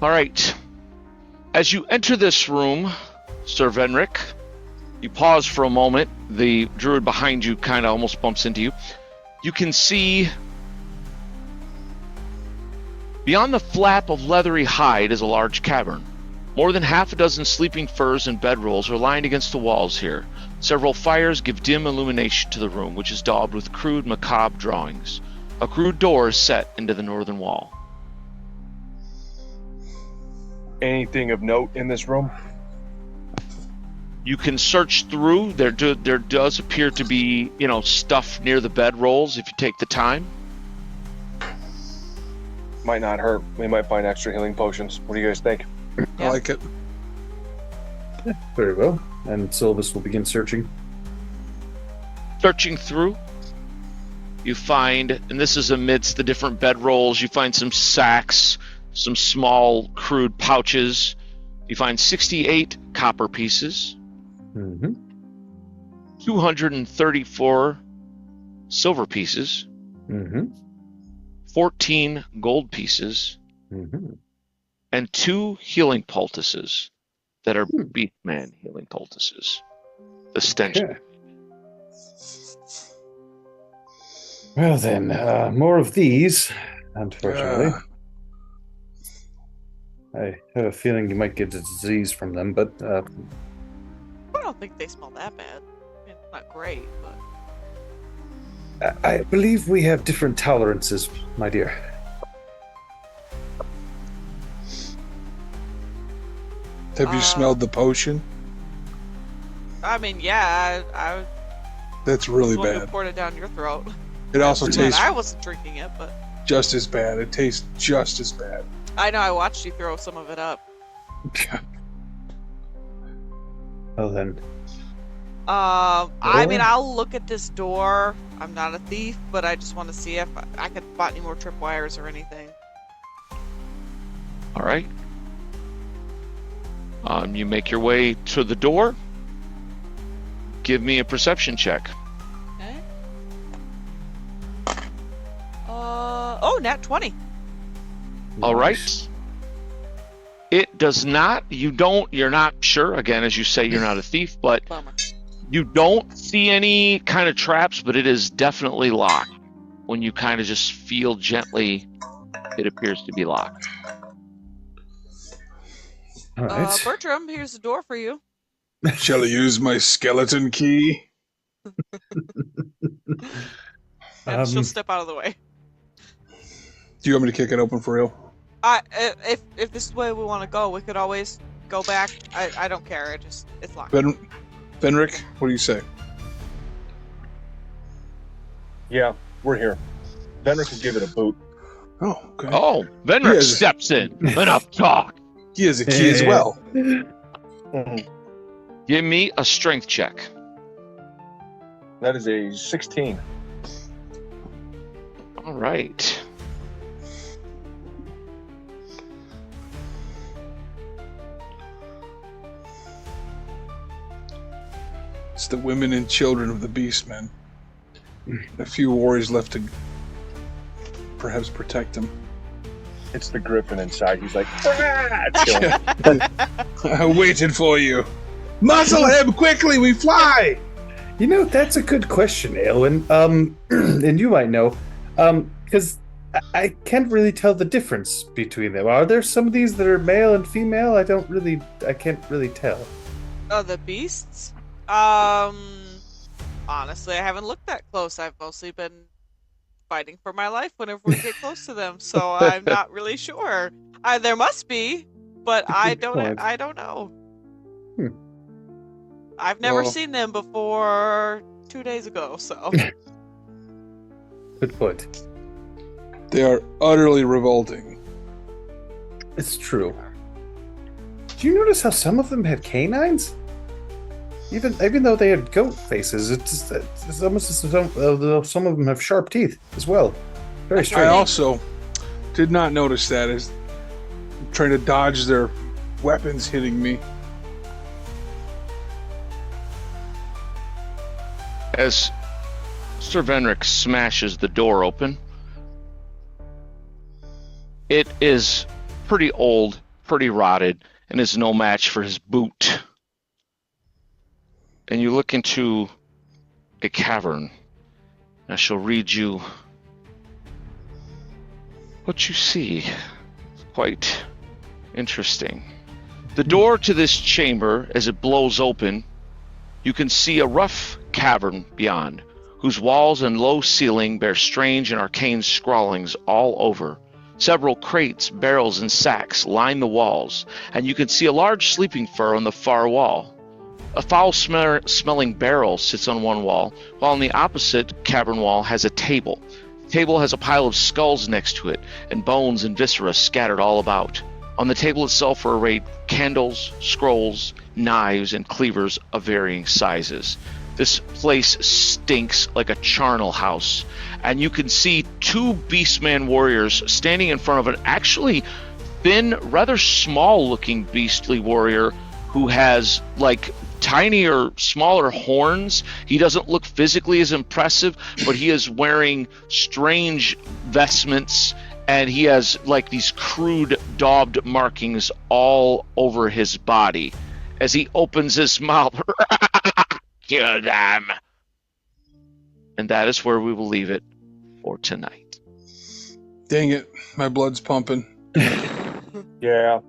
Speaker 1: All right. As you enter this room, Sir Venric, you pause for a moment. The druid behind you kind of almost bumps into you. You can see beyond the flap of leathery hide is a large cavern. More than half a dozen sleeping furs and bedrolls are lined against the walls here. Several fires give dim illumination to the room, which is daubed with crude, macabre drawings. A crude door is set into the northern wall.
Speaker 6: Anything of note in this room?
Speaker 1: You can search through. There does appear to be, stuff near the bedrolls if you take the time.
Speaker 6: Might not hurt. We might find extra healing potions. What do you guys think?
Speaker 5: I like it.
Speaker 2: Yeah, very well. And Silvis will begin searching.
Speaker 1: Searching through, you find, and this is amidst the different bedrolls, you find some sacks, some small crude pouches. You find 68 copper pieces, 234 silver pieces, 14 gold pieces, and 2 healing poultices that are Beastman healing poultices. The stench.
Speaker 2: Okay. Well then, more of these, unfortunately. I have a feeling you might get a disease from them, but
Speaker 7: I don't think they smell that bad. I mean, not great, but
Speaker 2: I believe we have different tolerances, my dear.
Speaker 5: Have you smelled the potion?
Speaker 7: I mean, yeah, I
Speaker 5: That's really
Speaker 7: was
Speaker 5: bad.
Speaker 7: poured it down your throat.
Speaker 5: It also
Speaker 7: But
Speaker 5: tastes
Speaker 7: I wasn't drinking it, but
Speaker 5: just as bad. It tastes just as bad.
Speaker 7: I know I watched you throw some of it up.
Speaker 2: Well then,
Speaker 7: I mean, I'll look at this door. I'm not a thief, but I just want to see if I could spot any more tripwires or anything.
Speaker 1: All right. You make your way to the door. Give me a perception check.
Speaker 7: Okay. Nat 20.
Speaker 1: All right. It does not. You're not sure. Again, as you say, you're not a thief, but
Speaker 7: Bummer.
Speaker 1: you don't see any kind of traps, but it is definitely locked. When you kind of just feel gently, it appears to be locked.
Speaker 2: all right.
Speaker 7: Bertram, here's the door for you.
Speaker 5: Shall I use my skeleton key?
Speaker 7: And she'll step out of the way.
Speaker 5: Do you want me to kick it open for real?
Speaker 7: If this is the way we want to go, we could always go back. I don't care. It's locked.
Speaker 5: Venric, what do you say?
Speaker 6: Yeah, we're here. Venric can give it a boot.
Speaker 5: Oh, okay.
Speaker 1: Oh, Venric
Speaker 5: Yes.
Speaker 1: steps in. Enough talk.
Speaker 5: He is a key as well.
Speaker 1: Give me a strength check.
Speaker 6: That is a 16.
Speaker 1: All right.
Speaker 5: It's the women and children of the Beastmen. A few warriors left to perhaps protect them.
Speaker 6: It's the griffin inside. He's like, "Ah!" chilling.
Speaker 5: I waited for you. Muzzle him quickly, we fly!
Speaker 2: You know, that's a good question, Aelwyn. And you might know, because I can't really tell the difference between them. Are there some of these that are male and female? I can't really tell.
Speaker 7: Oh, the beasts? Honestly, I haven't looked that close. I've mostly been fighting for my life whenever we get close to them, so I'm not really sure. There must be, but I don't know. I've never seen them before 2 days ago, so.
Speaker 2: Good point.
Speaker 5: They are utterly revolting.
Speaker 2: It's true. Do you notice how some of them had canines? Even though they had goat faces, it's almost as though some of them have sharp teeth as well. Very strange.
Speaker 5: I also did not notice that as I'm trying to dodge their weapons hitting me.
Speaker 1: As Sir Venric smashes the door open, it is pretty old, pretty rotted, and is no match for his boot. And you look into a cavern. I shall read you what you see. It's quite interesting. The door to this chamber, as it blows open, you can see a rough cavern beyond, whose walls and low ceiling bear strange and arcane scrawlings all over. Several crates, barrels, and sacks line the walls, and you can see a large sleeping fur on the far wall. A foul-smelling barrel sits on one wall, while on the opposite cavern wall has a table. The table has a pile of skulls next to it, and bones and viscera scattered all about. On the table itself are arrayed candles, scrolls, knives, and cleavers of varying sizes. This place stinks like a charnel house, and you can see two Beastman warriors standing in front of an actually thin, rather small-looking beastly warrior who has, like, tinier, smaller horns. He doesn't look physically as impressive, but he is wearing strange vestments, and he has, like, these crude, daubed markings all over his body. As he opens his mouth, kill them! And that is where we will leave it for tonight.
Speaker 5: Dang it, my blood's pumping.
Speaker 6: Yeah,